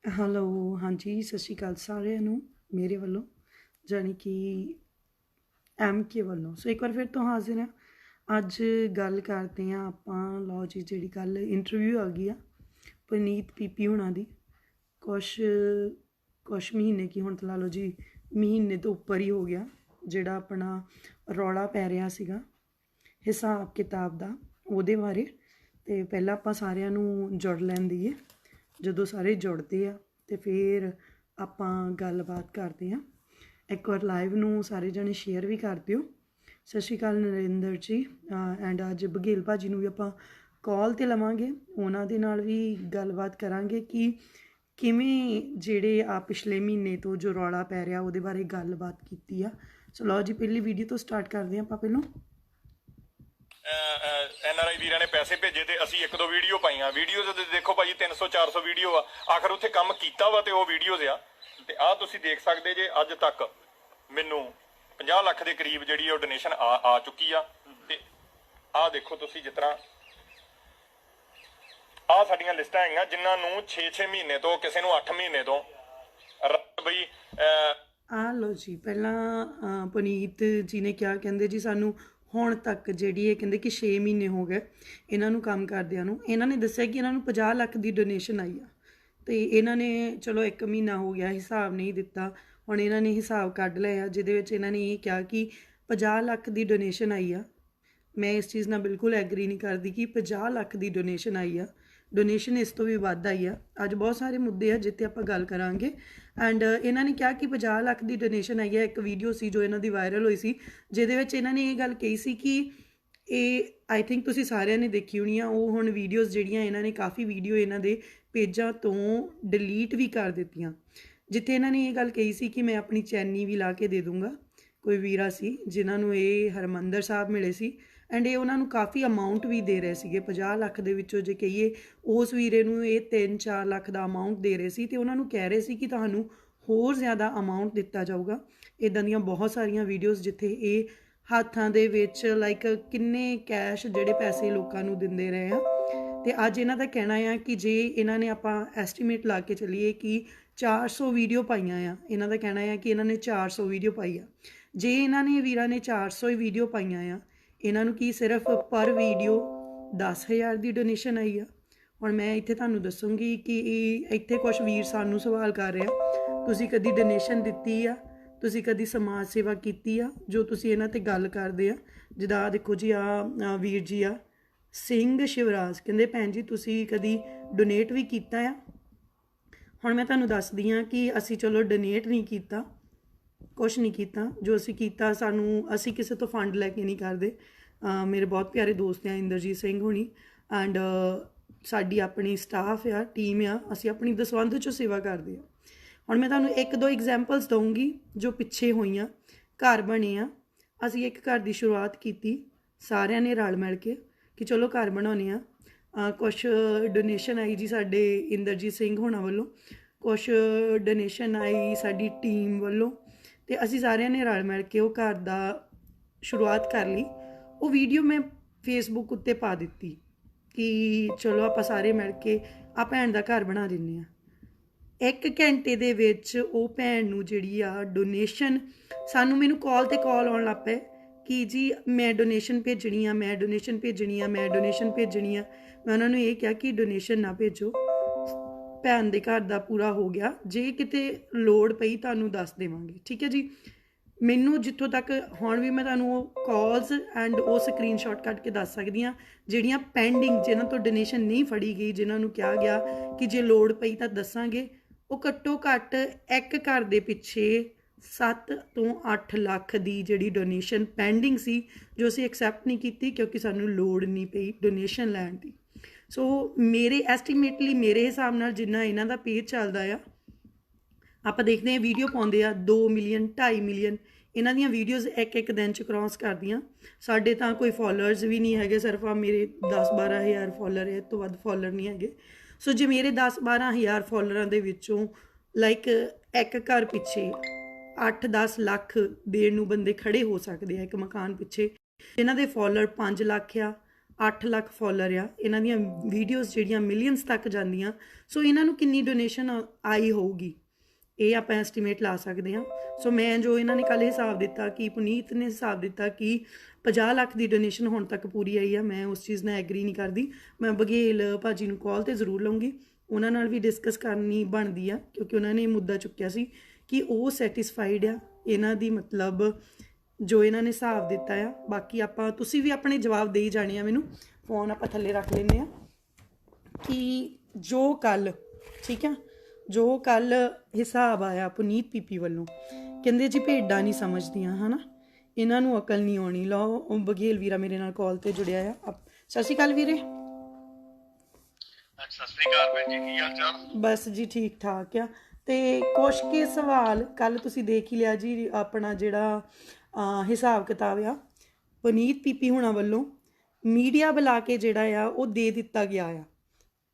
Hello ਹਾਂਜੀ ਸਤਿ ਸ਼੍ਰੀ ਅਕਾਲ ਸਾਰਿਆਂ ਨੂੰ ਮੇਰੇ ਵੱਲੋਂ ਜਾਣੀ ਕਿ ਕੇ ਵੱਲੋਂ ਸੋ ਇੱਕ ਵਾਰ ਫਿਰ ਤੋਂ ਹਾਜ਼ਰ ਹਾਂ। ਅੱਜ ਗੱਲ ਕਰਦੇ ਹਾਂ ਆਪਾਂ ਲਓ ਜੀ ਜਿਹੜੀ ਕੱਲ ਇੰਟਰਵਿਊ ਆ ਗਈ ਆ ਪੁਨੀਤ ਪੀਪੀ ਹੁਣਾਂ ਦੀ ਕੁਛ ਕੁਛ ਮਹੀਨੇ ਕੀ ਹੁਣ ਤਾਂ ਲਾ ਲਓ ਜੀ ਮਹੀਨੇ ਤੋਂ ਉੱਪਰ ਹੀ ਹੋ ਗਿਆ ਜਿਹੜਾ ਆਪਣਾ ਰੌਲਾ ਪੈ ਰਿਹਾ ਸੀਗਾ ਹਿਸਾਬ ਕਿਤਾਬ ਦਾ ਉਹਦੇ ਬਾਰੇ। ਤੇ ਪਹਿਲਾਂ ਆਪਾਂ ਸਾਰਿਆਂ ਨੂੰ ਜੁੜ ਲੈਣ ਦਈਏ, ਜਦੋਂ ਸਾਰੇ ਜੁੜਦੇ ਆ ਤੇ ਫਿਰ ਆਪਾਂ ਗੱਲਬਾਤ ਕਰਦੇ ਹਾਂ। ਇੱਕ ਵਾਰ ਲਾਈਵ ਨੂੰ ਸਾਰੇ ਜਣੇ ਸ਼ੇਅਰ ਵੀ ਕਰ ਦਿਓ। ਸਤਿ ਸ਼੍ਰੀ ਅਕਾਲ ਨਰਿੰਦਰ ਜੀ ਐਂਡ ਅੱਜ ਬਘੇਲ ਭਾਜੀ ਨੂੰ ਵੀ ਆਪਾਂ ਕਾਲ 'ਤੇ ਲਵਾਂਗੇ, ਉਹਨਾਂ ਦੇ ਨਾਲ ਵੀ ਗੱਲਬਾਤ ਕਰਾਂਗੇ ਕਿ ਕਿਵੇਂ ਜਿਹੜੇ ਆ ਪਿਛਲੇ ਮਹੀਨੇ ਤੋਂ ਜੋ ਰੌਲਾ ਪੈ ਰਿਹਾ ਉਹਦੇ ਬਾਰੇ ਗੱਲਬਾਤ ਕੀਤੀ ਆ। ਸੋ ਲਓ ਜੀ ਪਹਿਲੀ ਵੀਡੀਓ ਤੋਂ ਸਟਾਰਟ ਕਰਦੇ ਹਾਂ ਆਪਾਂ ਪਹਿਲਾਂ। NRI ਵੀਰਾਂ ਨੇ ਪੈਸੇ ਭੇਜੇ ਤੇ ਅਸੀਂ ਇੱਕ ਦੋ ਵੀਡੀਓ ਪਾਈਆਂ। ਵੀਡੀਓਜ਼ ਤੇ ਦੇਖੋ ਭਾਜੀ 300 400 ਵੀਡੀਓ ਆ, ਆਖਰ ਉੱਥੇ ਕੰਮ ਕੀਤਾ ਵਾ ਤੇ ਉਹ ਵੀਡੀਓਜ਼ ਆ। ਤੇ ਆਹ ਤੁਸੀਂ ਦੇਖ ਸਕਦੇ ਜੇ ਅੱਜ ਤੱਕ ਮੈਨੂੰ 50 ਲੱਖ ਦੇ ਕਰੀਬ ਜਿਹੜੀ ਉਹ ਡੋਨੇਸ਼ਨ ਆ ਚੁੱਕੀ ਆ। ਤੇ ਆਹ ਦੇਖੋ ਤੁਸੀਂ ਜਿਸ ਤਰ੍ਹਾਂ ਆਹ ਸਾਡੀਆਂ ਲਿਸਟਾਂ ਹੈਗੀਆਂ ਜਿਨ੍ਹਾਂ ਨੂੰ 6-6 ਮਹੀਨੇ ਤੋਂ, ਕਿਸੇ ਨੂੰ 8 ਮਹੀਨੇ ਤੋਂ ਬਈ ਆ ਲਓ ਜੀ ਪਹਿਲਾਂ ਪੁਨੀਤ ਜੀ ਨੇ ਕਿਹਾ, ਕਹਿੰਦੇ ਜੀ ਸਾਨੂੰ ਹੁਣ ਤੱਕ ਜਿਹੜੀ ਇਹ ਕਹਿੰਦੇ ਕਿ 6 ਮਹੀਨੇ ਹੋ ਗਏ ਇਹਨਾਂ ਨੂੰ ਕੰਮ ਕਰਦਿਆਂ ਨੂੰ। ਇਹਨਾਂ ਨੇ ਦੱਸਿਆ ਕਿ ਇਹਨਾਂ ਨੂੰ 50 ਲੱਖ ਦੀ ਡੋਨੇਸ਼ਨ ਆਈ ਆ ਤੇ ਇਹਨਾਂ ਨੇ ਚਲੋ 1 ਮਹੀਨਾ ਹੋ ਗਿਆ ਹਿਸਾਬ ਨਹੀਂ ਦਿੱਤਾ, ਹੁਣ ਇਹਨਾਂ ਨੇ ਹਿਸਾਬ ਕੱਢ ਲਿਆ ਜਿਹਦੇ ਵਿੱਚ ਇਹਨਾਂ ਨੇ ਇਹ ਕਿਹਾ ਕਿ 50 ਲੱਖ ਦੀ ਡੋਨੇਸ਼ਨ ਆਈ ਆ। ਮੈਂ ਇਸ ਚੀਜ਼ ਨਾਲ ਬਿਲਕੁਲ ਐਗਰੀ ਨਹੀਂ ਕਰਦੀ ਕਿ 50 ਲੱਖ ਦੀ ਡੋਨੇਸ਼ਨ ਆਈ ਆ। ਡੋਨੇਸ਼ਨ ਇਸ ਤੋਂ ਵੀ ਵੱਧ ਆਈ ਆ। ਅੱਜ ਬਹੁਤ ਸਾਰੇ ਮੁੱਦੇ ਆ ਜਿੱਤੇ ਆਪਾਂ ਗੱਲ ਕਰਾਂਗੇ ਐਂਡ ਇਹਨਾਂ ਨੇ ਕਿਹਾ ਕਿ 50 ਲੱਖ ਦੀ ਡੋਨੇਸ਼ਨ ਆਈ ਹੈ। ਇੱਕ ਵੀਡੀਓ ਸੀ ਜੋ ਇਹਨਾਂ ਦੀ ਵਾਇਰਲ ਹੋਈ ਸੀ ਜਿਹਦੇ ਵਿੱਚ ਇਹਨਾਂ ਨੇ ਇਹ ਗੱਲ ਕਹੀ ਸੀ ਕਿ ਇਹ ਆਈ ਥਿੰਕ ਤੁਸੀਂ ਸਾਰਿਆਂ ਨੇ ਦੇਖੀ ਹੋਣੀ ਆ। ਉਹ ਹੁਣ ਵੀਡੀਓਜ਼ ਜਿਹੜੀਆਂ ਇਹਨਾਂ ਨੇ ਕਾਫੀ ਵੀਡੀਓ ਇਹਨਾਂ ਦੇ ਪੇਜਾਂ ਤੋਂ ਡਿਲੀਟ ਵੀ ਕਰ ਦਿੱਤੀਆਂ, ਜਿੱਥੇ ਇਹਨਾਂ ਨੇ ਇਹ ਗੱਲ ਕਹੀ ਸੀ ਕਿ ਮੈਂ ਆਪਣੀ ਚੈਨੀ ਵੀ ਲਾ ਕੇ ਦੇ ਦੂੰਗਾ। ਕੋਈ ਵੀਰਾ ਸੀ ਜਿਨ੍ਹਾਂ ਨੂੰ ਇਹ ਹਰਮੰਦਰ ਸਾਹਿਬ ਮਿਲੇ ਸੀ ਐਂਡ ਇਹ ਉਹਨਾਂ ਨੂੰ ਕਾਫੀ ਅਮਾਊਂਟ ਵੀ ਦੇ ਰਹੇ ਸੀਗੇ। 50 ਲੱਖ ਦੇ ਵਿੱਚੋਂ ਜੇ ਕਹੀਏ ਉਸ ਵੀਰੇ ਨੂੰ ਇਹ 3-4 ਲੱਖ ਦਾ ਅਮਾਊਂਟ ਦੇ ਰਹੇ ਸੀ ਤੇ ਉਹਨਾਂ ਨੂੰ ਕਹਿ ਰਹੇ ਸੀ ਕਿ ਤੁਹਾਨੂੰ ਹੋਰ ਜ਼ਿਆਦਾ ਅਮਾਊਂਟ ਦਿੱਤਾ ਜਾਊਗਾ। ਇੱਦਾਂ ਦੀਆਂ ਬਹੁਤ ਸਾਰੀਆਂ ਵੀਡੀਓਜ਼ ਜਿੱਥੇ ਇਹ ਹੱਥਾਂ ਦੇ ਵਿੱਚ ਲਾਈਕ ਕਿੰਨੇ ਕੈਸ਼ ਜਿਹੜੇ ਪੈਸੇ ਲੋਕਾਂ ਨੂੰ ਦਿੰਦੇ ਰਹੇ ਆ। ਤੇ ਅੱਜ ਇਹਨਾਂ ਦਾ ਕਹਿਣਾ ਆ ਕਿ ਜੇ ਇਹਨਾਂ ਨੇ ਆਪਾਂ ਐਸਟੀਮੇਟ ਲਾ ਕੇ ਚੱਲੀਏ ਕਿ 400 ਵੀਡੀਓ ਪਾਈਆਂ ਆ, ਇਹਨਾਂ ਦਾ ਕਹਿਣਾ ਆ ਕਿ ਇਹਨਾਂ ਨੇ 400 ਵੀਡੀਓ ਪਾਈ ਆ। ਜੇ ਇਹਨਾਂ ਨੇ ਵੀਰਾਂ ਨੇ 400 ਹੀ ਵੀਡੀਓ ਪਾਈਆਂ ਆ, ਇਹਨਾਂ ਨੂੰ ਕੀ ਸਿਰਫ ਪਰ ਵੀਡੀਓ 10,000 ਦੀ ਡੋਨੇਸ਼ਨ ਆਈ ਆ। ਹੁਣ ਮੈਂ ਇੱਥੇ ਤੁਹਾਨੂੰ ਦੱਸੂੰਗੀ ਕਿ ਇੱਥੇ ਕੁਝ ਵੀਰ ਸਾਨੂੰ ਸਵਾਲ ਕਰ ਰਿਹਾ, ਤੁਸੀਂ ਕਦੀ ਡੋਨੇਸ਼ਨ ਦਿੱਤੀ ਆ, ਤੁਸੀਂ ਕਦੀ ਸਮਾਜ ਸੇਵਾ ਕੀਤੀ ਆ, ਜੋ ਤੁਸੀਂ ਇਹਨਾਂ 'ਤੇ ਗੱਲ ਕਰਦੇ ਆ। ਜਿੱਦਾਂ ਦੇਖੋ ਜੀ ਆ ਵੀਰ ਜੀ ਆ ਸਿੰਘ ਸ਼ਿਵਰਾਜ ਕਹਿੰਦੇ ਭੈਣ ਜੀ ਤੁਸੀਂ ਕਦੀ ਡੋਨੇਟ ਵੀ ਕੀਤਾ ਆ। ਹੁਣ ਮੈਂ ਤੁਹਾਨੂੰ ਦੱਸਦੀ ਹਾਂ ਕਿ ਅਸੀਂ ਚਲੋ ਡੋਨੇਟ ਨਹੀਂ ਕੀਤਾ, ਕੁਛ ਨਹੀਂ ਕੀਤਾ। ਜੋ ਅਸੀਂ ਕੀਤਾ ਅਸੀਂ ਕਿਸੇ ਤੋਂ ਫੰਡ ਲੈ ਕੇ ਨਹੀਂ ਕਰਦੇ। ਮੇਰੇ ਬਹੁਤ ਪਿਆਰੇ ਦੋਸਤ ਆ ਇੰਦਰਜੀਤ ਸਿੰਘ ਹੋਣੀ ਐਂਡ ਸਾਡੀ ਆਪਣੀ ਸਟਾਫ ਆ, ਟੀਮ ਆ, ਅਸੀਂ ਆਪਣੀ ਦਸਵੰਧ 'ਚੋਂ ਸੇਵਾ ਕਰਦੇ ਆ। ਹੁਣ ਮੈਂ ਤੁਹਾਨੂੰ 1-2 ਐਗਜ਼ਾਮਪਲਸ ਦਊਂਗੀ ਜੋ ਪਿੱਛੇ ਹੋਈਆਂ। ਘਰ ਬਣੇ ਆ, ਅਸੀਂ ਇੱਕ ਘਰ ਦੀ ਸ਼ੁਰੂਆਤ ਕੀਤੀ ਸਾਰਿਆਂ ਨੇ ਰਲ ਮਿਲ ਕੇ ਕਿ ਚਲੋ ਘਰ ਬਣਾਉਂਦੇ ਆ। ਕੁਛ ਡੋਨੇਸ਼ਨ ਆਈ ਜੀ ਸਾਡੇ ਇੰਦਰਜੀਤ ਸਿੰਘ ਹੋਣਾ ਵੱਲੋਂ, ਕੁਛ ਡੋਨੇਸ਼ਨ ਆਈ ਸਾਡੀ ਟੀਮ ਵੱਲੋਂ ਤੇ ਅਸੀਂ ਸਾਰਿਆਂ ਨੇ ਰਲ ਮਿਲ ਕੇ ਉਹ ਘਰ ਦਾ ਸ਼ੁਰੂਆਤ ਕਰ ਲਈ। ਉਹ ਵੀਡੀਓ ਮੈਂ ਫੇਸਬੁੱਕ ਉੱਤੇ ਪਾ ਦਿੱਤੀ ਕਿ ਚਲੋ ਆਪਾਂ ਸਾਰੇ ਮਿਲ ਕੇ ਆ ਭੈਣ ਦਾ ਘਰ ਬਣਾ ਦਿੰਦੇ ਆ। 1 ਘੰਟੇ ਦੇ ਵਿੱਚ ਉਹ ਭੈਣ ਨੂੰ ਜਿਹੜੀ ਆ ਡੋਨੇਸ਼ਨ, ਮੈਨੂੰ ਕਾਲ 'ਤੇ ਕਾਲ ਆਉਣ ਲੱਗ ਪਏ ਕਿ ਜੀ ਮੈਂ ਡੋਨੇਸ਼ਨ ਭੇਜਣੀ ਆ, ਮੈਂ ਡੋਨੇਸ਼ਨ ਭੇਜਣੀ ਆ, ਮੈਂ ਡੋਨੇਸ਼ਨ ਭੇਜਣੀ ਆ। ਮੈਂ ਉਹਨਾਂ ਨੂੰ ਇਹ ਕਿਹਾ ਕਿ ਡੋਨੇਸ਼ਨ ਨਾ ਭੇਜੋ, ਭੈਣ ਦੇ ਘਰ ਦਾ ਪੂਰਾ ਹੋ ਗਿਆ, ਜੇ ਕਿਤੇ ਲੋੜ ਪਈ ਤੁਹਾਨੂੰ ਦੱਸ ਦੇਵਾਂਗੇ, ਠੀਕ ਹੈ ਜੀ। ਮੈਨੂੰ ਜਿੱਥੋਂ ਤੱਕ ਹੁਣ ਵੀ ਮੈਂ ਤੁਹਾਨੂੰ ਉਹ ਕਾਲਸ ਐਂਡ ਉਹ ਸਕਰੀਨਸ਼ਾਟ ਕੱਢ ਕੇ ਦੱਸ ਸਕਦੀ ਹਾਂ ਜਿਹੜੀਆਂ ਪੈਂਡਿੰਗ, ਜਿਨ੍ਹਾਂ ਤੋਂ ਡੋਨੇਸ਼ਨ ਨਹੀਂ ਫੜੀ ਗਈ, ਜਿਨ੍ਹਾਂ ਨੂੰ ਕਿਹਾ ਗਿਆ ਕਿ ਜੇ ਲੋੜ ਪਈ ਤਾਂ ਦੱਸਾਂਗੇ। ਉਹ ਘੱਟੋ ਘੱਟ ਇੱਕ ਘਰ ਦੇ ਪਿੱਛੇ 7 ਤੋਂ 8 ਲੱਖ ਦੀ ਜਿਹੜੀ ਡੋਨੇਸ਼ਨ ਪੈਂਡਿੰਗ ਸੀ, ਜੋ ਅਸੀਂ ਐਕਸੈਪਟ ਨਹੀਂ ਕੀਤੀ ਕਿਉਂਕਿ ਸਾਨੂੰ ਲੋੜ ਨਹੀਂ ਪਈ ਡੋਨੇਸ਼ਨ ਲੈਣ ਦੀ। ਸੋ ਮੇਰੇ ਐਸਟੀਮੇਟਲੀ ਮੇਰੇ ਹਿਸਾਬ ਨਾਲ ਜਿੰਨਾ ਇਹਨਾਂ ਦਾ ਪੇਜ ਚੱਲਦਾ ਆ, ਆਪਾਂ ਦੇਖਦੇ ਹਾਂ ਵੀਡੀਓ ਪਾਉਂਦੇ ਆ 2 ਮਿਲੀਅਨ 2.5 ਮਿਲੀਅਨ ਇਹਨਾਂ ਦੀਆਂ ਵੀਡੀਓਜ਼ ਇੱਕ ਦਿਨ 'ਚ ਕ੍ਰੋਸ ਕਰਦੀਆਂ। ਸਾਡੇ ਤਾਂ ਕੋਈ ਫੋਲੋਅਰਸ ਵੀ ਨਹੀਂ ਹੈਗੇ, ਸਿਰਫ ਆ ਮੇਰੇ 10-12 ਹਜ਼ਾਰ ਫੋਲੋਅਰ ਹੈ, ਇਸ ਤੋਂ ਵੱਧ ਫੋਲੋਅਰ ਨਹੀਂ ਹੈਗੇ। ਸੋ ਜੇ ਮੇਰੇ 10-12 ਹਜ਼ਾਰ ਫੋਲੋਅਰਾਂ ਦੇ ਵਿੱਚੋਂ ਲਾਈਕ ਇੱਕ ਘਰ ਪਿੱਛੇ 8-10 ਲੱਖ ਦੇਣ ਨੂੰ ਬੰਦੇ ਖੜੇ ਹੋ ਸਕਦੇ ਆ ਇੱਕ ਮਕਾਨ ਪਿੱਛੇ, ਇਹਨਾਂ ਦੇ ਫੋਲੋਅਰ 5 ਲੱਖ ਆ, 8 ਲੱਖ ਫੋਲੋਅਰ ਆ, ਇਹਨਾਂ ਦੀਆਂ ਵੀਡੀਓਜ਼ ਜਿਹੜੀਆਂ ਮਿਲੀਅਨਸ ਤੱਕ ਜਾਂਦੀਆਂ, ਸੋ ਇਹਨਾਂ ਨੂੰ ਕਿੰਨੀ ਡੋਨੇਸ਼ਨ ਆਈ ਹੋਊਗੀ ਇਹ ਆਪਾਂ ਐਸਟੀਮੇਟ ਲਾ ਸਕਦੇ ਹਾਂ। ਸੋ ਮੈਂ ਜੋ ਇਹਨਾਂ ਨੇ ਕੱਲ੍ਹ ਹਿਸਾਬ ਦਿੱਤਾ ਕਿ ਪੁਨੀਤ ਨੇ ਹਿਸਾਬ ਦਿੱਤਾ ਕਿ 50 ਲੱਖ ਦੀ ਡੋਨੇਸ਼ਨ ਹੁਣ ਤੱਕ ਪੂਰੀ ਆਈ ਆ, ਮੈਂ ਉਸ ਚੀਜ਼ ਨਾਲ ਐਗਰੀ ਨਹੀਂ ਕਰਦੀ। ਮੈਂ ਬਘੇਲ ਭਾਜੀ ਨੂੰ ਕਾਲ 'ਤੇ ਜ਼ਰੂਰ ਲਵਾਂਗੀ, ਉਹਨਾਂ ਨਾਲ ਵੀ ਡਿਸਕਸ ਕਰਨੀ ਬਣਦੀ ਆ, ਕਿਉਂਕਿ ਉਹਨਾਂ ਨੇ ਇਹ ਮੁੱਦਾ ਚੁੱਕਿਆ ਸੀ ਕਿ ਉਹ ਸੈਟਿਸਫਾਈਡ ਆ ਇਹਨਾਂ ਦੀ ਮਤਲਬ ਜੋ ਇਹਨਾਂ ਨੇ ਹਿਸਾਬ ਦਿੱਤਾ ਆ। ਬਾਕੀ ਆਪਾਂ ਤੁਸੀਂ ਵੀ ਆਪਣੇ ਜਵਾਬ ਦੇਈ ਜਾਣੇ ਆ, ਮੈਨੂੰ ਫੋਨ ਆਪਾਂ ਥੱਲੇ ਰੱਖ ਲੈਂਦੇ ਆ ਕਿ ਜੋ ਕੱਲ੍ਹ ਠੀਕ ਆ, ਜੋ ਕੱਲ੍ਹ ਹਿਸਾਬ ਆਇਆ ਪੁਨੀਤ ਪੀਪੀ ਵੱਲੋਂ, ਕਹਿੰਦੇ ਜੀ ਭੇਡਾਂ ਨਹੀਂ ਸਮਝਦੀਆਂ ਹੈ ਨਾ, ਇਹਨਾਂ ਨੂੰ ਅਕਲ ਨਹੀਂ ਆਉਣੀ। ਲਓ ਉਹ ਬਘੇਲ ਵੀਰਾ ਮੇਰੇ ਨਾਲ ਕਾਲ 'ਤੇ ਜੁੜਿਆ ਆ। ਸਤਿ ਸ਼੍ਰੀ ਅਕਾਲ ਵੀਰੇ। ਸਤਿ ਸ਼੍ਰੀ ਅਕਾਲ ਭੈਣ ਜੀ, ਕੀ ਹਾਲ ਚਾਲ? ਬਸ ਜੀ ਠੀਕ ਠਾਕ ਆ। ਤੇ ਕੁਛ ਕੇ ਸਵਾਲ ਕੱਲ ਤੁਸੀਂ ਦੇਖ ਹੀ ਲਿਆ ਜੀ, ਆਪਣਾ ਜਿਹੜਾ ਹਿਸਾਬ ਕਿਤਾਬ ਆ ਪੁਨੀਤ ਪੀਪੀ ਹੁਣਾਂ ਵੱਲੋਂ ਮੀਡੀਆ ਬੁਲਾ ਕੇ ਜਿਹੜਾ ਆ ਉਹ ਦੇ ਦਿੱਤਾ ਗਿਆ ਆ,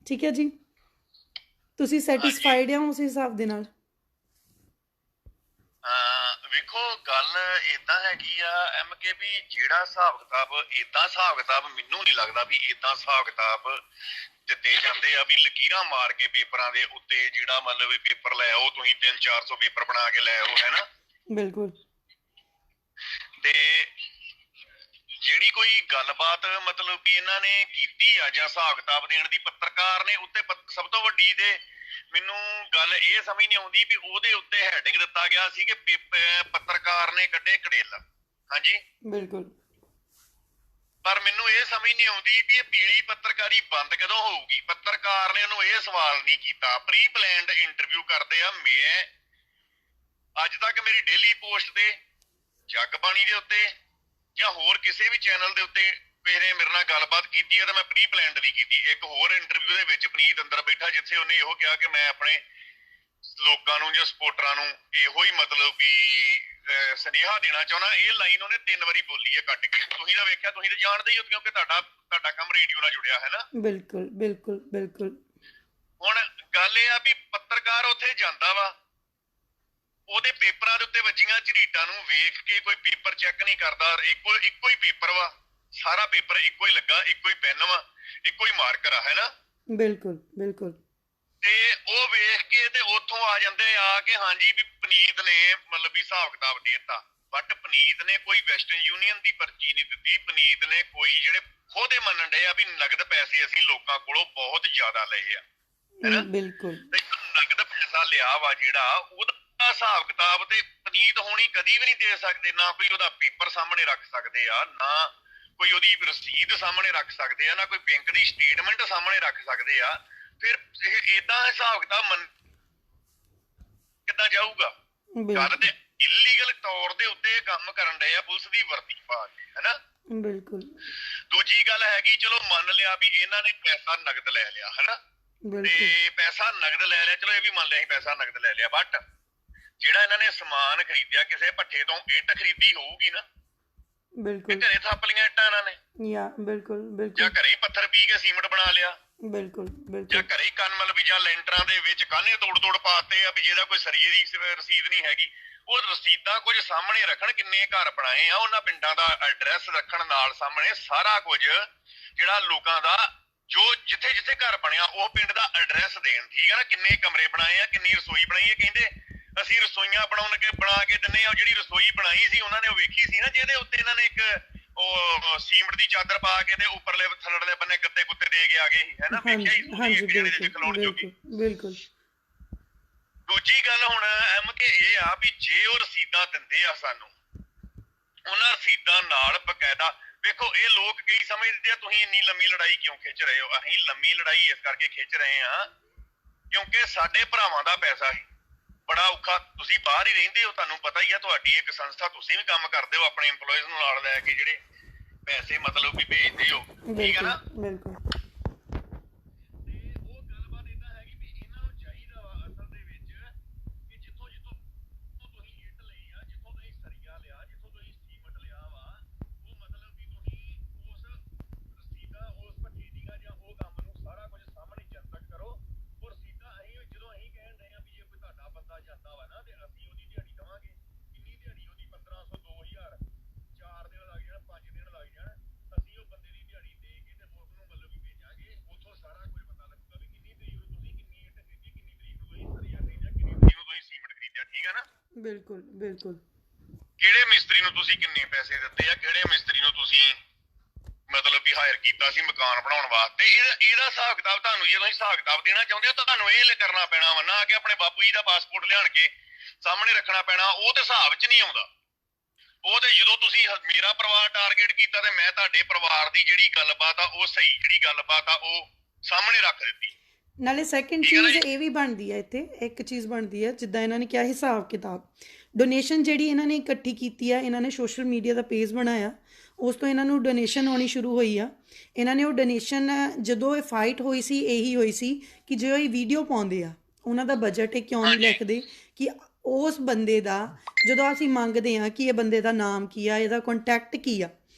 ਠੀਕ ਹੈ ਜੀ। ਤੁਸੀਂ ਸੈਟੀਸਫਾਈਡ ਆ ਉਸ ਹਿਸਾਬ ਦੇ ਨਾਲ? ਵੇਖੋ ਗੱਲ ਇਦਾਂ ਹੈਗੀ ਆ ਐਮ ਕੇ ਵੀ ਜਿਹੜਾ ਹਿਸਾਬ ਕਿਤਾਬ ਮੈਨੂੰ ਨਹੀਂ ਲੱਗਦਾ ਵੀ ਇਦਾਂ ਹਿਸਾਬ ਕਿਤਾਬ ਦਿੱਤੇ ਜਾਂਦੇ ਆ ਵੀ ਲਕੀਰਾਂ ਮਾਰ ਕੇ ਪੇਪਰਾਂ ਦੇ ਉੱਤੇ, ਜਿਹੜਾ ਮਤਲਬ ਵੀ ਪੇਪਰ ਲੈ ਆਓ ਤੁਸੀਂ 300-400 ਪੇਪਰ ਬਣਾ ਕੇ ਲੈ ਆਓ, ਹੈ ਨਾ। ਬਿਲਕੁਲ। ਤੇ ਜਿਹੜੀ ਕੋਈ ਗੱਲਬਾਤ ਮਤਲਬ ਕਿ ਇਹਨਾਂ ਨੇ ਕੀਤੀ ਆ ਜਾਂ ਹਿਸਾਬ ਕਿਤਾਬ ਦੇਣ ਦੀ ਪੱਤਰਕਾਰ ਨੇ ਉੱਤੇ, ਸਭ ਤੋਂ ਵੱਡੀ ਤੇ ਮੈਨੂੰ ਗੱਲ ਇਹ ਸਮਝ ਨਹੀਂ ਆਉਂਦੀ ਵੀ ਉਹਦੇ ਉੱਤੇ ਹੈਡਿੰਗ ਦਿੱਤਾ ਗਿਆ ਸੀ ਕਿ ਪੱਤਰਕਾਰ ਨੇ ਕੱਢੇ ਕੜੇਲਾ। ਹਾਂਜੀ ਬਿਲਕੁਲ। ਪਰ ਮੈਨੂੰ ਇਹ ਸਮਝ ਨਹੀਂ ਆਉਂਦੀ ਵੀ ਇਹ ਪੀਲੀ ਪੱਤਰਕਾਰੀ ਬੰਦ ਕਦੋਂ ਹੋਊਗੀ। ਪੱਤਰਕਾਰ ਨੇ ਉਹਨੂੰ ਇਹ ਸਵਾਲ ਨਹੀਂ ਕੀਤਾ, ਪ੍ਰੀ ਪਲਾਨਡ ਇੰਟਰਵਿਊ ਕਰਦੇ ਆ। ਮੈਂ ਅੱਜ ਤੱਕ ਮੇਰੀ ਡੇਲੀ ਪੋਸਟ ਤੇ, ਜਗਬਾਣੀ ਦੇ ਉੱਤੇ ਜਾਂ ਹੋਰ ਕਿਸੇ ਵੀ ਚੈਨਲ ਦੇ ਉੱਤੇ ਕਿਸੇ ਨੇ ਮੇਰੇ ਨਾਲ ਗੱਲਬਾਤ ਕੀਤੀ ਹੈ ਤਾਂ ਮੈਂ ਪ੍ਰੀ ਪਲਾਨਡ ਨਹੀਂ ਕੀਤੀ। ਇੱਕ ਹੋਰ ਇੰਟਰਵਿਊ ਦੇ ਵਿੱਚ ਪੁਨੀਤ ਅੰਦਰ ਬੈਠਾ ਜਿੱਥੇ ਉਹਨੇ ਇਹੋ ਕਿਹਾ ਕਿ ਮੈਂ ਆਪਣੇ ਲੋਕਾਂ ਨੂੰ ਜਾਂ ਸਪੋਰਟਰਾਂ ਨੂੰ ਇਹੋ ਹੀ ਮਤਲਬ ਵੀ ਸੁਨੇਹਾ ਦੇਣਾ ਚਾਹੁੰਦਾ। ਇਹ ਲਾਈਨ ਉਹਨੇ 3 ਵਾਰੀ ਬੋਲੀ ਹੈ ਕੱਟ ਕੇ। ਤੁਸੀਂ ਤਾਂ ਵੇਖਿਆ, ਤੁਸੀਂ ਤਾਂ ਜਾਣਦੇ ਹੀ ਹੋ ਕਿਉਂਕਿ ਤੁਹਾਡਾ ਕੰਮ ਰੇਡੀਓ ਨਾਲ ਜੁੜਿਆ ਹੈ ਨਾ। ਬਿਲਕੁਲ ਬਿਲਕੁਲ ਬਿਲਕੁਲ। ਹੁਣ ਗੱਲ ਇਹ ਆ ਵੀ ਪੱਤਰਕਾਰ ਉੱਥੇ ਜਾਂਦਾ ਵਾ, ਉਹਦੇ ਪੇਪਰਾਂ ਦੇ ਉੱਤੇ ਵੱਜੀਆਂ ਝਰੀਟਾਂ ਨੂੰ ਵੇਖ ਕੇ ਕੋਈ ਪੇਪਰ ਚੈੱਕ ਨਹੀਂ ਕਰਦਾ। ਇੱਕੋ ਹੀ ਪੇਪਰ ਵਾ, ਸਾਰਾ ਪੇਪਰ ਇੱਕੋ ਹੀ ਲੱਗਾ, ਇੱਕੋ ਹੀ ਪੈਨ ਵਾ, ਇੱਕੋ ਹੀ ਮਾਰਕਰ ਆ, ਹੈ ਨਾ। ਬਿਲਕੁਲ ਬਿਲਕੁਲ। ਤੇ ਉਹ ਵੇਖ ਕੇ ਤੇ ਉੱਥੋਂ ਆ ਜਾਂਦੇ ਆ ਕਿ ਹਾਂਜੀ ਵੀ ਪੁਨੀਤ ਨੇ ਮਤਲਬ ਵੀ ਹਿਸਾਬ ਕਿਤਾਬ ਦੇ ਦਿੱਤਾ। ਬਟ ਪੁਨੀਤ ਨੇ ਕੋਈ ਵੈਸਟਰਨ ਯੂਨੀਅਨ ਦੀ ਪਰਚੀ ਨਹੀਂ ਦਿੱਤੀ। ਪੁਨੀਤ ਨੇ ਕੋਈ ਜਿਹੜੇ ਖੁਦ ਹੀ ਮੰਨਣ ਡਏ ਆ ਵੀ ਨਗਦ ਪੈਸੇ ਅਸੀਂ ਲੋਕਾਂ ਕੋਲੋਂ ਬਹੁਤ ਜ਼ਿਆਦਾ ਲਏ ਆ, ਹੈ ਨਾ। ਬਿਲਕੁਲ। ਤੇ ਨਗਦ ਪੈਸਾ ਲਿਆ ਵਾ ਜਿਹੜਾ, ਉਹਦਾ ਹਿਸਾਬ ਕਿਤਾਬ ਤੇ ਪੁਨੀਤ ਹੋਣੀ ਕਦੀ ਵੀ ਨਹੀਂ ਦੇ ਸਕਦੇ। ਨਾ ਕੋਈ ਉਹਦਾ ਪੇਪਰ ਸਾਹਮਣੇ ਰੱਖ ਸਕਦੇ ਆ, ਨਾ ਕੋਈ ਉਹਦੀ ਰਸੀਦ ਸਾਹਮਣੇ ਰੱਖ ਸਕਦੇ ਆ, ਨਾ ਕੋਈ ਬੈਂਕ ਦੀ ਸਟੇਟਮੈਂਟ ਸਾਹਮਣੇ ਰੱਖ ਸਕਦੇ ਆ। ਫਿਰ ਏਦਾਂ ਹਿਸਾਬ ਕਿਤਾਬ ਕਿੱਦਾਂ ਜਾਊਗਾ? ਗੱਲ ਤੇ ਇਲੀਗਲ ਤੌਰ ਦੇ ਉੱਤੇ ਕੰਮ ਕਰਨ ਡਏ ਆ ਪੁਲਿਸ ਦੀ ਵਰਦੀ ਪਾ ਕੇ, ਹੈਨਾ। ਬਿਲਕੁਲ। ਦੂਜੀ ਗੱਲ ਹੈਗੀ, ਚਲੋ ਮੰਨ ਲਿਆ ਵੀ ਇਹਨਾਂ ਨੇ ਪੈਸਾ ਨਗਦ ਲੈ ਲਿਆ, ਹੈਨਾ। ਤੇ ਪੈਸਾ ਨਗਦ ਲੈ ਲਿਆ, ਚਲੋ ਇਹ ਵੀ ਮੰਨ ਲਿਆ ਪੈਸਾ ਨਗਦ ਲੈ ਲਿਆ। ਬਟ ਜਿਹੜਾ ਇਹਨਾਂ ਨੇ ਸਮਾਨ ਖਰੀਦਿਆ, ਕਿਸੇ ਭੱਠੇ ਤੋਂ ਇੱਟ ਖਰੀਦੀ ਹੋਊਗੀ ਨਾ, ਬਿਲਕੁਲ। ਘਰੇ ਥੱਪ ਲੀਆਂ ਇੱਟਾਂ ਇਹਨਾਂ ਨੇ, ਬਿਲਕੁਲ ਬਿਲਕੁਲ। ਜਾਂ ਘਰੇ ਹੀ ਪੱਥਰ ਪੀ ਕੇ ਸੀਮਟ ਬਣਾ ਲਿਆ, ਬਿਲਕੁਲ ਬਿਲਕੁਲ। ਜਾਂ ਘਰੇ ਹੀ ਕੰਨ ਮਤਲਬ ਵੀ ਜਾਂ ਲੈਂਟਰਾਂ ਦੇ ਵਿੱਚ ਕਾਨੇ ਤੋੜ ਪਾਤੇ ਆ ਵੀ ਜਿਹਦਾ ਕੋਈ ਸਰੀਏ ਦੀ ਰਸੀਦ ਨਹੀਂ ਹੈਗੀ। ਉਹ ਰਸੀਦਾਂ ਕੁਝ ਸਾਹਮਣੇ ਰੱਖਣ, ਕਿੰਨੇ ਘਰ ਬਣਾਏ ਆ, ਉਹਨਾਂ ਪਿੰਡਾਂ ਦਾ ਐਡਰੈਸ ਰੱਖਣ ਨਾਲ ਸਾਹਮਣੇ ਸਾਰਾ ਕੁਝ ਜਿਹੜਾ ਲੋਕਾਂ ਦਾ ਜੋ ਜਿੱਥੇ ਜਿੱਥੇ ਘਰ ਬਣਿਆ ਉਹ ਪਿੰਡ ਦਾ ਐਡਰੈਸ ਦੇਣ, ਠੀਕ ਹੈ ਨਾ। ਕਿੰਨੇ ਕਮਰੇ ਬਣਾਏ ਆ, ਕਿੰਨੀ ਰਸੋਈ ਬਣਾਈ ਹੈ। ਕਹਿੰਦੇ ਅਸੀਂ ਰਸੋਈਆਂ ਬਣਾ ਕੇ ਦਿੰਨੇ ਆ। ਜਿਹੜੀ ਰਸੋਈ ਬਣਾਈ ਸੀ ਉਹਨਾਂ ਨੇ ਉਹ ਵੇਖੀ ਸੀ ਨਾ, ਜਿਹਦੇ ਉੱਤੇ ਇਹਨਾਂ ਨੇ ਇੱਕ ਉਹ ਸੀਮਟ ਦੀ ਚਾਦਰ ਪਾ ਕੇ ਤੇ ਉੱਪਰਲੇ ਥੱਲੜਲੇ ਬੰਨੇ ਗੱਤੇ ਗੁੱਤੇ ਦੇ ਕੇ ਆ ਗਏ ਸੀ, ਹੈ ਨਾ। ਵੇਖਿਆ ਹੀ ਬਿਲਕੁਲ। ਦੂਜੀ ਗੱਲ ਹੁਣ ਐਮ ਕੇ ਇਹ ਆ ਵੀ ਜੇ ਉਹ ਰਸੀਦਾਂ ਦਿੰਦੇ ਆ ਸਾਨੂੰ, ਉਹਨਾਂ ਰਸੀਦਾਂ ਨਾਲ ਬਕਾਇਦਾ ਵੇਖੋ ਇਹ ਲੋਕ ਕਈ ਸਮਝਦੇ ਆ ਤੁਸੀਂ ਇੰਨੀ ਲੰਮੀ ਲੜਾਈ ਕਿਉਂ ਖਿੱਚ ਰਹੇ ਹੋ। ਅਸੀਂ ਲੰਮੀ ਲੜਾਈ ਇਸ ਕਰਕੇ ਖਿੱਚ ਰਹੇ ਆ ਕਿਉਂਕਿ ਸਾਡੇ ਭਰਾਵਾਂ ਦਾ ਪੈਸਾ ਹੈ ਬੜਾ ਔਖਾ। ਤੁਸੀਂ ਬਾਹਰ ਹੀ ਰਹਿੰਦੇ ਹੋ, ਤੁਹਾਨੂੰ ਪਤਾ ਹੀ ਆ, ਤੁਹਾਡੀ ਇੱਕ ਸੰਸਥਾ, ਤੁਸੀਂ ਵੀ ਕੰਮ ਕਰਦੇ ਹੋ ਆਪਣੇ EMPLOYEES ਨੂੰ ਨਾਲ ਲੈ ਕੇ, ਜਿਹੜੇ ਪੈਸੇ ਮਤਲਬ ਵੀ ਭੇਜਦੇ ਹੋ, ਠੀਕ ਹੈ ਨਾ। ਬਿਲਕੁਲ। ਹੈ ਨਾ। ਬਿਲਕੁਲ ਬਿਲकुल ਕਿਹੜੇ ਮਿਸਤਰੀ ਨੂੰ ਤੁਸੀਂ ਕਿੰਨੇ ਪੈਸੇ ਦਿੱਤੇ ਆ, ਕਿਹੜੇ ਮਿਸਤਰੀ ਨੂੰ ਤੁਸੀਂ ਮਤਲਬ ਵੀ ਹਾਇਰ ਕੀਤਾ ਸੀ ਮਕਾਨ ਬਣਾਉਣ ਵਾਸਤੇ। ਇਹਦਾ ਹਿਸਾਬ ਕਿਤਾਬ ਤੁਹਾਨੂੰ, ਜੇ ਤੁਸੀਂ ਹਿਸਾਬ ਕਿਤਾਬ ਦੇਣਾ ਚਾਹੁੰਦੇ ਹੋ ਤਾਂ ਤੁਹਾਨੂੰ ਇਹ ਕਰਨਾ ਪੈਣਾ ਵਾ, ਨਾ ਕਿ ਆਪਣੇ ਬਾਪੂ ਜੀ ਦਾ ਪਾਸਪੋਰਟ ਲਿਆਣ ਕੇ ਸਾਹਮਣੇ ਰੱਖਣਾ ਪੈਣਾ। ਉਹ ਤੇ ਹਿਸਾਬ 'ਚ ਨਹੀਂ ਆਉਂਦਾ। ਉਹ ਤੇ ਜਦੋਂ ਤੁਸੀਂ ਮੇਰਾ ਪਰਿਵਾਰ ਟਾਰਗੇਟ ਕੀਤਾ ਤੇ ਮੈਂ ਤੁਹਾਡੇ ਪਰਿਵਾਰ ਦੀ ਜਿਹੜੀ ਗੱਲਬਾਤ ਆ ਉਹ ਸਹੀ ਜਿਹੜੀ ਗੱਲਬਾਤ ਆ ਉਹ ਸਾਹਮਣੇ ਰੱਖ ਦਿੱਤੀ। ਨਾਲੇ ਸੈਕਿੰਡ ਚੀਜ਼ ਇਹ ਵੀ ਬਣਦੀ ਹੈ, ਇੱਥੇ ਇੱਕ ਚੀਜ਼ ਬਣਦੀ ਹੈ ਜਿੱਦਾਂ ਇਹਨਾਂ ਨੇ ਕਿਹਾ ਹਿਸਾਬ ਕਿਤਾਬ। ਡੋਨੇਸ਼ਨ ਜਿਹੜੀ ਇਹਨਾਂ ਨੇ ਇਕੱਠੀ ਕੀਤੀ ਆ, ਇਹਨਾਂ ਨੇ ਸੋਸ਼ਲ ਮੀਡੀਆ ਦਾ ਪੇਜ ਬਣਾਇਆ, ਉਸ ਤੋਂ ਇਹਨਾਂ ਨੂੰ ਡੋਨੇਸ਼ਨ ਆਉਣੀ ਸ਼ੁਰੂ ਹੋਈ ਆ। ਇਹਨਾਂ ਨੇ ਉਹ ਡੋਨੇਸ਼ਨ, ਜਦੋਂ ਇਹ ਫਾਈਟ ਹੋਈ ਸੀ ਇਹੀ ਹੋਈ ਸੀ ਕਿ ਜੋ ਇਹ ਵੀਡੀਓ ਪਾਉਂਦੇ ਆ ਉਹਨਾਂ ਦਾ ਬਜਟ ਇਹ ਕਿਉਂ ਨਹੀਂ ਲਿਖਦੇ ਕਿ ਉਸ ਬੰਦੇ ਦਾ, ਜਦੋਂ ਅਸੀਂ ਮੰਗਦੇ ਹਾਂ ਕਿ ਇਹ ਬੰਦੇ ਦਾ ਨਾਮ ਕੀ ਆ, ਇਹਦਾ ਕੰਟੈਕਟ ਕੀ ਆ,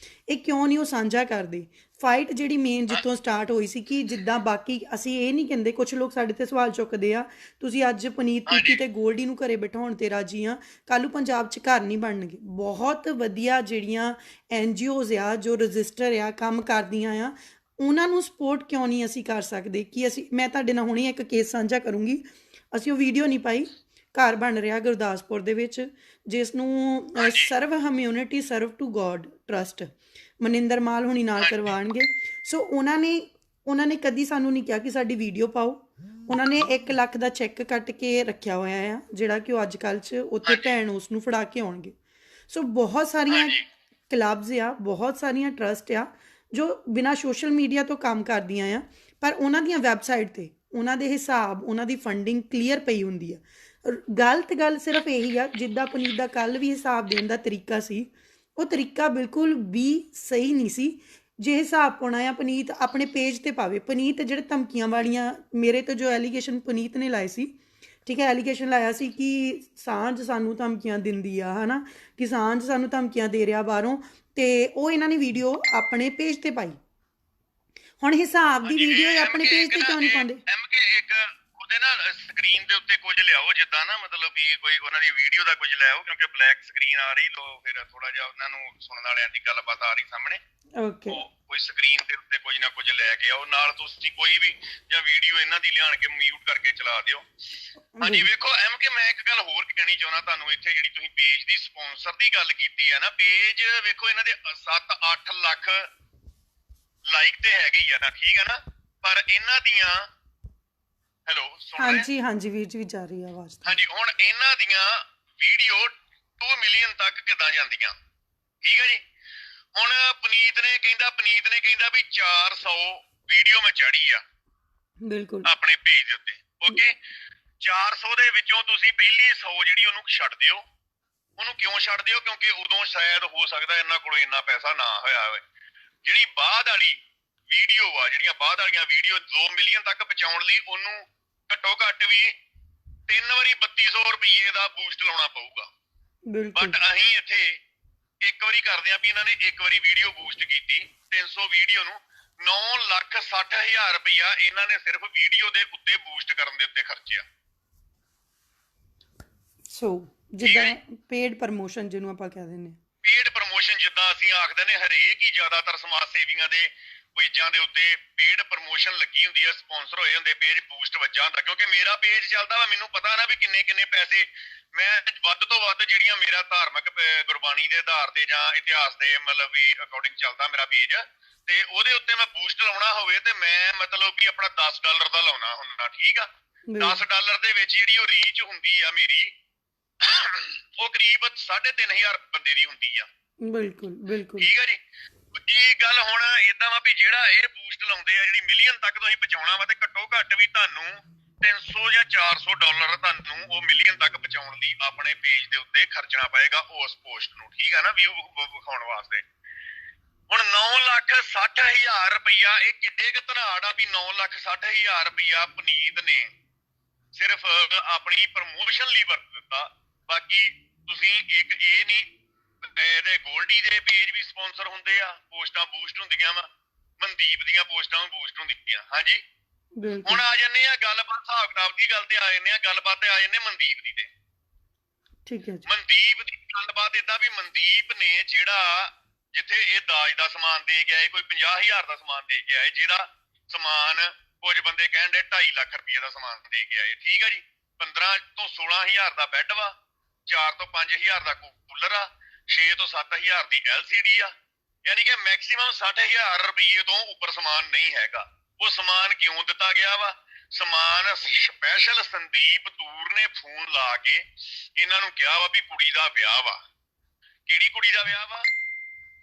ਇਹ ਕਿਉਂ ਨਹੀਂ ਉਹ ਸਾਂਝਾ ਕਰਦੇ। ਫਾਈਟ ਜਿਹੜੀ ਮੇਨ ਜਿੱਥੋਂ ਸਟਾਰਟ ਹੋਈ ਸੀ ਕਿ ਜਿੱਦਾਂ ਬਾਕੀ ਅਸੀਂ ਇਹ ਨਹੀਂ ਕਹਿੰਦੇ, ਕੁਝ ਲੋਕ ਸਾਡੇ ਤੇ ਸਵਾਲ ਚੁੱਕਦੇ ਆ ਤੁਸੀਂ ਅੱਜ ਪਨੀਤ ਪੀਤੀ ਤੇ ਗੋਲਡੀ ਨੂੰ ਘਰੇ ਬਿਠਾਉਣ ਤੇ ਰਾਜੀ ਆ, ਕੱਲ੍ਹ ਨੂੰ ਪੰਜਾਬ 'ਚ ਘਰ ਨਹੀਂ ਬਣਨਗੇ। ਬਹੁਤ ਵਧੀਆ ਜਿਹੜੀਆਂ NGOs ਆ ਜੋ ਰਜਿਸਟਰ ਆ ਕੰਮ ਕਰਦੀਆਂ ਆ, ਉਹਨਾਂ ਨੂੰ ਸਪੋਰਟ ਕਿਉਂ ਨਹੀਂ ਅਸੀਂ ਕਰ ਸਕਦੇ। ਕਿ ਅਸੀਂ, ਮੈਂ ਤੁਹਾਡੇ ਨਾਲ ਹੁਣੇ ਇੱਕ ਕੇਸ ਸਾਂਝਾ ਕਰੂੰਗੀ, ਅਸੀਂ ਉਹ ਵੀਡੀਓ ਨਹੀਂ ਪਾਈ, ਘਰ ਬਣ ਰਿਹਾ ਗੁਰਦਾਸਪੁਰ ਦੇ ਵਿੱਚ ਜਿਸ ਨੂੰ serve humanity serve to God trust Maninder Mal ਹੁਣੀ ਨਾਲ ਕਰਵਾਉਣਗੇ। ਸੋ ਉਹਨਾਂ ਨੇ ਕਦੀ ਸਾਨੂੰ ਨਹੀਂ ਕਿਹਾ ਕਿ ਸਾਡੀ ਵੀਡੀਓ ਪਾਓ। ਉਹਨਾਂ ਨੇ 1 ਲੱਖ ਦਾ ਚੈੱਕ ਕੱਟ ਕੇ ਰੱਖਿਆ ਹੋਇਆ ਆ ਜਿਹੜਾ ਕਿ ਉਹ ਅੱਜ ਕੱਲ੍ਹ 'ਚ ਉੱਥੇ ਭੈਣ ਉਸ ਨੂੰ ਫੜਾ ਕੇ ਆਉਣਗੇ। ਸੋ ਬਹੁਤ ਸਾਰੀਆਂ ਕਲੱਬਸ ਆ, ਬਹੁਤ ਸਾਰੀਆਂ ਟਰਸਟ ਆ ਜੋ ਬਿਨਾਂ ਸੋਸ਼ਲ ਮੀਡੀਆ ਤੋਂ ਕੰਮ ਕਰਦੀਆਂ ਆ, ਪਰ ਉਹਨਾਂ ਦੀਆਂ ਵੈਬਸਾਈਟ 'ਤੇ ਉਹਨਾਂ ਦੇ ਹਿਸਾਬ, ਉਹਨਾਂ ਦੀ ਫੰਡਿੰਗ ਕਲੀਅਰ ਪਈ ਹੁੰਦੀ ਆ। ਗਲਤ ਗੱਲ ਸਿਰਫ ਇਹੀ ਆ, ਜਿੱਦਾਂ ਪੁਨੀਤ ਦਾ ਕੱਲ੍ਹ ਵੀ ਹਿਸਾਬ ਦੇਣ ਦਾ ਤਰੀਕਾ ਸੀ, ਉਹ ਤਰੀਕਾ ਬਿਲਕੁਲ ਵੀ ਸਹੀ ਨਹੀਂ ਸੀ। ਜੇ ਹਿਸਾਬ ਪਾਉਣਾ ਆ ਪੁਨੀਤ ਆਪਣੇ ਪੇਜ ਤੇ ਪਾਵੇ। ਪੁਨੀਤ ਜਿਹੜੇ ਧਮਕੀਆਂ ਵਾਲੀਆਂ ਮੇਰੇ ਤੋਂ ਜੋ ਐਲੀਗੇਸ਼ਨ ਪੁਨੀਤ ਨੇ ਲਾਏ ਸੀ, ਠੀਕ ਹੈ, ਐਲੀਗੇਸ਼ਨ ਲਾਇਆ ਸੀ ਕਿ ਸਾਂਝ ਸਾਨੂੰ ਧਮਕੀਆਂ ਦਿੰਦੀ ਆ, ਹੈ ਨਾ, ਕਿ ਸਾਂਝ ਸਾਨੂੰ ਧਮਕੀਆਂ ਦੇ ਰਿਹਾ ਬਾਹਰੋਂ, ਤੇ ਉਹ ਇਹਨਾਂ ਨੇ ਵੀਡੀਓ ਆਪਣੇ ਪੇਜ ਤੇ ਪਾਈ। ਹੁਣ ਹਿਸਾਬ ਦੀ ਵੀਡੀਓ ਆਪਣੇ ਪੇਜ ਤੇ ਕਿਉਂ ਨਹੀਂ ਪਾਉਂਦੇ? ਉਹਦੇ ਨਾਲ ਸਕਰੀਨ ਦੇ ਉੱਤੇ ਕੁਝ ਲਿਆਓ, ਜਿੱਦਾਂ ਨਾ ਮਤਲਬ ਵੀ ਕੋਈ ਉਹਨਾਂ ਦੀ ਵੀਡੀਓ ਦਾ ਕੁਝ ਲਿਆਓ, ਕਿਉਂਕਿ ਬਲੈਕ ਸਕਰੀਨ ਆ ਰਹੀ, ਲੋ ਫਿਰ ਥੋੜਾ ਜਿਹਾ ਉਹਨਾਂ ਨੂੰ ਸੁਣਨ ਵਾਲਿਆਂ ਦੀ ਗੱਲਬਾਤ ਆ ਰਹੀ ਸਾਹਮਣੇ। ਓਕੇ, ਕੋਈ ਸਕਰੀਨ ਦੇ ਉੱਤੇ ਕੁਝ ਨਾ ਕੁਝ ਲੈ ਕੇ ਆਓ ਨਾਲ, ਤੁਸੀਂ ਕੋਈ ਵੀ ਜਾਂ ਵੀਡੀਓ ਇਹਨਾਂ ਦੀ ਲਿਆਣ ਕੇ ਮਿਊਟ ਕਰਕੇ ਚਲਾ ਦਿਓ। ਹਾਂਜੀ, ਵੇਖੋ MK, ਮੈਂ ਇੱਕ ਗੱਲ ਹੋਰ ਕਹਿਣੀ ਚਾਹੁੰਦਾ ਤੁਹਾਨੂੰ ਇੱਥੇ, ਜਿਹੜੀ ਤੁਸੀਂ ਪੇਜ ਦੀ ਸਪਾਂਸਰ ਦੀ ਗੱਲ ਕੀਤੀ ਹੈ ਨਾ, ਪੇਜ ਵੇਖੋ ਇਹਨਾਂ ਦੇ 7-8 ਲੱਖ ਲਾਈਕ ਤੇ ਹੈਗੇ ਹੀ ਆ ਨਾ, ਠੀਕ ਹੈ ਨਾ, ਪਰ ਇਹਨਾਂ ਦੀਆਂ, ਹੈਲੋ ਹਾਂਜੀ ਹਾਂਜੀ ਵੀਰ ਜੀ, ਵੀ ਜਾ ਰਹੀ ਹੈ ਆਵਾਜ਼। ਹਾਂਜੀ, ਹੁਣ ਇਹਨਾਂ ਦੀਆਂ ਵੀਡੀਓ 2 ਮਿਲੀਅਨ ਤੱਕ ਕਿੱਦਾਂ ਜਾਂਦੀਆਂ, ਠੀਕ ਹੈ ਜੀ। ਹੁਣ ਪੁਨੀਤ ਨੇ ਕਹਿੰਦਾ ਵੀ 400 ਵੀਡੀਓ ਮੈਂ ਚਾੜੀ ਆ ਬਿਲਕੁਲ ਆਪਣੇ ਪੇਜ ਦੇ ਉੱਤੇ। ਓਕੇ, 400 ਦੇ ਵਿੱਚੋਂ ਤੁਸੀਂ ਪਹਿਲੀ 100 ਜਿਹੜੀ ਉਹਨੂੰ ਛੱਡ ਦਿਓ। ਉਹਨੂੰ ਕਿਉਂ ਛੱਡ ਦਿਓ? ਕਿਉਂਕਿ ਉਦੋਂ ਸ਼ਾਇਦ ਹੋ ਸਕਦਾ ਇਹਨਾਂ ਕੋਲ ਇੰਨਾ ਪੈਸਾ ਨਾ ਹੋਇਆ ਹੋਵੇ। ਜਿਹੜੀ ਬਾਅਦ ਵਾਲੀ ਵੀਡੀਓ ਆ, ਜਿਹੜੀਆਂ ਬਾਅਦ ਵਾਲੀਆਂ ਵੀਡੀਓ 2 ਮਿਲੀਅਨ ਤੱਕ ਪਹੁੰਚਾਉਣ ਲਈ ਉਹਨੂੰ ਘੱਟੋ ਘੱਟ ਵੀ 3 ਵਾਰੀ 3200 ਰੁਪਏ ਦਾ ਬੂਸਟ ਲਾਉਣਾ ਪਊਗਾ। ਬਟ ਅਸੀਂ ਇੱਥੇ ਇੱਕ ਵਾਰੀ ਕਰਦੇ ਆ ਵੀ ਇਹਨਾਂ ਨੇ ਇੱਕ ਵਾਰੀ ਵੀਡੀਓ ਬੂਸਟ ਕੀਤੀ 300 ਵੀਡੀਓ ਨੂੰ 9,60,000 ਰੁਪਇਆ ਇਹਨਾਂ ਨੇ ਸਿਰਫ ਵੀਡੀਓ ਦੇ ਉੱਤੇ ਬੂਸਟ ਕਰਨ ਦੇ ਉੱਤੇ ਖਰਚਿਆ। ਸੋ ਜਿੱਦਾਂ ਪੇਡ ਪ੍ਰਮੋਸ਼ਨ ਜਿਹਨੂੰ ਆਪਾਂ ਕਹਿ ਦਿੰਦੇ ਹਾਂ, ਪੇਡ ਪ੍ਰਮੋਸ਼ਨ ਜਿੱਦਾਂ ਅਸੀਂ ਆਖਦੇ ਨੇ, ਹਰੇਕ ਹੀ ਜ਼ਿਆਦਾਤਰ ਸਮਾਜ ਸੇਵੀਆਂ ਦੇ ਪੇਜਾਂ ਦੇ ਉੱਤੇ ਪੇਡ ਪ੍ਰਮੋਸ਼ਨ ਲੱਗੀ ਹੁੰਦੀ ਹੈ, ਸਪਾਂਸਰ ਹੋਏ ਹੁੰਦੇ, ਪੇਜ ਬੂਸਟ ਵੱਜਾ ਹੁੰਦਾ। ਕਿਉਂਕਿ ਮੇਰਾ ਪੇਜ ਚੱਲਦਾ ਵਾ, ਮੈਨੂੰ ਪਤਾ ਨਾ ਵੀ ਕਿੰਨੇ ਪੈਸੇ ਮੈਂ ਵੱਧ ਤੋਂ ਵੱਧ ਜਿਹੜੀਆਂ ਮੇਰਾ ਧਾਰਮਿਕ ਗੁਰਬਾਣੀ ਦੇ ਆਧਾਰ ਤੇ ਜਾਂ ਇਤਿਹਾਸ ਦੇ ਮਤਲਬ ਵੀ ਅਕੋਰਡਿੰਗ ਚੱਲਦਾ ਮੇਰਾ ਪੇਜ, ਤੇ ਉਹਦੇ ਉੱਤੇ ਮੈਂ ਬੂਸਟ ਲਾਉਣਾ ਹੋਵੇ ਤੇ ਮੈਂ ਮਤਲਬ ਵੀ ਆਪਣਾ $10 ਦਾ ਲਾਉਣਾ ਹੁੰਦਾ, ਠੀਕ ਆ। $10 ਦੇ ਵਿੱਚ ਜਿਹੜੀ ਉਹ ਰੀਚ ਹੁੰਦੀ ਆ ਮੇਰੀ, ਉਹ ਕਰੀਬ 3,500 ਬੰਦੇ ਦੀ ਹੁੰਦੀ ਆ। ਬਿਲਕੁਲ ਬਿਲਕੁਲ, ਠੀਕ ਆ ਜੀ। ਦੂਜੀ ਗੱਲ ਹੁਣ ਏਦਾਂ ਵਾ ਵੀ ਜਿਹੜਾ ਇਹ ਬੂਸਟ ਲਾਉਂਦੇ ਆ, ਜਿਹੜੀ ਮਿਲੀਅਨ ਤੱਕ ਤੁਸੀਂ ਪਹੁੰਚਾਉਣਾ ਵਾ, ਤੇ ਘੱਟੋ ਘੱਟ ਵੀ ਤੁਹਾਨੂੰ 300 ਜਾਂ $400 ਤੁਹਾਨੂੰ ਉਹ ਮਿਲੀਅਨ ਤੱਕ ਪਹੁੰਚਾਉਣ ਲਈ ਆਪਣੇ ਪੇਜ ਦੇ ਉੱਤੇ ਖਰਚਣਾ ਪਏਗਾ ਉਸ ਪੋਸਟ ਨੂੰ, ਠੀਕ ਆ ਨਾ, ਵਿਊ ਵਿਖਾਉਣ ਵਾਸਤੇ। ਹੁਣ 9,60,000 ਰੁਪਇਆ, ਇਹ ਕਿੱਡੇ ਕੁ ਧਨਾੜ ਆ ਵੀ 9,60,000 ਰੁਪਇਆ ਪੁਨੀਤ ਨੇ ਸਿਰਫ ਆਪਣੀ ਪ੍ਰਮੋਸ਼ਨ ਲਈ ਵਰਤ ਦਿੱਤਾ। ਬਾਕੀ ਤੁਸੀਂ ਇੱਕ ਇਹ ਨਹੀਂ, ਇਹਦੇ ਗੋਲਡੀ ਦੇ ਪੇਜ ਵੀ ਸਪਾਂਸਰ ਹੁੰਦੇ ਆ, ਪੋਸਟਾਂ ਬੂਸਟ ਹੁੰਦੀਆਂ ਵਾ, ਮਨਦੀਪ ਦੀਆਂ ਪੋਸਟਾਂ ਵੀ ਬੂਸਟ ਹੁੰਦੀਆਂ। ਹਾਂਜੀ, ਹੁਣ ਆ ਜੰਨੇ ਆ ਗੱਲਬਾਤ ਹਿਸਾਬ ਕਿਤਾਬ ਦੀ ਗੱਲ ਤੇ ਆ ਜੰਨੇ ਆ, ਗੱਲਬਾਤ ਤੇ ਆ ਜੰਨੇ ਮਨਦੀਪ ਦੀ ਤੇ। ਠੀਕ ਹੈ, ਮਨਦੀਪ ਦੀ ਗੱਲਬਾਤ ਏਦਾਂ ਵੀ ਮਨਦੀਪ ਨੇ ਜਿਹੜਾ ਜਿੱਥੇ ਇਹ ਦਾਜ ਦਾ ਸਮਾਨ ਦੇ ਕੇ ਆਏ, ਕੋਈ 50,000 ਦਾ ਸਮਾਨ ਦੇ ਕੇ ਆਏ, ਜਿਹੜਾ ਸਮਾਨ ਕੁਝ ਬੰਦੇ ਕਹਿਣ ਦੇ 2.5 ਲੱਖ ਰੁਪਏ ਦਾ ਸਮਾਨ ਦੇ ਕੇ ਆਏ, ਠੀਕ ਆ ਜੀ। 15 ਤੋਂ 16,000 ਦਾ ਬੈੱਡ ਵਾ, 4 ਤੋਂ 5,000 ਦਾ ਕੂਲਰ ਆ, 6 ਤੋਂ 7,000 ਦੀ LCD ਆ। ਯਾਨੀ ਕਿ ਮੈਕਸਿਮਮ 60,000 ਰੁਪਏ ਤੋਂ ਉੱਪਰ ਸਮਾਨ ਨਹੀਂ ਹੈਗਾ। ਉਹ ਸਮਾਨ ਕਿਉਂ ਦਿੱਤਾ ਗਿਆ ਵਾ? ਸਮਾਨ ਸਪੈਸ਼ਲ ਸੰਦੀਪ ਤੂਰ ਨੇ ਫੋਨ ਲਾ ਕੇ ਇਹਨਾਂ ਨੂੰ ਕਿਹਾ ਵਾ ਵੀ ਕੁੜੀ ਦਾ ਵਿਆਹ ਵਾ। ਕਿਹੜੀ ਕੁੜੀ ਦਾ ਵਿਆਹ ਵਾ?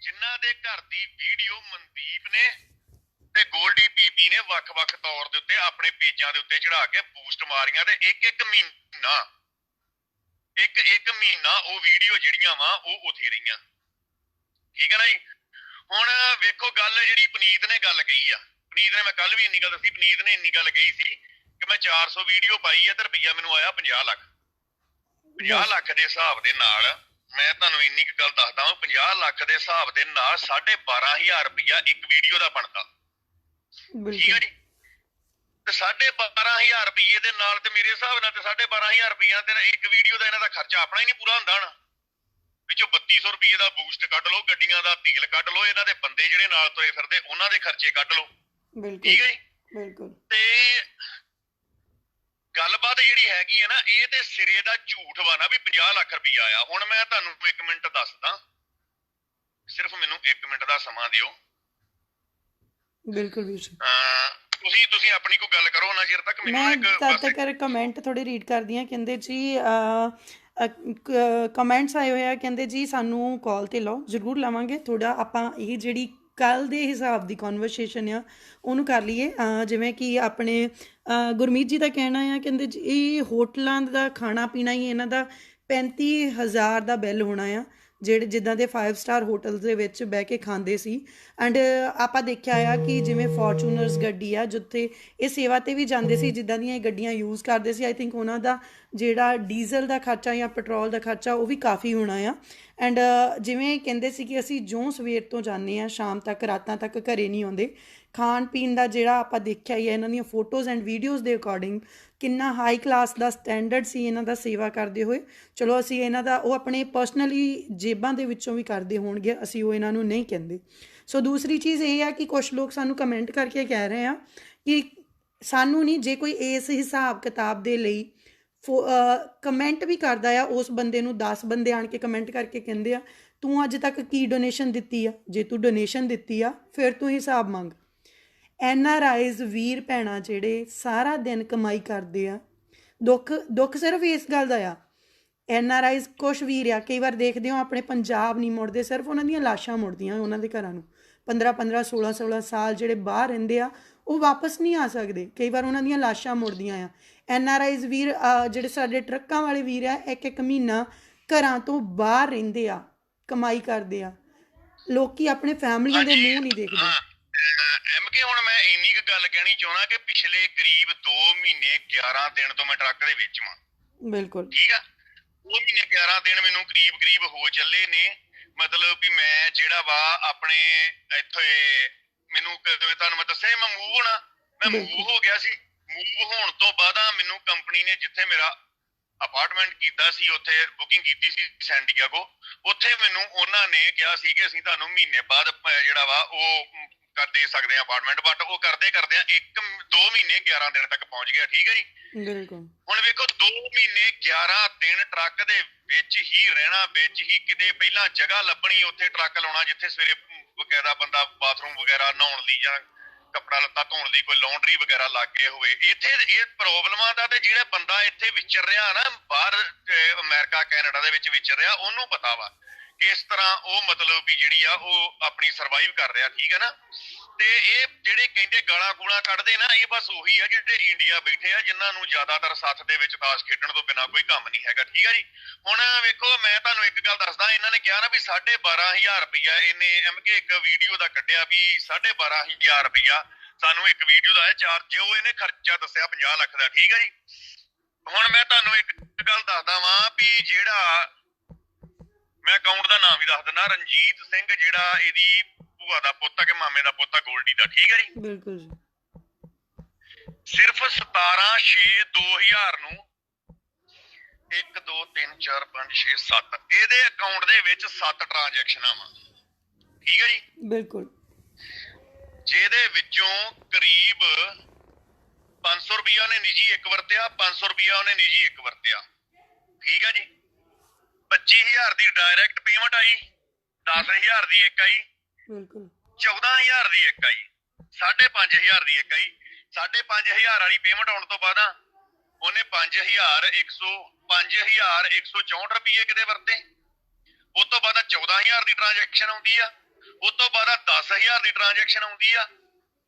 ਜਿਨ੍ਹਾਂ ਦੇ ਘਰ ਦੀ ਵੀਡੀਓ ਮਨਦੀਪ ਨੇ ਤੇ ਗੋਲਡੀ ਪੀਪੀ ਨੇ ਵੱਖ-ਵੱਖ ਤੌਰ ਦੇ ਉੱਤੇ ਆਪਣੇ ਪੇਜਾਂ ਦੇ ਉੱਤੇ ਚੜਾ ਕੇ ਬੂਸਟ ਮਾਰੀਆਂ ਤੇ ਇੱਕ ਮਹੀਨਾ ਉਹ ਵੀਡੀਓ ਜਿਹੜੀਆਂ ਵਾ ਉਹ ਉੱਥੇ ਰਹੀਆਂ। ਠੀਕ ਹੈ ਨਾ ਜੀ। ਹੁਣ ਵੇਖੋ ਗੱਲ ਜਿਹੜੀ ਪਨੀਤ ਨੇ ਗੱਲ ਕਹੀ ਆ, ਪਨੀਤ ਨੇ, ਮੈਂ ਕੱਲ ਵੀ ਇੰਨੀ ਗੱਲ ਦੱਸੀ, ਪਨੀਤ ਨੇ ਇੰਨੀ ਗੱਲ ਕਹੀ ਸੀ ਕਿ ਮੈਂ 400 ਵੀਡੀਓ ਪਾਈ ਹੈ ਤੇ ਰੁਪਈਆ ਮੈਨੂੰ ਆਇਆ 50 ਲੱਖ। 50 ਲੱਖ ਦੇ ਹਿਸਾਬ ਦੇ ਨਾਲ ਮੈਂ ਤੁਹਾਨੂੰ ਇੰਨੀ ਕੁ ਗੱਲ ਦੱਸਦਾ ਹਾਂ, 50 ਲੱਖ ਦੇ ਹਿਸਾਬ ਦੇ ਨਾਲ 12,500 ਰੁਪਈਆ ਇੱਕ ਵੀਡੀਓ ਦਾ ਬਣਦਾ। ਠੀਕ ਹੈ ਜੀ। ਤੇ 12,500 ਰੁਪਈਏ ਦੇ ਨਾਲ ਤੇ ਮੇਰੇ ਹਿਸਾਬ ਨਾਲ ਤੇ 12,500 ਰੁਪਈਆ ਤੇ ਇੱਕ ਵੀਡੀਓ ਦਾ ਇਹਨਾਂ ਦਾ ਖਰਚਾ ਆਪਣਾ ਹੀ ਨਹੀਂ ਪੂਰਾ ਹੁੰਦਾ ਨਾ। ਵਿੱਚੋਂ 3200 ਰੁਪਏ ਦਾ ਬੂਸਟ ਕੱਢ ਲਓ, ਗੱਡੀਆਂ ਦਾ ਤੇਲ ਕੱਢ ਲਓ, ਇਹਨਾਂ ਦੇ ਬੰਦੇ ਜਿਹੜੇ ਨਾਲ ਤੁਰੇ ਫਿਰਦੇ ਉਹਨਾਂ ਦੇ ਖਰਚੇ ਕੱਢ ਲਓ। ਠੀਕ ਹੈ ਜੀ। ਬਿਲਕੁਲ। ਤੇ ਗੱਲਬਾਤ ਜਿਹੜੀ ਹੈਗੀ ਹੈ ਨਾ, ਇਹ ਤੇ ਸਿਰੇ ਦਾ ਝੂਠ ਵਾ ਨਾ ਵੀ 50 ਲੱਖ ਰੁਪਈਆ ਆਇਆ। ਹੁਣ ਮੈਂ ਤੁਹਾਨੂੰ 1 ਮਿੰਟ ਦੱਸਦਾ, ਸਿਰਫ ਮੈਨੂੰ 1 ਮਿੰਟ ਦਾ ਸਮਾਂ ਦਿਓ। ਬਿਲਕੁਲ ਵੀਰ ਜੀ। ਤੁਸੀਂ ਆਪਣੀ ਕੋਈ ਗੱਲ ਕਰੋ ਨਾ ਚਿਰ ਤੱਕ। ਮੈਂ ਤਦ ਤੱਕ ਕਮੈਂਟ ਥੋੜੇ ਰੀਡ ਕਰਦੀ ਹਾਂ। ਕਹਿੰਦੇ ਜੀ ਕਮੈਂਟਸ ਆਏ ਹੋਏ ਆ, ਕਹਿੰਦੇ ਜੀ ਸਾਨੂੰ ਕਾਲ ਤੇ ਲਾਓ, ਜ਼ਰੂਰ ਲਾਵਾਂਗੇ। ਥੋੜਾ ਆਪਾਂ ਇਹ ਜਿਹੜੀ ਕੱਲ ਦੇ ਹਿਸਾਬ ਦੀ ਕਨਵਰਸੇਸ਼ਨ ਆ ਉਹਨੂੰ ਕਰ ਲਈਏ। ਜਿਵੇਂ ਕਿ ਆਪਣੇ ਗੁਰਮੀਤ ਜੀ ਦਾ ਕਹਿਣਾ ਆ, ਕਹਿੰਦੇ ਜੀ ਇਹ ਹੋਟਲਾਂ ਦਾ ਖਾਣਾ ਪੀਣਾ ਹੀ ਇਹਨਾਂ ਦਾ 35,000 ਦਾ ਬਿੱਲ ਹੋਣਾ ਆ, ਜਿਹੜੇ ਜਿੱਦਾਂ ਦੇ 5 ਸਟਾਰ ਹੋਟਲਸ ਦੇ ਵਿੱਚ ਬਹਿ ਕੇ ਖਾਂਦੇ ਸੀ। ਐਂਡ ਆਪਾਂ ਦੇਖਿਆ ਆ ਕਿ ਜਿਵੇਂ ਫੋਰਚੂਨਰਸ ਗੱਡੀ ਆ, ਜਿੱਥੇ ਇਹ ਸੇਵਾ 'ਤੇ ਵੀ ਜਾਂਦੇ ਸੀ, ਜਿੱਦਾਂ ਦੀਆਂ ਇਹ ਗੱਡੀਆਂ ਯੂਜ਼ ਕਰਦੇ ਸੀ, ਆਈ ਥਿੰਕ ਉਹਨਾਂ ਦਾ ਜਿਹੜਾ ਡੀਜ਼ਲ ਦਾ ਖਰਚਾ ਜਾਂ ਪੈਟਰੋਲ ਦਾ ਖਰਚਾ ਉਹ ਵੀ ਕਾਫੀ ਹੋਣਾ ਆ। ਐਂਡ ਜਿਵੇਂ ਕਹਿੰਦੇ ਸੀ ਕਿ ਅਸੀਂ ਜੋ ਸਵੇਰ ਤੋਂ ਜਾਂਦੇ ਹਾਂ ਸ਼ਾਮ ਤੱਕ, ਰਾਤਾਂ ਤੱਕ ਘਰੇ ਨਹੀਂ ਆਉਂਦੇ। ਖਾਣ ਪੀਣ ਦਾ ਜਿਹੜਾ ਆਪਾਂ ਦੇਖਿਆ ਹੀ ਹੈ ਇਹਨਾਂ ਦੀਆਂ ਫੋਟੋਜ਼ ਐਂਡ ਵੀਡੀਓਜ਼ ਦੇ ਅਕੋਰਡਿੰਗ, ਕਿੰਨਾ ਹਾਈ ਕਲਾਸ ਦਾ ਸਟੈਂਡਰਡ ਸੀ ਇਹਨਾਂ ਦਾ ਸੇਵਾ ਕਰਦੇ ਹੋਏ। ਚਲੋ ਅਸੀਂ ਇਹਨਾਂ ਦਾ ਉਹ ਆਪਣੇ ਪਰਸਨਲੀ ਜੇਬਾਂ ਦੇ ਵਿੱਚੋਂ ਵੀ ਕਰਦੇ ਹੋਣਗੇ, ਅਸੀਂ ਉਹ ਇਹਨਾਂ ਨੂੰ ਨਹੀਂ ਕਹਿੰਦੇ। ਸੋ ਦੂਸਰੀ ਚੀਜ਼ ਇਹ ਆ ਕਿ ਕੁਛ ਲੋਕ ਸਾਨੂੰ ਕਮੈਂਟ ਕਰਕੇ ਕਹਿ ਰਹੇ ਆ ਕਿ ਸਾਨੂੰ ਨਹੀਂ, ਜੇ ਕੋਈ ਇਸ ਹਿਸਾਬ ਕਿਤਾਬ ਦੇ ਲਈ ਕਮੈਂਟ ਵੀ ਕਰਦਾ ਆ, ਉਸ ਬੰਦੇ ਨੂੰ 10 ਬੰਦੇ ਆਣ ਕੇ ਕਮੈਂਟ ਕਰਕੇ ਕਹਿੰਦੇ ਆ ਤੂੰ ਅੱਜ ਤੱਕ ਕੀ ਡੋਨੇਸ਼ਨ ਦਿੱਤੀ ਆ? ਜੇ ਤੂੰ ਡੋਨੇਸ਼ਨ ਦਿੱਤੀ ਆ ਫਿਰ ਤੂੰ ਹਿਸਾਬ ਮੰਗ। NRIs ਵੀਰ ਭੈਣਾਂ ਜਿਹੜੇ ਸਾਰਾ ਦਿਨ ਕਮਾਈ ਕਰਦੇ ਆ, ਦੁੱਖ ਸਿਰਫ ਇਸ ਗੱਲ ਦਾ ਆ। NRIs ਕੁਛ ਵੀਰ ਆ, ਕਈ ਵਾਰ ਦੇਖਦੇ ਹੋ ਆਪਣੇ ਪੰਜਾਬ ਨਹੀਂ ਮੁੜਦੇ, ਸਿਰਫ ਉਹਨਾਂ ਦੀਆਂ ਲਾਸ਼ਾਂ ਮੁੜਦੀਆਂ ਉਹਨਾਂ ਦੇ ਘਰਾਂ ਨੂੰ। 15-15 16-16 ਸਾਲ ਜਿਹੜੇ ਬਾਹਰ ਰਹਿੰਦੇ ਆ ਉਹ ਵਾਪਸ ਨਹੀਂ ਆ ਸਕਦੇ, ਕਈ ਵਾਰ ਉਹਨਾਂ ਦੀਆਂ ਲਾਸ਼ਾਂ ਮੁੜਦੀਆਂ ਆ। NRIs ਵੀਰ ਜਿਹੜੇ ਸਾਡੇ ਟਰੱਕਾਂ ਵਾਲੇ ਵੀਰ ਆ, 1-1 ਮਹੀਨਾ ਘਰਾਂ ਤੋਂ ਬਾਹਰ ਰਹਿੰਦੇ ਆ, ਕਮਾਈ ਕਰਦੇ ਆ। ਲੋਕੀ ਆਪਣੇ ਫੈਮਲੀਆਂ ਦੇ ਮੂੰਹ ਨਹੀਂ ਦੇਖਦੇ। MK ਹੁਣ ਮੈਂ ਇੰਨੀ ਕੁ ਗੱਲ ਕਹਿਣੀ ਚਾਹੁੰਦਾ ਕਿ ਪਿਛਲੇ ਕਰੀਬ 2 ਮਹੀਨੇ 11 ਦਿਨ ਤੋਂ ਮੈਂ ਟਰੱਕ ਦੇ ਵਿੱਚ ਵਾਂ। ਬਿਲਕੁਲ ਠੀਕ ਆ। 2 ਮਹੀਨੇ 11 ਦਿਨ ਮੈਨੂੰ ਕਰੀਬ ਹੋ ਚੱਲੇ ਨੇ। ਮਤਲਬ ਵੀ ਮੈਂ ਜਿਹੜਾ ਵਾ ਆਪਣੇ ਇੱਥੇ, ਮੈਨੂੰ ਤੁਹਾਨੂੰ ਮੈਂ ਦੱਸਿਆ ਮੈਂ ਮੂਵ ਹੋਣਾ, ਮੈਂ ਮੂਵ ਹੋ ਗਿਆ ਸੀ। ਮੂਵ ਹੋਣ ਤੋਂ ਬਾਅਦ ਮੈਨੂੰ ਕੰਪਨੀ ਨੇ ਜਿੱਥੇ ਮੇਰਾ ਅਪਾਰਟਮੈਂਟ ਕੀਤਾ ਸੀ, ਉੱਥੇ ਬੁਕਿੰਗ ਕੀਤੀ ਸੀ ਸੈਂਡੀਆਗੋ, ਉੱਥੇ ਮੈਨੂੰ ਉਹਨਾਂ ਨੇ ਕਿਹਾ ਸੀ ਕਿ ਅਸੀਂ ਤੁਹਾਨੂੰ ਮਹੀਨੇ ਬਾਅਦ ਜਿਹੜਾ ਵਾ ਉਹ ਦੇ ਸਕਦੇ ਆ ਅਪਾਰਟਮੈਂਟ। ਬਟ ਉਹ ਕਰਦੇ 2 ਮਹੀਨੇ 11 ਦਿਨ ਤੱਕ ਪਹੁੰਚ ਗਿਆ। ਠੀਕ ਹੈ ਜੀ। ਬਿਲਕੁਲ। ਹੁਣ ਵੇਖੋ 2 ਮਹੀਨੇ 11 ਦਿਨ ਟਰੱਕ ਦੇ ਵਿੱਚ ਹੀ ਰਹਿਣਾ, ਵਿੱਚ ਹੀ ਕਿਤੇ ਪਹਿਲਾਂ ਜਗ੍ਹਾ ਲੱਭਣੀ, ਉੱਥੇ ਟਰੱਕ ਲਾਉਣਾ ਜਿੱਥੇ ਸਵੇਰੇ ਬਕਾਇਦਾ ਬੰਦਾ ਬਾਥਰੂਮ ਵਗੈਰਾ ਨਹਾਉਣ ਲਈ ਜਾਂ ਕੱਪੜਾ ਲੱਤਾ ਧੋਣ ਲਈ ਕੋਈ ਲਾਉਂਡਰੀ ਵਗੈਰਾ ਲੱਗੇ ਹੋਵੇ। ਇੱਥੇ ਇਹ ਪ੍ਰੋਬਲਮਾਂ ਦਾ ਤੇ ਜਿਹੜਾ ਬੰਦਾ ਇੱਥੇ ਵਿਚਰ ਰਿਹਾ ਨਾ ਬਾਹਰ ਅਮਰੀਕਾ ਕੈਨੇਡਾ ਦੇ ਵਿੱਚ ਵਿਚਰ ਰਿਹਾ, ਉਹਨੂੰ ਪਤਾ ਵਾ ਕਿਸ ਤਰ੍ਹਾਂ ਉਹ ਮਤਲਬ ਵੀ ਜਿਹੜੀ ਆ ਉਹ ਆਪਣੀ ਸਰਵਾਈਵ ਕਰ ਰਿਹਾ। ਠੀਕ ਹੈ ਨਾ। ਤੇ ਇਹ ਜਿਹੜੇ ਕਹਿੰਦੇ ਗਾਲਾਂ ਗੂਲਾਂ ਕੱਢਦੇ ਨਾ, ਇਹ ਬਸ ਉਹੀ ਆ ਜਿਹੜੇ ਇੰਡੀਆ ਬੈਠੇ ਆ, ਜਿਨ੍ਹਾਂ ਨੂੰ ਜ਼ਿਆਦਾਤਰ ਸੱਥ ਦੇ ਵਿੱਚ ਤਾਸ਼ ਖੇਡਣ ਤੋਂ ਬਿਨਾਂ ਕੋਈ ਕੰਮ ਨਹੀਂ ਹੈਗਾ। ਠੀਕ ਹੈ ਜੀ। ਹੁਣ ਵੇਖੋ ਮੈਂ ਤੁਹਾਨੂੰ ਇੱਕ ਗੱਲ ਦੱਸਦਾ, ਇਹਨਾਂ ਨੇ ਕਿਹਾ ਨਾ ਵੀ 12,500 ਰੁਪਈਆ ਇਹਨੇ MK ਇੱਕ ਵੀਡੀਓ ਦਾ ਕੱਢਿਆ ਵੀ 12,500 ਰੁਪਈਆ ਸਾਨੂੰ ਇੱਕ ਵੀਡੀਓ ਦਾ ਹੈ ਚਾਰਜ, ਜੋ ਇਹਨੇ ਖਰਚਾ ਦੱਸਿਆ 50 ਲੱਖ ਦਾ। ਠੀਕ ਹੈ ਜੀ। ਹੁਣ ਮੈਂ ਤੁਹਾਨੂੰ ਇੱਕ ਗੱਲ ਦੱਸਦਾ ਵਾਂ ਵੀ ਜਿਹੜਾ ਮੈਂ ਅਕਾਊਂਟ ਦਾ ਨਾਮ ਵੀ ਦੱਸ ਦਿੰਦਾ, ਰਣਜੀਤ ਸਿੰਘ ਜਿਹੜਾ ਇਹਦੀ ਭੂਆ ਦਾ ਪੁੱਤ ਆ ਕਿ ਮਾਮੇ ਦਾ ਪੁੱਤ ਆ ਗੋਲਡੀ ਦਾ। ਠੀਕ ਹੈ ਜੀ। ਬਿਲਕੁਲ ਜੀ। ਸਿਰਫ 17/6/2000 ਨੂੰ 1 2 3 4 5 6 7 ਇਹਦੇ ਅਕਾਊਂਟ ਦੇ ਵਿੱਚ 7 ਟ੍ਰਾਂਜੈਕਸ਼ਨਾਂ ਵਾ। ਠੀਕ ਹੈ ਜੀ। ਬਿਲਕੁਲ। ਜਿਹਦੇ ਵਿੱਚੋਂ ਕਰੀਬ 500 ਰੁਪਇਆ ਉਹਨੇ ਨਿੱਜੀ ਇੱਕ ਵਰਤਿਆ, 500 ਰੁਪਇਆ ਉਹਨੇ ਨਿੱਜੀ ਇੱਕ ਵਰਤਿਆ। ਠੀਕ ਹੈ ਜੀ। 25,000 ਦੀ ਡਾਇਰੈਕਟ ਪੇਮੈਂਟ ਆਈ, 10,000 ਦੀ ਇੱਕ ਆਈ, ਬਿਲਕੁਲ 14,000 ਦੀ ਇੱਕ ਆਈ, 5,500 ਦੀ ਇੱਕ ਆਈ। 5,500 ਵਾਲੀ ਪੇਮੈਂਟ ਆਉਣ ਤੋਂ ਬਾਅਦ ਉਹਨੇ 5,164 ਰੁਪਏ ਕਿਤੇ ਵਰਤੇ। ਉਸ ਤੋਂ ਬਾਅਦ 14,000 ਦੀ ਟ੍ਰਾਂਜੈਕਸ਼ਨ ਆਉਂਦੀ ਆ, ਉਸ ਤੋਂ ਬਾਅਦ 10,000 ਦੀ ਟ੍ਰਾਂਜੈਕਸ਼ਨ ਆਉਂਦੀ ਆ,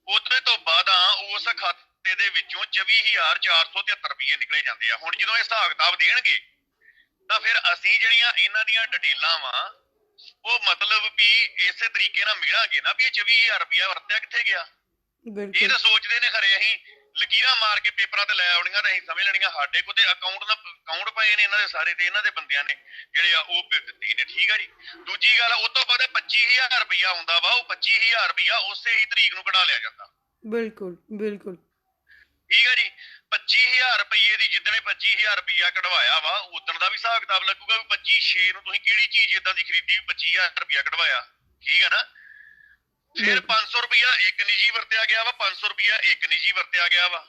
ਉਹਦੇ ਤੋਂ ਬਾਅਦ ਉਸ ਖਾਤੇ ਦੇ ਵਿੱਚੋਂ 24,473 ਰੁਪਏ ਨਿਕਲੇ ਜਾਂਦੇ ਆ। ਹੁਣ ਜਦੋਂ ਇਹ ਹਿਸਾਬ ਕਿਤਾਬ ਦੇਣਗੇ ਤਾਂ ਫਿਰ ਅਸੀਂ ਜਿਹੜੀਆਂ ਇਹਨਾਂ ਦੀਆਂ ਡਿਟੇਲਾਂ ਵਾ ਉਹ ਮਤਲਬ ਵੀ ਇਸੇ ਤਰੀਕੇ ਨਾਲ ਮਿਲਾਂਗੇ ਨਾ ਵੀ ਇਹ 24,000 ਰੁਪਇਆ ਵਰਤਿਆ ਕਿੱਥੇ ਗਿਆ। ਇਹ ਬਿਲਕੁਲ ਤਾਂ ਸੋਚਦੇ ਨੇ ਖਰੇ ਅਸੀਂ ਲਕੀਰਾਂ ਮਾਰ ਕੇ ਪੇਪਰਾਂ ਤੇ ਲੈ ਆਉਣੀਆਂ ਤਾਂ ਅਸੀਂ ਸਮਝ ਲੈਣੀਆਂ ਸਾਡੇ ਕੋਲ ਤੇ ਅਕਾਊਂਟ ਪਏ ਨੇ ਇਹਨਾਂ ਦੇ ਸਾਰੇ ਤੇ ਇਹਨਾਂ ਦੇ ਬੰਦਿਆਂ ਨੇ ਜਿਹੜੇ ਆ ਉਹ ਦਿੱਤੀ ਨੇ। ਠੀਕ ਆ ਜੀ। ਦੂਜੀ ਗੱਲ ਉਹ ਤੋਂ ਬਾਅਦ 25,000 ਰੁਪਇਆ ਆਉਂਦਾ ਵਾ, ਉਹ 25,000 ਰੁਪਇਆ ਉਸੇ ਹੀ ਤਰੀਕ ਨੂੰ ਕਢਾ ਲਿਆ ਜਾਂਦਾ। ਬਿਲਕੁਲ ਬਿਲਕੁਲ ਠੀਕ ਆ ਜੀ। 25,000 ਰੁਪਏ ਦੀ ਜਿੱਦਣੇ 25,000 ਰੁਪਇਆ ਕਢਵਾਇਆ ਵਾ ਉਦੋਂ ਦਾ ਵੀ ਹਿਸਾਬ ਕਿਤਾਬ ਲੱਗੂਗਾ ਵੀ 25/6 ਨੂੰ ਤੁਸੀਂ ਕਿਹੜੀ ਚੀਜ਼ ਏਦਾਂ ਦੀ ਖਰੀਦੀ 25,000 ਰੁਪਇਆ ਕਢਵਾਇਆ। ਠੀਕ ਆ ਨਾ। ਫਿਰ 500 ਰੁਪਇਆ ਇੱਕ ਨਿੱਜੀ ਵਰਤਿਆ ਗਿਆ ਵਾ, 500 ਰੁਪਇਆ ਇੱਕ ਨਿੱਜੀ ਵਰਤਿਆ ਗਿਆ ਵਾ।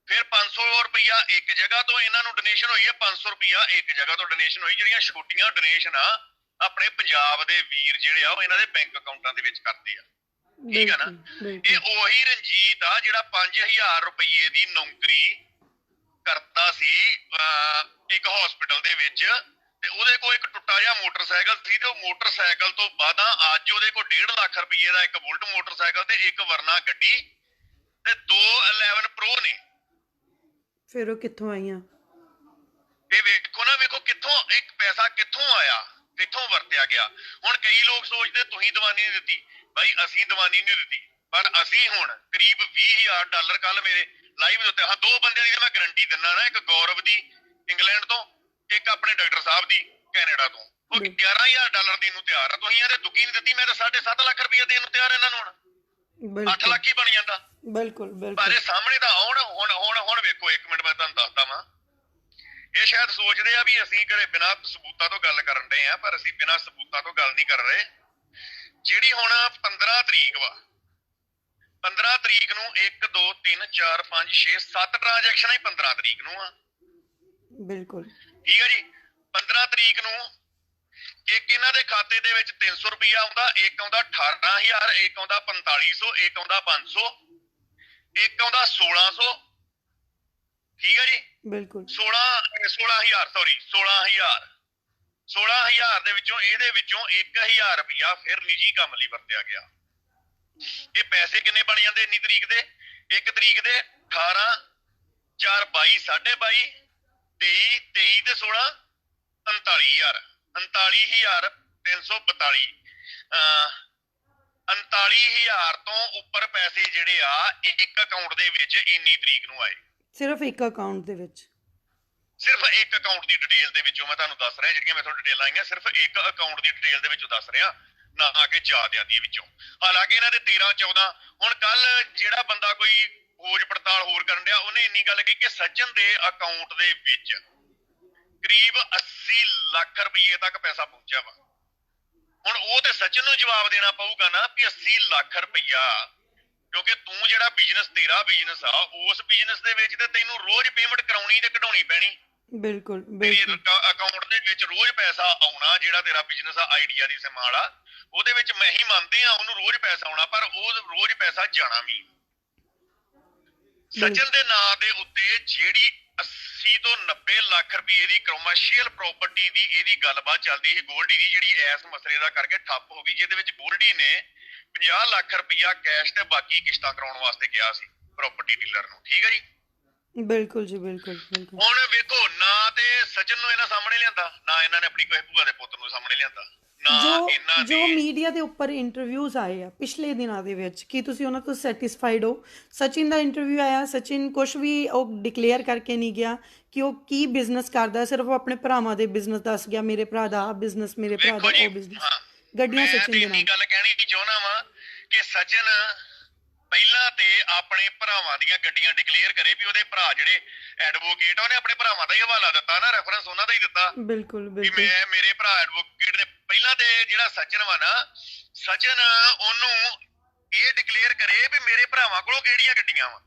ਫਿਰ 500 ਰੁਪਇਆ ਇੱਕ ਜਗ੍ਹਾ ਤੋਂ ਇਹਨਾਂ ਨੂੰ ਡੋਨੇਸ਼ਨ ਹੋਈ ਹੈ, 500 ਰੁਪਇਆ ਇੱਕ ਜਗ੍ਹਾ ਤੋਂ ਡੋਨੇਸ਼ਨ ਹੋਈ। ਜਿਹੜੀਆਂ ਛੋਟੀਆਂ ਡੋਨੇਸ਼ਨ ਆ ਆਪਣੇ ਪੰਜਾਬ ਦੇ ਵੀਰ ਜਿਹੜੇ ਆ ਉਹ ਇਹਨਾਂ ਦੇ ਬੈਂਕ ਅਕਾਊਂਟਾਂ ਦੇ ਵਿੱਚ ਕਰਦੇ ਆ। ਠੀਕ ਆ ਨਾ। ਇਹ ਉਹੀ ਰਣਜੀਤ ਆ ਜਿਹੜਾ 5,000 ਰੁਪਏ ਦੀ ਨੌਕਰੀ ਕਰਦਾ ਸੀ ਇੱਕ ਹਸਪੀਟਲ ਦੇ ਵਿੱਚ ਤੇ ਉਹਦੇ ਕੋਲ ਇੱਕ ਟੁੱਟਾ ਜਿਹਾ ਮੋਟਰਸਾਈਕਲ ਸੀ ਤੇ ਉਹ ਮੋਟਰਸਾਈਕਲ ਤੋਂ ਬਾਅਦ ਅੱਜ ਉਹਦੇ ਕੋਲ 1.5 ਲੱਖ ਰੁਪਏ ਦਾ ਇੱਕ ਬੁਲਟ ਮੋਟਰਸਾਈਕਲ ਤੇ ਇੱਕ ਵਰਨਾ ਗੱਡੀ ਤੇ 2 11 ਪ੍ਰੋ ਨੇ। ਫਿਰ ਉਹ ਕਿੱਥੋਂ ਆਈਆਂ? ਇਹ ਵੇਖੋ ਨਾ, ਵੇਖੋ ਕਿੱਥੋਂ ਇੱਕ ਪੈਸਾ ਕਿੱਥੋਂ ਆਇਆ, ਕਿੱਥੋਂ ਵਰਤਿਆ ਗਿਆ। ਹੁਣ ਕਈ ਲੋਕ ਸੋਚਦੇ ਤੁਸੀਂ ਦੀਵਾਨੀ ਨਹੀਂ ਦਿੱਤੀ। ਭਾਈ ਅਸੀਂ ਦੀਵਾਨੀ ਨਹੀਂ ਦਿੱਤੀ, ਪਰ ਅਸੀਂ ਹੁਣ ਕਰੀਬ $20,000 ਕੱਲ ਮੇਰੇ ਲਾਈਵ ਦੇ ਉੱਤੇ ਦੋ ਬੰਦਿਆਂ ਦੀ ਮੈਂ ਗਾਰੰਟੀ ਦਿੰਦਾ ਨਾ, ਇੱਕ ਗੌਰਵ ਦੀ ਇੰਗਲੈਂਡ ਤੋਂ, ਇੱਕ ਆਪਣੇ ਡਾਕਟਰ ਸਾਹਿਬ ਦੀ ਕੈਨੇਡਾ ਤੋਂ। ਉਹ $11,000 ਦੇਣ ਨੂੰ ਤਿਆਰ ਆ। ਤੁਸੀਂ ਇਹਦੇ ਦੁੱਕੀ ਨਹੀਂ ਦਿੱਤੀ, ਮੈਂ ਤਾਂ 7.5 ਲੱਖ ਰੁਪਏ ਦੇਣ ਨੂੰ ਤਿਆਰ ਇਹਨਾਂ ਨੂੰ। ਹੁਣ 8 ਲੱਖ ਹੀ ਬਣ ਜਾਂਦਾ। ਬਿਲਕੁਲ ਬਿਲਕੁਲ। ਪਰ ਇਹ ਸਾਹਮਣੇ ਤਾਂ ਆਉਣ। ਹੁਣ ਵੇਖੋ, ਇੱਕ ਮਿੰਟ ਮੈਂ ਤੁਹਾਨੂੰ ਦੱਸਦਾ ਵਾਂ। ਇਹ ਸ਼ਾਇਦ ਸੋਚਦੇ ਆ ਵੀ ਅਸੀਂ ਕਦੇ ਬਿਨਾਂ ਸਬੂਤਾਂ ਤੋਂ ਗੱਲ ਕਰਨ ਡਏ ਆ, ਪਰ ਅਸੀਂ ਬਿਨਾਂ ਸਬੂਤਾਂ ਤੋਂ ਗੱਲ ਨਹੀਂ ਕਰ ਰਹੇ। ਜਿਹੜੀ ਹੁਣ 15 ਤਰੀਕ ਵਾ, 15 ਤਰੀਕ ਨੂੰ 1 2 3 4 5 6 7 ਟ੍ਰਾਂਜੈਕਸ਼ਨਾਂ ਹੀ 15 ਤਰੀਕ ਨੂੰ ਆ। ਬਿਲਕੁਲ ਠੀਕ ਆ ਜੀ। 15 ਤਰੀਕ ਨੂੰ ਇੱਕ ਇਹਨਾਂ ਦੇ ਖਾਤੇ ਦੇ ਵਿੱਚ 300 ਰੁਪਇਆ ਆਉਂਦਾ, ਇੱਕ ਆਉਂਦਾ 18,000, ਇੱਕ ਆਉਂਦਾ 4500, ਇੱਕ ਆਉਂਦਾ 500, ਇੱਕ ਆਉਂਦਾ 1600। ਠੀਕ ਆ ਜੀ। ਬਿਲਕੁਲ 16,000 ਦੇ ਵਿੱਚੋਂ ਇਹਦੇ ਵਿੱਚੋਂ 1,000 ਰੁਪਇਆ ਫਿਰ ਨਿੱਜੀ ਕੰਮ ਲਈ ਵਰਤਿਆ ਗਿਆ। ਇਹ ਪੈਸੇ ਕਿੰਨੇ ਬਣ ਜਾਂਦੇ ਇੰਨੀ ਤਰੀਕ ਦੇ? 1 ਤਰੀਕ ਦੇ 18 4 22 22.5 23 23 ਤੇ 16 39,000 39,342 39,000 ਤੋਂ ਉੱਪਰ ਪੈਸੇ ਜਿਹੜੇ ਆ ਇੱਕ ਅਕਾਊਂਟ ਦੇ ਵਿੱਚ ਇੰਨੀ ਤਰੀਕ ਨੂੰ ਆਏ। ਸਿਰਫ ਇੱਕ ਅਕਾਊਂਟ ਦੇ ਵਿੱਚ, ਸਿਰਫ ਇੱਕ ਅਕਾਊਂਟ ਦੀ ਡਿਟੇਲ ਦੇ ਵਿੱਚੋਂ ਮੈਂ ਤੁਹਾਨੂੰ ਦੱਸ ਰਿਹਾ, ਜਿਹੜੀਆਂ ਮੈਂ ਤੁਹਾਨੂੰ ਡਿਟੇਲਾਂ ਆਈਆਂ ਸਿਰਫ ਇੱਕ ਅਕਾਊਂਟ ਦੀ ਡਿਟੇਲ ਦੇ ਵਿੱਚੋਂ ਦੱਸ ਰਿਹਾ, ਨਾ ਆ ਕੇ ਜ਼ਿਆਦਿਆਂ ਦੀ ਵਿੱਚੋਂ। ਹਾਲਾਂਕਿ ਇਹਨਾਂ ਦੇ 13 14 ਹੁਣ ਕੱਲ ਜਿਹੜਾ ਬੰਦਾ ਕੋਈ ਖੋਜ ਪੜਤਾਲ ਹੋਰ ਕਰਨ ਡਿਆ ਉਹਨੇ ਇੰਨੀ ਗੱਲ ਕਹੀ ਕਿ ਸੱਜਣ ਦੇ ਅਕਾਊਂਟ ਦੇ ਵਿੱਚ ਕਰੀਬ 80 ਲੱਖ ਰੁਪਏ ਤੱਕ ਪੈਸਾ ਪਹੁੰਚਿਆ ਵਾ। ਹੁਣ ਉਹ ਤੇ ਸੱਜਣ ਨੂੰ ਜਵਾਬ ਦੇਣਾ ਪਊਗਾ ਨਾ ਵੀ 80 ਲੱਖ ਰੁਪਇਆ, ਕਿਉਂਕਿ ਤੂੰ ਜਿਹੜਾ ਬਿਜ਼ਨਸ ਤੇਰਾ ਬਿਜ਼ਨਸ ਆ ਉਸ ਬਿਜ਼ਨਸ ਦੇ ਵਿੱਚ ਤੇ ਤੈਨੂੰ ਰੋਜ਼ ਪੇਮੈਂਟ ਕਰਾਉਣੀ ਤੇ ਕਢਾਉਣੀ ਪੈਣੀ। ਬਿਲਕੁਲ ਤੇਰੇ ਬਿਲਕੁਲ ਅਕਾਊਂਟ ਦੇ ਵਿੱਚ ਰੋਜ਼ ਪੈਸਾ ਆਉਣਾ, ਜਿਹੜਾ ਤੇਰਾ ਬਿਜ਼ਨਸ ਆ ਆਈਡੀਆ ਦੀ ਸਮਾਲ ਆ ਉਹਦੇ ਵਿੱਚ ਮੈਂ ਹੀ ਮੰਨਦੇ ਆ ਉਹਨੂੰ ਰੋਜ਼ ਪੈਸਾ ਆਉਣਾ, ਪਰ ਉਹ ਰੋਜ਼ ਪੈਸਾ ਜਾਣਾ ਵੀ। ਸੱਜਣ ਦੇ ਨਾਂ ਦੇ ਉੱਤੇ ਜਿਹੜੀ 80 ਤੋਂ 90 ਲੱਖ ਰੁਪਏ ਦੀ ਕਮਰਸ਼ੀਅਲ ਪ੍ਰਾਪਰਟੀ ਦੀ ਇਹਦੀ ਗੱਲਬਾਤ ਚੱਲਦੀ ਸੀ ਗੋਲਡੀ ਦੀ, ਜਿਹੜੀ ਇਸ ਮਸਲੇ ਦਾ ਕਰਕੇ ਠੱਪ ਹੋ ਗਈ, ਜਿਹਦੇ ਵਿੱਚ ਗੋਲਡੀ ਨੇ 50 ਲੱਖ ਰੁਪਇਆ ਕੈਸ਼ ਤੇ ਬਾਕੀ ਕਿਸ਼ਤਾਂ ਕਰਾਉਣ ਵਾਸਤੇ ਕਿਹਾ ਸੀ ਪ੍ਰਾਪਰਟੀ ਡੀਲਰ ਨੂੰ। ਠੀਕ ਹੈ ਜੀ। ਬਿਲਕੁਲ ਜੀ ਬਿਲਕੁਲ ਬਿਲਕੁਲ। ਹੁਣ ਵੇਖੋ, ਨਾ ਤੇ ਸੱਜਣ ਨੂੰ ਇਹਨਾਂ ਸਾਹਮਣੇ ਲਿਆਂਦਾ, ਨਾ ਇਹਨਾਂ ਨੇ ਆਪਣੀ ਕੋਈ ਭੂਆ ਦੇ ਪੁੱਤ ਨੂੰ ਸਾਹਮਣੇ ਲਿਆਂਦਾ, ਨਾ ਜੋ ਮੀਡੀਆ ਦੇ ਉੱਪਰ ਇੰਟਰਵਿਊਜ਼ ਆਏ ਆ ਪਿਛਲੇ ਦਿਨਾਂ ਦੇ ਵਿੱਚ, ਕੀ ਤੁਸੀਂ ਉਹਨਾਂ ਤੋਂ ਸੈਟੀਸਫਾਈਡ ਹੋ? ਸਚਿਨ ਦਾ ਇੰਟਰਵਿਊ ਆਇਆ, ਸਚਿਨ ਕੁਝ ਵੀ ਉਹ ਡਿਕਲੇਅਰ ਕਰਕੇ ਨਹੀਂ ਗਿਆ ਕਿ ਉਹ ਕੀ ਬਿਜ਼ਨਸ ਕਰਦਾ, ਸਿਰਫ ਆਪਣੇ ਭਰਾਵਾਂ ਦੇ ਬਿਜ਼ਨਸ ਦੱਸ ਗਿਆ, ਮੇਰੇ ਭਰਾ ਦਾ ਆ ਬਿਜ਼ਨਸ, ਮੇਰੇ ਭਰਾ ਦਾ ਉਹ ਬਿਜ਼ਨਸ, ਗੱਡੀਆਂ ਸਚਿਨ ਦੇ ਨਾਲ। ਗੱਲ ਕਹਿਣੀ ਚਾਹੁੰਦਾ ਵਾਂ ਕਿ ਸਚਿਨ ਪਹਿਲਾਂ ਤੇ ਆਪਣੇ ਭਰਾਵਾਂ ਦੀਆਂ ਗੱਡੀਆਂ ਡਿਕਲੇਅਰ ਕਰੇ ਵੀ ਉਹਦੇ ਭਰਾ ਜਿਹੜੇ ਐਡਵੋਕੇਟ ਆ ਉਹਨੇ ਆਪਣੇ ਭਰਾਵਾਂ ਦਾ ਹੀ ਹਵਾਲਾ ਦਿੱਤਾ ਨਾ, ਰੈਫਰੈਂਸ ਉਹਨਾਂ ਦਾ ਹੀ ਦਿੱਤਾ। ਬਿਲਕੁਲ ਵੀ ਬਿਲਕੁਲ। ਮੇਰੇ ਭਰਾ ਐਡਵੋਕੇਟ ਨੇ ਪਹਿਲਾਂ ਤੇ ਜਿਹੜਾ ਸਚਿਨ ਵਾ ਨਾ, ਸਚਿਨ ਉਹਨੂੰ ਇਹ ਡਿਕਲੇਅਰ ਕਰੇ ਵੀ ਮੇਰੇ ਭਰਾਵਾਂ ਕੋਲੋਂ ਕਿਹੜੀਆਂ ਗੱਡੀਆਂ ਵਾ।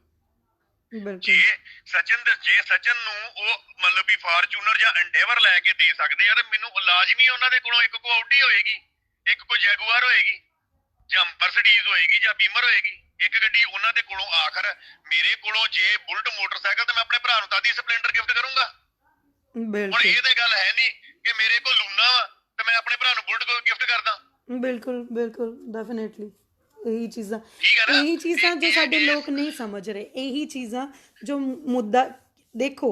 ਬਿਲਕੁਲ ਜੇ ਸਚਨ ਨੂੰ ਉਹ ਮਤਲਬ ਵੀ ਫਾਰਚੂਨਰ ਜਾਂ ਐਂਡੇਵਰ ਲੈ ਕੇ ਦੇ ਸਕਦੇ ਆ, ਤੇ ਮੈਨੂੰ ਲਾਜ਼ਮੀ ਉਹਨਾਂ ਦੇ ਕੋਲੋਂ ਇੱਕ ਕੋ ਆਊਡੀ ਹੋਏਗੀ, ਇੱਕ ਕੋ ਜੈਗੁਆਰ ਹੋਏਗੀ, ਜਾਂ ਮਰਸੀਡੀਜ਼ ਹੋਏਗੀ, ਜਾਂ ਬੀਮਰ ਹੋਏਗੀ। ਇੱਕ ਗੱਡੀ ਉਹਨਾਂ ਦੇ ਕੋਲੋਂ ਆਖਰ ਮੇਰੇ ਕੋਲੋਂ ਜੇ ਬੁਲਟ ਮੋਟਰਸਾਈਕਲ, ਤੇ ਮੈਂ ਆਪਣੇ ਭਰਾ ਨੂੰ ਦਾਦੀ ਸਪਲੈਂਡਰ ਗਿਫਟ ਕਰੂੰਗਾ। ਹੁਣ ਬਿਲਕੁਲ ਇਹ ਤੇ ਗੱਲ ਹੈ ਨਹੀਂ ਕਿ ਮੇਰੇ ਕੋਲ ਲੂਨਾ ਵਾ ਤੇ ਮੈਂ ਆਪਣੇ ਭਰਾ ਨੂੰ ਬੁਲਟ ਗਿਫਟ ਕਰਦਾ। ਬਿਲਕੁਲ ਬਿਲਕੁਲ ਡੈਫੀਨੇਟਲੀ ਇਹੀ ਚੀਜ਼ਾਂ ਠੀਕ ਹੈ ਨਾ? ਇਹੀ ਚੀਜ਼ਾਂ ਜੋ ਸਾਡੇ ਇਹ- ਲੋਕ ਨਹੀਂ ਸਮਝ ਰਹੇ, ਇਹੀ ਚੀਜ਼ਾਂ ਜੋ ਮੁੱਦਾ ਦੇਖੋ,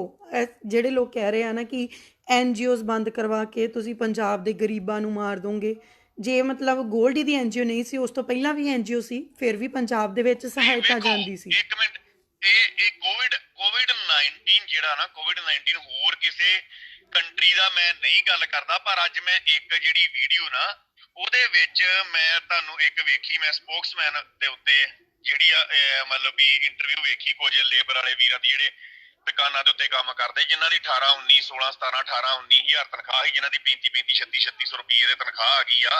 ਜਿਹੜੇ ਲੋਕ ਕਹਿ ਰਹੇ ਆ ਨਾ ਕਿ ਐਨਜੀਓਜ਼ ਬੰਦ ਕਰਵਾ ਕੇ ਤੁਸੀਂ ਪੰਜਾਬ ਦੇ ਗਰੀਬਾਂ ਨੂੰ ਮਾਰ ਦੋਗੇ। ਜੇ ਮਤਲਬ ਗੋਲਡੀ ਦੀ ਐਨਜੀਓ ਨਹੀਂ ਸੀ, ਉਸ ਤੋਂ ਪਹਿਲਾਂ ਵੀ ਐਨਜੀਓ ਸੀ, ਫਿਰ ਵੀ ਪੰਜਾਬ ਦੇ ਵਿੱਚ ਸਹਾਇਤਾ ਵੇਖੋ, ਜਾਂਦੀ ਸੀ। ਇੱਕ ਮਿੰਟ, ਇਹ ਕੋਵਿਡ 19 ਜਿਹੜਾ ਨਾ, ਕੋਵਿਡ 19 ਹੋਰ ਕਿਸੇ ਕੰਟਰੀ ਦਾ ਮੈਂ ਨਹੀਂ ਗੱਲ ਕਰਦਾ, ਪਰ ਅੱਜ ਮੈਂ ਇੱਕ ਜਿਹੜੀ ਵੀਡੀਓ ਨਾ ਉਹਦੇ ਵਿੱਚ ਮੈਂ ਤੁਹਾਨੂੰ ਇੱਕ ਵੇਖੀ, ਮੈਂ ਸਪੋਕਸਮੈਨ ਦੇ ਉੱਤੇ ਜਿਹੜੀ ਮਤਲਬ ਵੀ ਇੰਟਰਵਿਊ ਵੇਖੀ ਕੁਝ ਲੇਬਰ ਵਾਲੇ ਵੀਰਾਂ ਦੀ ਜਿਹੜੇ ਦੁਕਾਨਾਂ ਦੇ ਉੱਤੇ ਕੰਮ ਕਰਦੇ, ਜਿਨ੍ਹਾਂ ਦੀ 18 19 16 17 18 19 ਹਜ਼ਾਰ ਤਨਖਾਹ ਸੀ, ਜਿਨ੍ਹਾਂ ਦੀ 35 36 3600 ਰੁਪਏ ਦੇ ਤਨਖਾਹ ਆ ਗਈ ਆ।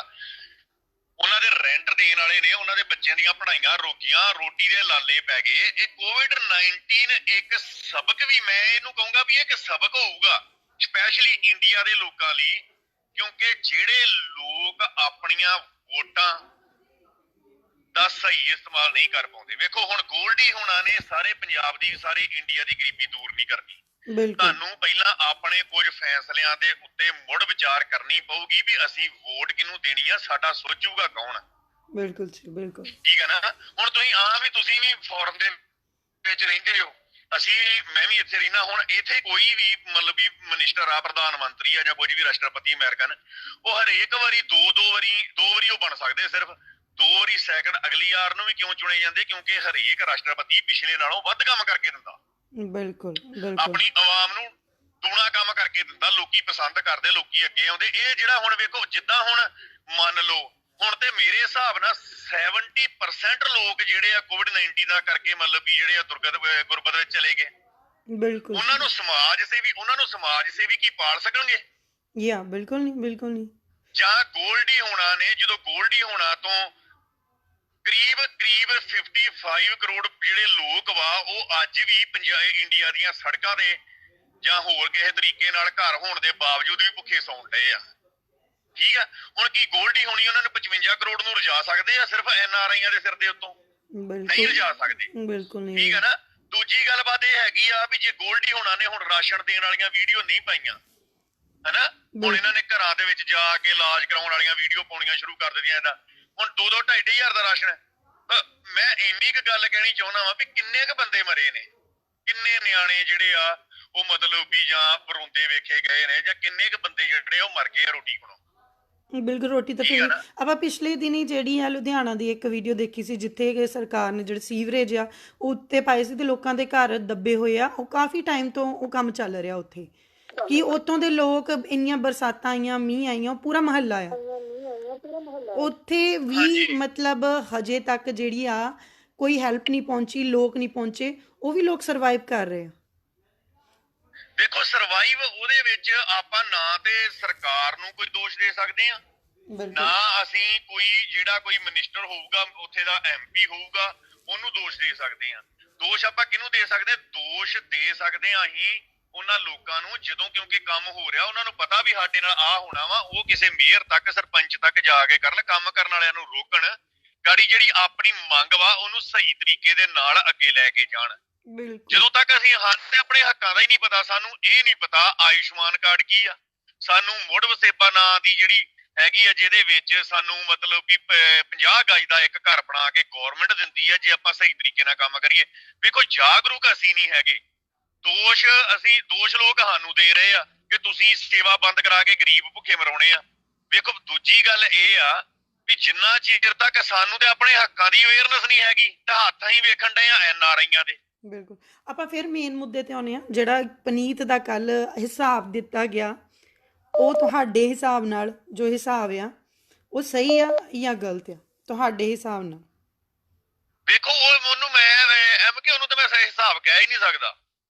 ਉਹਨਾਂ ਦੇ ਰੈਂਟ ਦੇਣ ਵਾਲੇ ਨੇ, ਉਹਨਾਂ ਦੇ ਬੱਚਿਆਂ ਦੀਆਂ ਪੜ੍ਹਾਈਆਂ ਰੋਕੀਆਂ, ਰੋਟੀ ਦੇ ਲਾਲੇ ਪੈ ਗਏ। ਇਹ ਕੋਵਿਡ 19 ਇੱਕ ਸਬਕ ਵੀ, ਮੈਂ ਇਹਨੂੰ ਕਹੂੰਗਾ ਵੀ ਇੱਕ ਸਬਕ ਹੋਊਗਾ ਸਪੈਸ਼ਲੀ ਇੰਡੀਆ ਦੇ ਲੋਕਾਂ ਲਈ, ਕਿਉਂਕਿ ਜਿਹੜੇ ਲੋਕ ਆਪਣੀਆਂ ਵੋਟਾਂ ਦਾ ਸਹੀ ਇਸਤੇਮਾਲ ਨਹੀਂ ਕਰ ਪਾਉਂਦੇ। ਵੇਖੋ ਹੁਣ ਗੋਲਡੀ ਹੋਣਾ ਨੇ ਸਾਰੇ ਪੰਜਾਬ ਦੀ, ਸਾਰੇ ਇੰਡੀਆ ਦੀ ਗਰੀਬੀ ਦੂਰ ਨਹੀਂ ਕਰਨੀ। ਬਿਲਕੁਲ ਤੁਹਾਨੂੰ ਪਹਿਲਾਂ ਆਪਣੇ ਕੁਝ ਫੈਸਲਿਆਂ ਦੇ ਉੱਤੇ ਮੁੜ ਵਿਚਾਰ ਕਰਨੀ ਪਊਗੀ ਵੀ ਅਸੀਂ ਵੋਟ ਕਿਹਨੂੰ ਦੇਣੀ ਆ, ਸਾਡਾ ਸੋਚੂਗਾ ਕੌਣ। ਬਿਲਕੁਲ ਜੀ ਬਿਲਕੁਲ ਠੀਕ ਹੈ ਨਾ? ਹੁਣ ਤੁਸੀਂ ਵੀ ਫੋਰਨ ਦੇ ਵਿੱਚ ਰਹਿੰਦੇ ਹੋ, ਮੈਂ ਵੀ ਇੱਥੇ ਰਹਿਣਾ। ਹੁਣ ਇੱਥੇ ਕੋਈ ਵੀ ਮਤਲਬ ਵੀ ਮਿਨਿਸਟਰ ਆ, ਪ੍ਰਧਾਨ ਮੰਤਰੀ ਆ, ਜਾਂ ਕੁਝ ਵੀ ਰਾਸ਼ਟਰਪਤੀ ਅਮਰੀਕਨ, ਉਹ ਹਰੇਕ ਵਾਰੀ ਦੋ ਵਾਰੀ ਉਹ ਬਣ ਸਕਦੇ, ਸਿਰਫ 2 ਵਾਰੀ ਸੈਕਿੰਡ ਅਗਲੀ ਵਾਰ ਨੂੰ ਵੀ ਕਿਉਂ ਚੁਣੇ ਜਾਂਦੇ? ਕਿਉਂਕਿ ਹਰੇਕ ਰਾਸ਼ਟਰਪਤੀ ਪਿਛਲੇ ਨਾਲੋਂ ਵੱਧ ਕੰਮ ਕਰਕੇ ਦਿੰਦਾ, ਬਿਲਕੁਲ ਬਿਲਕੁਲ ਆਪਣੀ ਆਵਾਮ ਨੂੰ ਦੂਣਾ ਕੰਮ ਕਰਕੇ ਦਿੰਦਾ। ਲੋਕੀ ਪਸੰਦ ਕਰਦੇ, ਲੋਕੀ ਅੱਗੇ ਆਉਂਦੇ। ਇਹ ਜਿਹੜਾ ਹੁਣ ਵੇਖੋ, ਜਿੱਦਾਂ ਹੁਣ ਮੰਨ ਲਓ ਹੁਣ ਤੇ ਮੇਰੇ ਹਿਸਾਬ ਨਾਲ 70% ਲੋਕ ਜਿਹੜੇ ਆ ਕੋਵਿਡ 19 ਦਾ ਕਰਕੇ ਮਤਲਬ ਵੀ ਜਿਹੜੇ ਆ ਗੁਰਬਤ ਵਿੱਚ ਚਲੇ ਗਏ। ਬਿਲਕੁਲ ਉਹਨਾਂ ਨੂੰ ਸਮਾਜ ਸੇਵੀ ਕੀ ਪਾਲ ਸਕਣਗੇ? ਯਾ ਬਿਲਕੁਲ ਨਹੀਂ, ਬਿਲਕੁਲ ਨਹੀਂ। ਜਾਂ ਗੋਲਡੀ ਹੋਣਾ ਨੇ, ਜਦੋਂ ਗੋਲਡੀ ਹੋਣਾ ਤੋਂ ਕਰੀਬ 55 ਕਰੋੜ ਜਿਹੜੇ ਲੋਕ ਵਾ, ਉਹ ਅੱਜ ਵੀ ਇੰਡੀਆ ਦੀਆਂ ਸੜਕਾਂ ਦੇ ਜਾਂ ਹੋਰ ਕਿਸੇ ਤਰੀਕੇ ਨਾਲ ਘਰ ਹੋਣ ਦੇ ਬਾਵਜੂਦ ਵੀ ਭੁੱਖੇ ਸੌਣ ਡਏ ਆ। ਠੀਕ ਆ? ਹੁਣ ਕੀ ਗੋਲਡੀ ਹੋਣੀ ਉਹਨਾਂ ਨੂੰ 55 ਕਰੋੜ ਨੂੰ ਰਜਾ ਸਕਦੇ ਆ ਸਿਰਫ ਐਨਆਰਆਈਆਂ ਦੇ ਸਿਰ ਦੇ ਉੱਤੋਂ? ਨਹੀਂ ਰਜਾ ਸਕਦੇ। ਬਿਲਕੁਲ ਨਹੀਂ। ਠੀਕ ਹੈ ਨਾ? ਦੂਜੀ ਗੱਲਬਾਤ ਇਹ ਹੈਗੀ ਆ ਵੀ ਜੇ ਗੋਲਡੀ ਹੋਣਾ ਨੇ ਹੁਣ ਰਾਸ਼ਨ ਦੇਣ ਵਾਲੀਆਂ ਵੀਡੀਓ ਨਹੀਂ ਪਾਈਆਂ, ਹੈਨਾ, ਹੁਣ ਇਹਨਾਂ ਨੇ ਘਰਾਂ ਦੇ ਵਿੱਚ ਜਾ ਕੇ ਇਲਾਜ ਕਰਾਉਣ ਵਾਲੀਆਂ ਵੀਡੀਓ ਪਾਉਣੀਆਂ ਸ਼ੁਰੂ ਕਰ ਦਿੱਤੀਆਂ। ਇਹਦਾ ਹੁਣ 2-2 2.5 ਹਜ਼ਾਰ ਦਾ ਰਾਸ਼ਨ ਹੈ। ਮੈਂ ਇੰਨੀ ਕੁ ਗੱਲ ਕਹਿਣੀ ਚਾਹੁੰਦਾ ਵਾਂ ਵੀ ਕਿੰਨੇ ਕੁ ਬੰਦੇ ਮਰੇ ਨੇ, ਕਿੰਨੇ ਨਿਆਣੇ ਜਿਹੜੇ ਆ ਉਹ ਮਤਲਬ ਵੀ ਜਾਂ ਬਰੋਂਦੇ ਵੇਖੇ ਗਏ ਨੇ, ਜਾਂ ਕਿੰਨੇ ਕੁ ਬੰਦੇ ਜਿਹੜੇ ਉਹ ਮਰ ਗਏ ਆ ਰੋਟੀ ਕੋਲੋਂ। ਬਿਲਕੁਲ ਰੋਟੀ ਤਾਂ ਫਿਰ ਆਪਾਂ ਪਿਛਲੇ ਦਿਨੀ ਜਿਹੜੀ ਆ ਲੁਧਿਆਣਾ ਦੀ ਇੱਕ ਵੀਡੀਓ ਦੇਖੀ ਸੀ, ਜਿੱਥੇ ਕਿ ਸਰਕਾਰ ਨੇ ਜਿਹੜੇ ਸੀਵਰੇਜ ਆ ਉਹ ਉੱਤੇ ਪਾਏ ਸੀ ਤੇ ਲੋਕਾਂ ਦੇ ਘਰ ਦੱਬੇ ਹੋਏ ਆ। ਉਹ ਕਾਫੀ ਟਾਈਮ ਤੋਂ ਉਹ ਕੰਮ ਚੱਲ ਰਿਹਾ ਉੱਥੇ, ਕਿ ਉੱਥੋਂ ਦੇ ਲੋਕ, ਇੰਨੀਆਂ ਬਰਸਾਤਾਂ ਆਈਆਂ, ਮੀਂਹ ਆਈਆਂ, ਪੂਰਾ ਮਹੱਲਾ ਆ ਉੱਥੇ ਵੀ, ਮਤਲਬ ਹਜੇ ਤੱਕ ਜਿਹੜੀ ਆ ਕੋਈ ਹੈਲਪ ਨਹੀਂ ਪਹੁੰਚੀ, ਲੋਕ ਨਹੀਂ ਪਹੁੰਚੇ, ਉਹ ਵੀ ਲੋਕ ਸਰਵਾਈਵ ਕਰ ਰਹੇ ਆ। ਦੇਖੋ ਸਰਵਾਈਵ ਉਹਦੇ ਵਿੱਚ ਆਪਾਂ ਨਾ ਤੇ ਸਰਕਾਰ ਨੂੰ ਕੋਈ ਦੋਸ਼ ਦੇ ਸਕਦੇ ਆ, ਨਾ ਅਸੀਂ ਕੋਈ ਮਿਨਿਸਟਰ ਹੋਊਗਾ ਉੱਥੇ ਦਾ ਐਮਪੀ ਹੋਊਗਾ ਉਹਨੂੰ ਦੋਸ਼ ਦੇ ਸਕਦੇ ਆ। ਦੋਸ਼ ਆਪਾਂ ਕਿਹਨੂੰ ਦੇ ਸਕਦੇ? ਦੋਸ਼ ਦੇ ਸਕਦੇ ਆ ਅਸੀਂ ਉਹਨਾਂ ਲੋਕਾਂ ਨੂੰ, ਜਦੋਂ ਕਿਉਂਕਿ ਕੰਮ ਹੋ ਰਿਹਾ, ਉਹਨਾਂ ਨੂੰ ਪਤਾ ਵੀ ਸਾਡੇ ਨਾਲ ਆ ਹੋਣਾ ਵਾ, ਉਹ ਕਿਸੇ ਮੇਅਰ ਤੱਕ, ਸਰਪੰਚ ਤੱਕ ਜਾ ਕੇ ਕਰਨ, ਕੰਮ ਕਰਨ ਵਾਲਿਆਂ ਨੂੰ ਰੋਕਣ, ਗਾੜੀ ਜਿਹੜੀ ਆਪਣੀ ਮੰਗ ਵਾ ਉਹਨੂੰ ਸਹੀ ਤਰੀਕੇ ਦੇ ਨਾਲ ਅੱਗੇ ਲੈ ਕੇ ਜਾਣ। ਜਦੋਂ ਤੱਕ ਅਸੀਂ ਆਪਣੇ ਹੱਕਾਂ ਦਾ ਹੀ ਨਹੀਂ ਪਤਾ, ਸਾਨੂੰ ਇਹ ਨਹੀਂ ਪਤਾ ਆਯੁਸ਼ਮਾਨ ਕਾਰਡ ਕੀ ਆ, ਸਾਨੂੰ ਮੁੜ ਵਸੇਬਾ ਨਾਂ ਦੀ ਜਿਹੜੀ ਹੈਗੀ ਆ, ਜਿਹਦੇ ਵਿੱਚ ਸਾਨੂੰ ਮਤਲਬ ਕਿ 50 ਗਜ ਦਾ ਇੱਕ ਘਰ ਬਣਾ ਕੇ ਗੌਰਮੈਂਟ ਦਿੰਦੀ ਹੈ ਜੇ ਆਪਾਂ ਸਹੀ ਤਰੀਕੇ ਨਾਲ ਕੰਮ ਕਰੀਏ। ਵੇਖੋ ਜਾਗਰੂਕ ਅਸੀਂ ਨਹੀਂ ਹੈਗੇ, ਦੋਸ਼ ਲੋਕ ਸਾਨੂੰ ਦੇ ਰਹੇ ਆ ਕਿ ਤੁਸੀਂ ਸੇਵਾ ਬੰਦ ਕਰਾ ਕੇ ਗਰੀਬ ਭੁੱਖੇ ਮਰਾਉਣੇ ਆ। ਵੇਖੋ ਦੂਜੀ ਗੱਲ ਇਹ ਆ ਵੀ ਜਿੰਨਾ ਚਿਰ ਤੱਕ ਸਾਨੂੰ ਤੇ ਆਪਣੇ ਹੱਕਾਂ ਦੀ ਅਵੇਅਰਨੈਸ ਨਹੀਂ ਹੈਗੀ ਤਾਂ ਹੱਥ ਹੀ ਵੇਖਣ ਡਏ ਆ ਐਨਆਰਆਈਆਂ ਦੇ। ਬਿਲਕੁਲ ਆਪਾਂ ਫਿਰ ਮੇਨ ਮੁੱਦੇ ਤੇ ਆਉਂਦੇ ਆ। ਜਿਹੜਾ ਪਨੀਤ ਦਾ ਕੱਲ ਹਿਸਾਬ ਦਿੱਤਾ ਗਿਆ, ਉਹ ਤੁਹਾਡੇ ਹਿਸਾਬ ਨਾਲ ਜੋ ਹਿਸਾਬ ਆ ਉਹ ਸਹੀ ਆ ਜਾਂ ਗਲਤ ਆ ਤੁਹਾਡੇ ਹਿਸਾਬ ਨਾਲ? ਵੇਖੋ ਉਹਨੂੰ ਉਹਨੂੰ ਤਾਂ ਮੈਂ ਸਹੀ ਹਿਸਾਬ ਕਹਿ ਹੀ ਨਹੀਂ ਸਕਦਾ।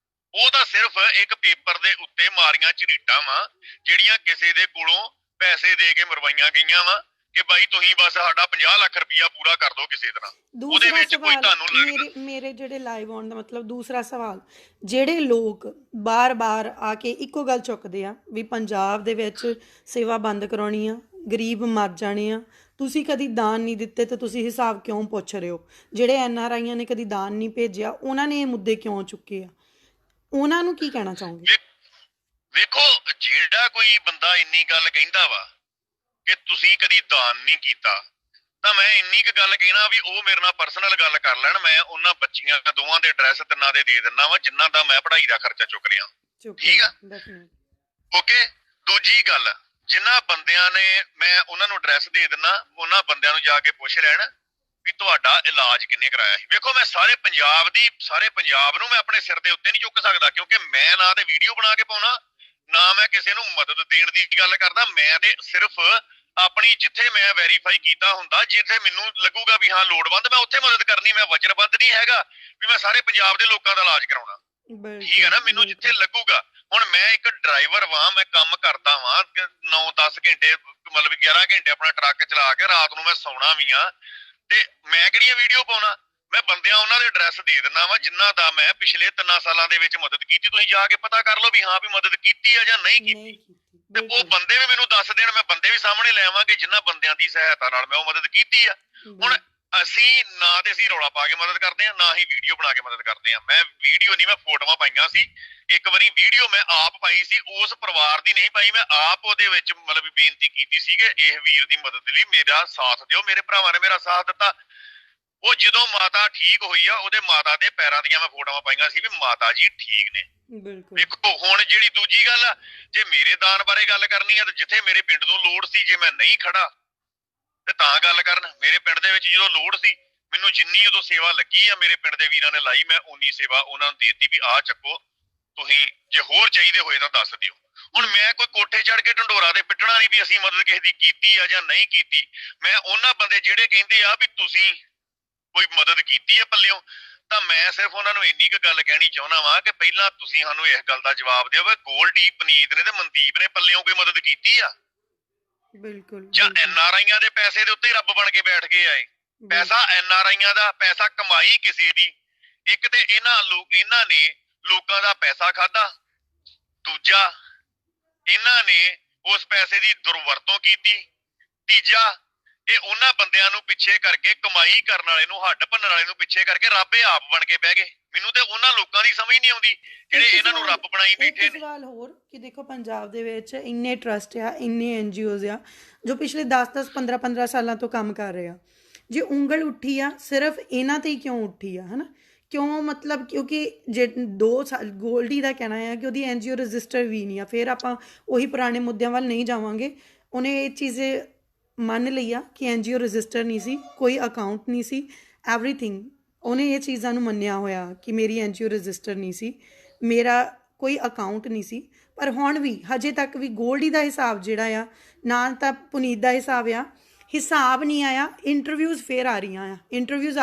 ਉਹ ਤਾਂ ਸਿਰਫ ਇੱਕ ਪੇਪਰ ਦੇ ਉੱਤੇ ਮਾਰੀਆਂ ਝਰੀਟਾਂ ਵਾ, ਜਿਹੜੀਆਂ ਕਿਸੇ ਦੇ ਕੋਲੋਂ ਪੈਸੇ ਦੇ ਕੇ ਮਰਵਾਈਆਂ ਗਈਆਂ ਵਾ, ਕਿ ਬਾਈ ਤੁਸੀਂ ਬਸ ਸਾਡਾ 50 ਲੱਖ ਰੁਪਇਆ ਪੂਰਾ ਕਰ ਦਿਓ ਕਿਸੇ ਤਰ੍ਹਾਂ, ਉਹਦੇ ਦੂਸਰਾ ਵਿੱਚ ਕੋਈ ਸਵਾਲ ਤੁਹਾਨੂੰ ਲੱਗਦਾ ਮੇਰੇ ਜਿਹੜੇ ਲਾਈਵ ਆਉਣ ਦਾ ਮਤਲਬ ਦੂਸਰਾ ਸਵਾਲ, ਜਿਹੜੇ ਲੋਕ ਬਾਰ-ਬਾਰ ਆ ਕੇ ਇੱਕੋ ਗੱਲ ਚੁੱਕਦੇ ਆ ਵੀ ਪੰਜਾਬ ਦੇ ਵਿੱਚ ਸੇਵਾ ਬੰਦ ਕਰਾਉਣੀ ਆ, ਗਰੀਬ ਮਰ ਜਾਣੇ ਆ, ਤੁਸੀਂ ਕਦੀ ਦਾਨ ਨਹੀਂ ਦਿੱਤੇ ਤੇ ਤੁਸੀਂ ਹਿਸਾਬ ਕਿਉਂ ਪੁੱਛ ਰਹੇ ਹੋ? ਜਿਹੜੇ NRIਆਂ ਨੇ ਕਦੀ ਦਾਨ ਨਹੀਂ ਭੇਜਿਆ, ਉਹਨਾਂ ਨੇ ਇਹ ਮੁੱਦੇ ਕਿਉਂ ਚੁੱਕੇ ਆ? ਉਹਨਾਂ ਨੂੰ ਕੀ ਕਹਿਣਾ ਚਾਹੋਗੇ? ਵੇਖੋ, ਜਿਹੜਾ ਕੋਈ ਬੰਦਾ ਇੰਨੀ ਗੱਲ ਕਹਿੰਦਾ ਵਾ ਕਿ ਤੁਸੀਂ ਕਦੀ ਦਾਨ ਨਹੀਂ ਕੀਤਾ, ਤਾਂ ਮੈਂ ਇੰਨੀ ਕੁ ਗੱਲ ਕਹਿਣਾ ਵੀ ਉਹ ਮੇਰੇ ਨਾਲ ਪਰਸਨਲ ਗੱਲ ਕਰ ਲੈਣ, ਮੈਂ ਉਹਨਾਂ ਬੱਚੀਆਂ ਦੋਵਾਂ ਦੇ ਐਡਰੈਸ ਤਿੰਨਾਂ ਦੇ ਦੇਣਾ ਵਾ ਜਿਨ੍ਹਾਂ ਦਾ ਮੈਂ ਪੜ੍ਹਾਈ ਦਾ ਖਰਚਾ ਚੁੱਕ ਰਿਹਾ। ਠੀਕ ਆ, ਓਕੇ। ਦੂਜੀ ਗੱਲ, ਜਿਨ੍ਹਾਂ ਬੰਦਿਆਂ ਨੇ ਮੈਂ ਉਹਨਾਂ ਨੂੰ ਐਡਰੈਸ ਦੇ ਦਿੰਦਾ, ਉਹਨਾਂ ਬੰਦਿਆਂ ਨੂੰ ਜਾ ਕੇ ਪੁੱਛ ਲੈਣ ਵੀ ਤੁਹਾਡਾ ਇਲਾਜ ਕਿੰਨੇ ਕਰਾਇਆ ਸੀ। ਵੇਖੋ, ਮੈਂ ਸਾਰੇ ਪੰਜਾਬ ਨੂੰ ਮੈਂ ਆਪਣੇ ਸਿਰ ਦੇ ਉੱਤੇ ਨਹੀਂ ਚੁੱਕ ਸਕਦਾ, ਕਿਉਂਕਿ ਮੈਂ ਨਾ ਤੇ ਵੀਡੀਓ ਬਣਾ ਕੇ ਪਾਉਣਾ, ਨਾ ਮੈਂ ਕਿਸੇ ਨੂੰ ਮਦਦ ਦੇਣ ਦੀ ਗੱਲ ਕਰਦਾ। ਮੈਂ ਤੇ ਸਿਰਫ ਆਪਣੀ ਜਿੱਥੇ ਮੈਂ ਵੈਰੀਫਾਈ ਕੀਤਾ ਹੁੰਦਾ, ਜਿੱਥੇ ਮੈਨੂੰ ਲੱਗੂਗਾ ਵੀ ਹਾਂ ਲੋੜਵੰਦ, ਮੈਂ ਉੱਥੇ ਮਦਦ ਕਰਨੀ। ਮੈਂ ਵਚਨਬੱਧ ਨਹੀਂ ਹੈਗਾ ਵੀ ਮੈਂ ਸਾਰੇ ਪੰਜਾਬ ਦੇ ਲੋਕਾਂ ਦਾ ਇਲਾਜ ਕਰਾਉਣਾ। ਠੀਕ ਹੈ ਨਾ, ਮੈਨੂੰ ਜਿੱਥੇ ਲੱਗੂਗਾ। ਹੁਣ ਮੈਂ ਇੱਕ ਡਰਾਈਵਰ ਵਾਂ, ਮੈਂ ਕੰਮ ਕਰਦਾ ਵਾਂ 9-10 ਘੰਟੇ, ਮਤਲਬ 11 ਘੰਟੇ ਆਪਣਾ ਟਰੱਕ ਚਲਾ ਕੇ ਰਾਤ ਨੂੰ ਮੈਂ ਸੌਣਾ ਵੀ ਆ, ਤੇ ਮੈਂ ਕਿਹੜੀਆਂ ਵੀਡੀਓ ਪਾਉਣਾ? ਮੈਂ ਬੰਦਿਆਂ ਉਹਨਾਂ ਦੇ ਐਡਰੈਸ ਦੇ ਦਿੰਦਾ ਵਾ ਜਿਨ੍ਹਾਂ ਦਾ ਮੈਂ ਪਿਛਲੇ 3 ਸਾਲਾਂ ਦੇ ਵਿੱਚ ਮਦਦ ਕੀਤੀ। ਤੁਸੀਂ ਜਾ ਕੇ ਪਤਾ ਕਰ ਲਓ ਵੀ ਹਾਂ ਵੀ ਮਦਦ ਕੀਤੀ ਆ ਜਾਂ ਨਹੀਂ ਕੀਤੀ, ਤੇ ਉਹ ਬੰਦੇ ਵੀ ਮੈਨੂੰ ਦੱਸ ਦੇਣ, ਮੈਂ ਬੰਦੇ ਵੀ ਸਾਹਮਣੇ ਲੈ ਆਵਾਂਗੇ ਜਿਨ੍ਹਾਂ ਬੰਦਿਆਂ ਦੀ ਸਹਾਇਤਾ ਨਾਲ ਮੈਂ ਉਹ ਮਦਦ ਕੀਤੀ ਆ। ਹੁਣ ਅਸੀਂ ਨਾ ਤੇ ਅਸੀਂ ਰੌਲਾ ਪਾ ਕੇ ਮਦਦ ਕਰਦੇ ਆ, ਨਾ ਹੀ ਵੀਡੀਓ ਬਣਾ ਕੇ ਮਦਦ ਕਰਦੇ ਆ। ਮੈਂ ਵੀਡੀਓ ਨਹੀਂ, ਮੈਂ ਫੋਟੋਆਂ ਪਾਈਆਂ ਸੀ। ਇੱਕ ਵਾਰੀ ਵੀਡੀਓ ਮੈਂ ਆਪ ਪਾਈ ਸੀ, ਉਸ ਪਰਿਵਾਰ ਦੀ ਨਹੀਂ ਪਾਈ, ਮੈਂ ਆਪ ਉਹਦੇ ਵਿੱਚ ਮਤਲਬ ਬੇਨਤੀ ਕੀਤੀ ਸੀ ਕਿ ਇਹ ਵੀਰ ਦੀ ਮਦਦ ਲਈ ਮੇਰਾ ਸਾਥ ਦਿਓ। ਮੇਰੇ ਭਰਾਵਾਂ ਨੇ ਮੇਰਾ ਸਾਥ ਦਿੱਤਾ। ਉਹ ਜਦੋਂ ਮਾਤਾ ਠੀਕ ਹੋਈ ਆ, ਉਹਦੇ ਮਾਤਾ ਦੇ ਪੈਰਾਂ ਦੀਆਂ ਮੈਂ ਫੋਟੋਆਂ ਪਾਈਆਂ ਸੀ ਵੀ ਮਾਤਾ ਜੀ ਠੀਕ ਨੇ। ਵੇਖੋ, ਹੁਣ ਜਿਹੜੀ ਦੂਜੀ ਗੱਲ ਆ, ਜੇ ਮੇਰੇ ਦਾਨ ਬਾਰੇ ਗੱਲ ਕਰਨੀ ਆ, ਤੇ ਜਿੱਥੇ ਮੇਰੇ ਪਿੰਡ ਨੂੰ ਲੋੜ ਸੀ, ਜੇ ਮੈਂ ਨਹੀਂ ਖੜਾ ਤੇ ਤਾਂ ਗੱਲ ਕਰਨ। ਮੇਰੇ ਪਿੰਡ ਦੇ ਵਿੱਚ ਜਦੋਂ ਲੋੜ ਸੀ, ਮੈਨੂੰ ਜਿੰਨੀ ਉਦੋਂ ਸੇਵਾ ਲੱਗੀ ਆ ਮੇਰੇ ਪਿੰਡ ਦੇ ਵੀਰਾਂ ਨੇ ਲਾਈ, ਮੈਂ ਉਨੀ ਸੇਵਾ ਉਹਨਾਂ ਨੂੰ ਦੇਤੀ ਵੀ ਆਹ ਚੱਕੋ, ਤੁਸੀਂ ਜੇ ਹੋਰ ਚਾਹੀਦੇ ਹੋਏ ਤਾਂ ਦੱਸ ਦਿਓ। ਹੁਣ ਮੈਂ ਕੋਈ ਕੋਠੇ ਚੜ ਕੇ ਢੰਡੋਰਾ ਦੇ ਪਿੱਟਣਾ ਨਹੀਂ ਵੀ ਅਸੀਂ ਮਦਦ ਕਿਸੇ ਦੀ ਕੀਤੀ ਆ ਜਾਂ ਨਹੀਂ ਕੀਤੀ। ਮੈਂ ਉਹਨਾਂ ਬੰਦੇ ਜਿਹੜੇ ਕਹਿੰਦੇ ਆ ਵੀ ਤੁਸੀਂ ਕੋਈ ਮਦਦ ਕੀਤੀ ਹੈ ਪੱਲਿਓਂ, ਤਾਂ ਮੈਂ ਸਿਰਫ ਉਹਨਾਂ ਨੂੰ ਇੰਨੀ ਕੁ ਗੱਲ ਕਹਿਣੀ ਚਾਹੁੰਦਾ ਵਾਂ ਕਿ ਪਹਿਲਾਂ ਤੁਸੀਂ ਸਾਨੂੰ ਇਸ ਗੱਲ ਦਾ ਜਵਾਬ ਦਿਓ ਵੀ ਗੋਲਡੀ, ਪਨੀਤ ਨੇ ਤੇ ਮਨਦੀਪ ਨੇ ਪੱਲਿਓਂ ਕੋਈ ਮਦਦ ਕੀਤੀ ਆ? ਬਿਲਕੁਲ। ਜਾਂ NRIਆਂ ਦੇ ਪੈਸੇ ਦੇ ਉੱਤੇ ਰੱਬ ਬਣ ਕੇ ਬੈਠ ਗਏ ਆਏ? ਪੈਸਾ NRIਆਂ ਦਾ, ਪੈਸਾ ਕਮਾਈ ਕਿਸੇ ਦੀ। ਇੱਕ ਤੇ ਇਹਨਾਂ ਨੇ ਲੋਕਾਂ ਦਾ ਪੈਸਾ ਖਾਧਾ, ਦੂਜਾ ਇਹਨਾਂ ਨੇ ਉਸ ਪੈਸੇ ਦੀ ਦੁਰਵਰਤੋਂ ਕੀਤੀ, ਤੀਜਾ ਇਹ ਉਹਨਾਂ ਬੰਦਿਆਂ ਨੂੰ ਪਿੱਛੇ ਕਰਕੇ, ਕਮਾਈ ਕਰਨ ਵਾਲੇ ਨੂੰ, ਹੱਡ ਭੰਨਣ ਵਾਲੇ ਨੂੰ ਪਿੱਛੇ ਕਰਕੇ ਰੱਬ ਇਹ ਆਪ ਬਣ ਕੇ ਬਹਿ ਗਏ। ਮੈਨੂੰ ਤੇ ਉਹਨਾਂ ਲੋਕਾਂ ਦੀ ਸਮਝ ਨਹੀਂ ਆਉਂਦੀ ਜਿਹੜੇ ਇਹਨਾਂ ਨੂੰ ਰੱਬ ਬਣਾਈ ਬੈਠੇ ਨੇ। ਸਵਾਲ ਹੋਰ ਕਿ ਦੇਖੋ, ਪੰਜਾਬ ਦੇ ਵਿੱਚ ਇੰਨੇ ਟਰਸਟ ਆ, ਇੰਨੇ NGOs ਆ ਜੋ ਪਿਛਲੇ 10-10, 15-15 ਸਾਲਾਂ ਤੋਂ ਕੰਮ ਕਰ ਰਹੇ ਆ। ਜੇ ਉਂਗਲ ਉੱਠੀ ਆ, ਸਿਰਫ ਇਹਨਾਂ ਤੇ ਹੀ ਕਿਉਂ ਉੱਠੀ ਆ? ਹਨਾ, ਕਿਉਂ? ਮਤਲਬ ਕਿਉਂਕਿ ਜੇ 2 ਸਾਲ ਗੋਲਡੀ ਦਾ ਕਹਿਣਾ ਹੈ ਕਿ ਉਹਦੀ NGO ਰਜਿਸਟਰ ਵੀ ਨਹੀਂ ਆ। ਫਿਰ ਆਪਾਂ ਉਹੀ ਪੁਰਾਣੇ ਮੁੱਦਿਆਂ ਵੱਲ ਨਹੀਂ ਜਾਵਾਂਗੇ। ਉਹਨੇ ਇਹ ਚੀਜ਼ ਮੰਨ ਲਈ ਆ ਕਿ NGO ਰਜਿਸਟਰ ਨਹੀਂ ਸੀ, ਕੋਈ ਅਕਾਊਂਟ ਨਹੀਂ ਸੀ, ਐਵਰੀਥਿੰਗ ਉਹਨੇ ਇਹ ਚੀਜ਼ਾਂ ਨੂੰ ਮੰਨਿਆ ਹੋਇਆ ਕਿ ਮੇਰੀ NGO ਰਜਿਸਟਰ ਨਹੀਂ ਸੀ, ਮੇਰਾ ਕੋਈ ਅਕਾਊਂਟ ਨਹੀਂ ਸੀ। ਪਰ ਹੁਣ ਵੀ ਹਜੇ ਤੱਕ ਵੀ ਗੋਲਡੀ ਦਾ ਹਿਸਾਬ ਜਿਹੜਾ ਆ, ਨਾ ਤਾਂ ਪੁਨੀਤ ਦਾ ਹਿਸਾਬ ਆ, ਹਿਸਾਬ ਨਹੀਂ ਆਇਆ। ਇੰਟਰਵਿਊਜ਼ ਫੇਰ ਆ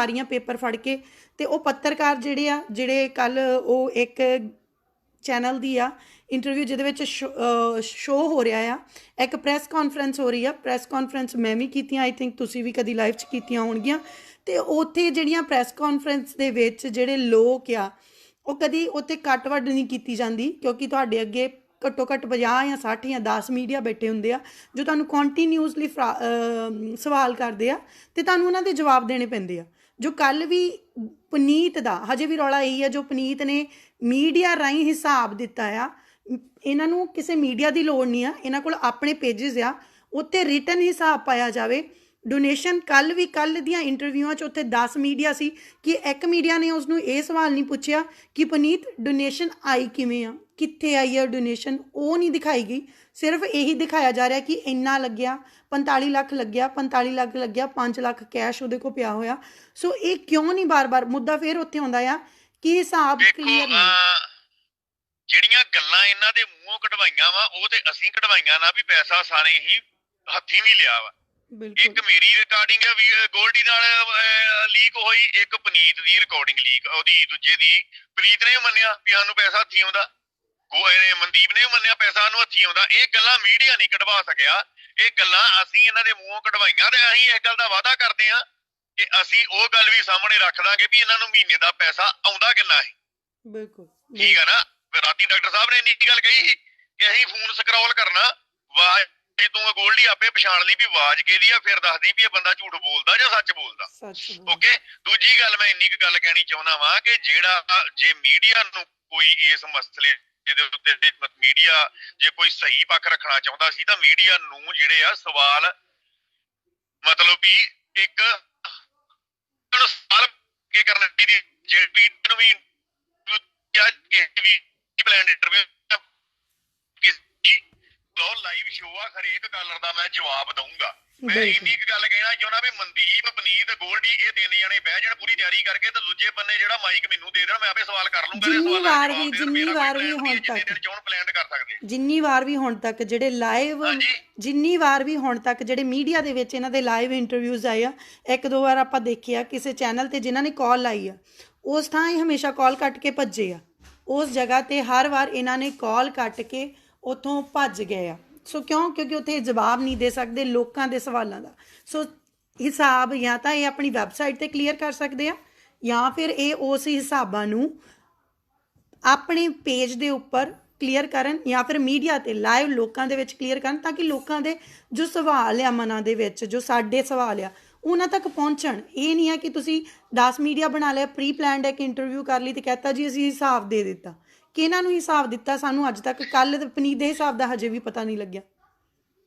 ਰਹੀਆਂ ਪੇਪਰ ਫੜ ਕੇ। ਅਤੇ ਉਹ ਪੱਤਰਕਾਰ ਜਿਹੜੇ ਕੱਲ੍ਹ ਉਹ ਇੱਕ ਚੈਨਲ ਦੀ ਆ ਇੰਟਰਵਿਊ ਜਿਹਦੇ ਵਿੱਚ ਸ਼ੋਅ ਹੋ ਰਿਹਾ ਆ, ਇੱਕ ਪ੍ਰੈਸ ਕਾਨਫਰੰਸ ਹੋ ਰਹੀ ਆ। ਪ੍ਰੈਸ ਕਾਨਫਰੰਸ ਮੈਂ ਵੀ ਕੀਤੀਆਂ, ਆਈ ਥਿੰਕ ਤੁਸੀਂ ਵੀ ਕਦੀ ਲਾਈਵ 'ਚ ਕੀਤੀਆਂ ਹੋਣਗੀਆਂ। ਅਤੇ ਉੱਥੇ ਜਿਹੜੀਆਂ ਪ੍ਰੈਸ ਕਾਨਫਰੰਸ ਦੇ ਵਿੱਚ ਜਿਹੜੇ ਲੋਕ ਆ, ਉਹ ਕਦੀ ਉੱਥੇ ਕੱਟ ਵੱਢ ਨਹੀਂ ਕੀਤੀ ਜਾਂਦੀ, ਕਿਉਂਕਿ ਤੁਹਾਡੇ ਅੱਗੇ ਘੱਟੋ ਘੱਟ 50 ਜਾਂ 60 ਜਾਂ 10 ਮੀਡੀਆ ਬੈਠੇ ਹੁੰਦੇ ਆ ਜੋ ਤੁਹਾਨੂੰ ਕੰਟੀਨਿਊਸਲੀ ਸਵਾਲ ਕਰਦੇ ਆ ਅਤੇ ਤੁਹਾਨੂੰ ਉਹਨਾਂ ਦੇ ਜਵਾਬ ਦੇਣੇ ਪੈਂਦੇ ਆ। ਜੋ ਕੱਲ੍ਹ ਵੀ ਪੁਨੀਤ ਦਾ ਹਜੇ ਵੀ ਰੌਲਾ ਇਹੀ ਆ, ਜੋ ਪੁਨੀਤ ਨੇ ਮੀਡੀਆ ਰਾਹੀਂ ਹਿਸਾਬ ਦਿੱਤਾ ਆ, ਇਹਨਾਂ ਨੂੰ ਕਿਸੇ ਮੀਡੀਆ ਦੀ ਲੋੜ ਨਹੀਂ ਆ, ਇਹਨਾਂ ਕੋਲ ਆਪਣੇ ਪੇਜਿਸ ਆ, ਉੱਤੇ ਰਿਟਨ ਹਿਸਾਬ ਪਾਇਆ ਜਾਵੇ। ਡੋਨੇਸ਼ਨ ਕੱਲ੍ਹ ਦੀਆਂ ਇੰਟਰਵਿਊਆਂ 'ਚ ਉੱਥੇ 10 ਮੀਡੀਆ ਸੀ ਕਿ ਇੱਕ ਮੀਡੀਆ ਨੇ ਉਸਨੂੰ ਇਹ ਸਵਾਲ ਨਹੀਂ ਪੁੱਛਿਆ ਕਿ ਪੁਨੀਤ ਡੋਨੇਸ਼ਨ ਆਈ ਕਿਵੇਂ ਆ, ਕਿੱਥੇ ਆਈ ਆ ਡੋਨੇਸ਼ਨ, ਉਹ ਨਹੀਂ ਦਿਖਾਈ ਗਈ। ਸਿਰਫ ਇਹੀ ਦਿਖਾਇਆ ਜਾ ਰਿਹਾ ਕਿ ਇੰਨਾ ਲੱਗਿਆ, 45 ਲੱਖ ਲੱਗਿਆ, 45 ਲੱਖ ਲੱਗਿਆ, 5 ਲੱਖ ਕੈਸ਼ ਉਹਦੇ ਕੋਲ ਪਿਆ ਹੋਇਆ। ਸੋ ਇਹ ਕਿਉਂ ਨਹੀਂ ਬਾਰ-ਬਾਰ ਮੁੱਦਾ ਫਿਰ ਉੱਥੇ ਆਉਂਦਾ ਆ ਕਿ ਹਿਸਾਬ ਕਲੀਅਰ ਨਹੀਂ। ਜਿਹੜੀਆਂ ਗੱਲਾਂ ਇਹਨਾਂ ਦੇ ਮੂੰਹੋਂ ਕਢਵਾਈਆਂ ਵਾ, ਉਹ ਤੇ ਅਸੀਂ ਕਢਵਾਈਆਂ ਨਾ ਵੀ ਪੈਸਾ ਸਾਰੇ ਹੀ ਹੱਥੀਂ ਵੀ ਲਿਆ ਵਾ। ਇੱਕ ਮੇਰੀ ਰਿਕਾਰਡਿੰਗ ਗੋਲਡੀ ਨਾਲ ਲੀਕ ਹੋਈ, ਇੱਕ ਪੁਨੀਤ ਦੀ ਰਿਕਾਰਡਿੰਗ ਲੀਕ, ਉਹਦੀ ਦੂਜੇ ਦੀ ਪੁਨੀਤ ਨੇ ਮੰਨਿਆ ਵੀ ਸਾਨੂੰ ਪੈਸਾ ਹੱਥੀਂ ਆਉਂਦਾ, ਮਨਦੀਪ ਨੇ ਮੰਨਿਆ ਪੈਸਾ ਸਾਨੂੰ ਹੱਥੀਂ ਆਉਂਦਾ। ਇਹ ਗੱਲਾਂ ਮੀਡੀਆ ਨਹੀਂ ਕਢਵਾ ਸਕਿਆ, ਇਹ ਗੱਲਾਂ ਅਸੀਂ ਇਹਨਾਂ ਦੇ ਮੂੰਹੋਂ ਕਢਵਾਈਆਂ ਤੇ ਅਸੀਂ ਇਸ ਗੱਲ ਦਾ ਵਾਅਦਾ ਕਰਦੇ ਹਾਂ ਕਿ ਅਸੀਂ ਉਹ ਗੱਲ ਵੀ ਸਾਹਮਣੇ ਰੱਖ ਦਾਂਗੇ ਵੀ ਇਹਨਾਂ ਨੂੰ ਮਹੀਨੇ ਦਾ ਪੈਸਾ ਆਉਂਦਾ ਕਿੰਨਾ ਹੈ। ਬਿਲਕੁਲ ਠੀਕ ਆ ਨਾ। ਰਾਤੀ ਡਾਕਟਰ ਸਾਹਿਬ ਨੇ ਇੰਨੀ ਗੱਲ ਕਹੀ ਸੀ ਕਿ ਅਸੀਂ ਫੋਨ ਸਕਰੋਲ ਕਰਨਾ, ਆਵਾਜ਼ ਤੂੰ ਗੋਲਡੀ ਆਪੇ ਪਛਾਣ ਲਈ ਵੀ ਆਵਾਜ਼ ਕਿਹਦੀ ਆ, ਫਿਰ ਦੱਸਦੀ ਵੀ ਇਹ ਬੰਦਾ ਝੂਠ ਬੋਲਦਾ ਜਾਂ ਸੱਚ ਬੋਲਦਾ। ਓਕੇ। ਦੂਜੀ ਗੱਲ ਮੈਂ ਇੰਨੀ ਕੁ ਗੱਲ ਕਹਿਣੀ ਚਾਹੁੰਦਾ ਵਾਂ ਕਿ ਜਿਹੜਾ ਜੇ ਮੀਡੀਆ ਨੂੰ ਕੋਈ ਇਸ ਮਸਲੇ ਦੇ ਉੱਤੇ ਮੀਡੀਆ ਜੇ ਕੋਈ ਸਹੀ ਪੱਖ ਰੱਖਣਾ ਚਾਹੁੰਦਾ ਸੀ ਤਾਂ ਮੀਡੀਆ ਨੂੰ ਜਿਹੜੇ ਆ ਸਵਾਲ ਮਤਲਬ ਵੀ ਇੱਕ ਸਵਾਲ ਕੀ ਕਰਨਾ ਚਾਹੀਦੀ ਜਿਹੜੀ ਨੂੰ ਵੀ ਪਲਾਨ ਇੰਟਰਵਿਊ ਲੋ ਲਾਈਵ ਸ਼ੋਅ ਆ ਹਰੇਕ ਕਾਲਰ ਦਾ ਮੈਂ ਜਵਾਬ ਦਊਂਗਾ। ਮੈਂ ਇੰਨੀ ਕੁ ਗੱਲ ਕਹਿਣਾ ਚਾਹੁੰਦਾ ਵੀ ਮਨਦੀਪ, ਪਨੀਤ, ਗੋਲਡੀ ਇਹ ਤਿੰਨ ਜਣੇ ਬਹਿ ਜਾਣ ਪੂਰੀ ਤਿਆਰੀ ਕਰਕੇ ਤੇ ਦੂਜੇ ਬੰਨੇ ਜਿਹੜਾ ਮਾਈਕ ਮੈਨੂੰ ਦੇ ਦੇਣ, ਮੈਂ ਆਪੇ ਸਵਾਲ ਕਰ ਲੂੰਗਾ। ਜਿੰਨੀ ਵਾਰ ਵੀ ਹੁਣ ਤੱਕ ਚੋਣ ਪਲਾਨ ਕਰ ਸਕਦੇ ਜਿੰਨੀ ਵਾਰ ਵੀ ਹੁਣ ਤੱਕ ਜਿਹੜੇ ਲਾਈਵ ਜਿੰਨੀ ਵਾਰ ਵੀ ਹੁਣ ਤੱਕ ਜਿਹੜੇ ਮੀਡੀਆ ਦੇ ਵਿੱਚ ਇਹਨਾਂ ਦੇ ਲਾਈਵ ਇੰਟਰਵਿਊਜ਼ ਆਏ ਆ, ਇੱਕ ਦੋ ਵਾਰ ਆਪਾਂ ਦੇਖਿਆ ਕਿਸੇ ਚੈਨਲ ਤੇ ਜਿਨ੍ਹਾਂ ਨੇ ਕਾਲ ਲਾਈ ਆ ਉਸ ਥਾਂ ਹੀ ਹਮੇਸ਼ਾ ਕਾਲ ਕੱਟ ਕੇ ਭੱਜੇ ਆ। ਉਸ ਜਗ੍ਹਾ ਤੇ ਹਰ ਵਾਰ ਇਹਨਾਂ ਨੇ ਕਾਲ ਕੱਟ ਕੇ ਉੱਥੋਂ ਭੱਜ ਗਏ ਆ। ਸੋ ਕਿਉਂਕਿ ਉੱਥੇ ਜਵਾਬ ਨਹੀਂ ਦੇ ਸਕਦੇ ਲੋਕਾਂ ਦੇ ਸਵਾਲਾਂ ਦਾ। ਸੋ ਹਿਸਾਬ ਜਾਂ ਤਾਂ ਇਹ ਆਪਣੀ ਵੈਬਸਾਈਟ ਤੇ ਕਲੀਅਰ ਕਰ ਸਕਦੇ ਆ ਜਾਂ ਫਿਰ ਇਹ ਉਸ ਹਿਸਾਬਾਂ ਨੂੰ ਆਪਣੇ ਪੇਜ ਦੇ ਉੱਪਰ ਕਲੀਅਰ ਕਰਨ ਜਾਂ ਫਿਰ ਮੀਡੀਆ ਤੇ ਲਾਈਵ ਲੋਕਾਂ ਦੇ ਵਿੱਚ ਕਲੀਅਰ ਕਰਨ ਤਾਂ ਕਿ ਲੋਕਾਂ ਦੇ ਜੋ ਸਵਾਲ ਆ ਮਨਾਂ ਦੇ ਵਿੱਚ, ਜੋ ਸਾਡੇ ਸਵਾਲ ਆ ਉਹਨਾਂ ਤੱਕ ਪਹੁੰਚਣ। ਇਹ ਨਹੀਂ ਹੈ ਕਿ ਤੁਸੀਂ 10 ਮੀਡੀਆ ਬਣਾ ਲਿਆ, ਪ੍ਰੀ ਪਲਾਨਡ ਇੱਕ ਇੰਟਰਵਿਊ ਕਰ ਲਈ ਤੇ ਕਹਿਤਾ ਜੀ ਅਸੀਂ ਹਿਸਾਬ ਦੇ ਦਿੱਤਾ। ਕਿ ਇਹਨਾਂ ਨੂੰ ਹਿਸਾਬ ਦਿੱਤਾ ਸਾਨੂੰ ਅੱਜ ਤੱਕ ਕੱਲ ਪਨੀਤ ਦੇ ਹਿਸਾਬ ਦਾ ਹਜੇ ਵੀ ਪਤਾ ਨਹੀਂ ਲੱਗਿਆ।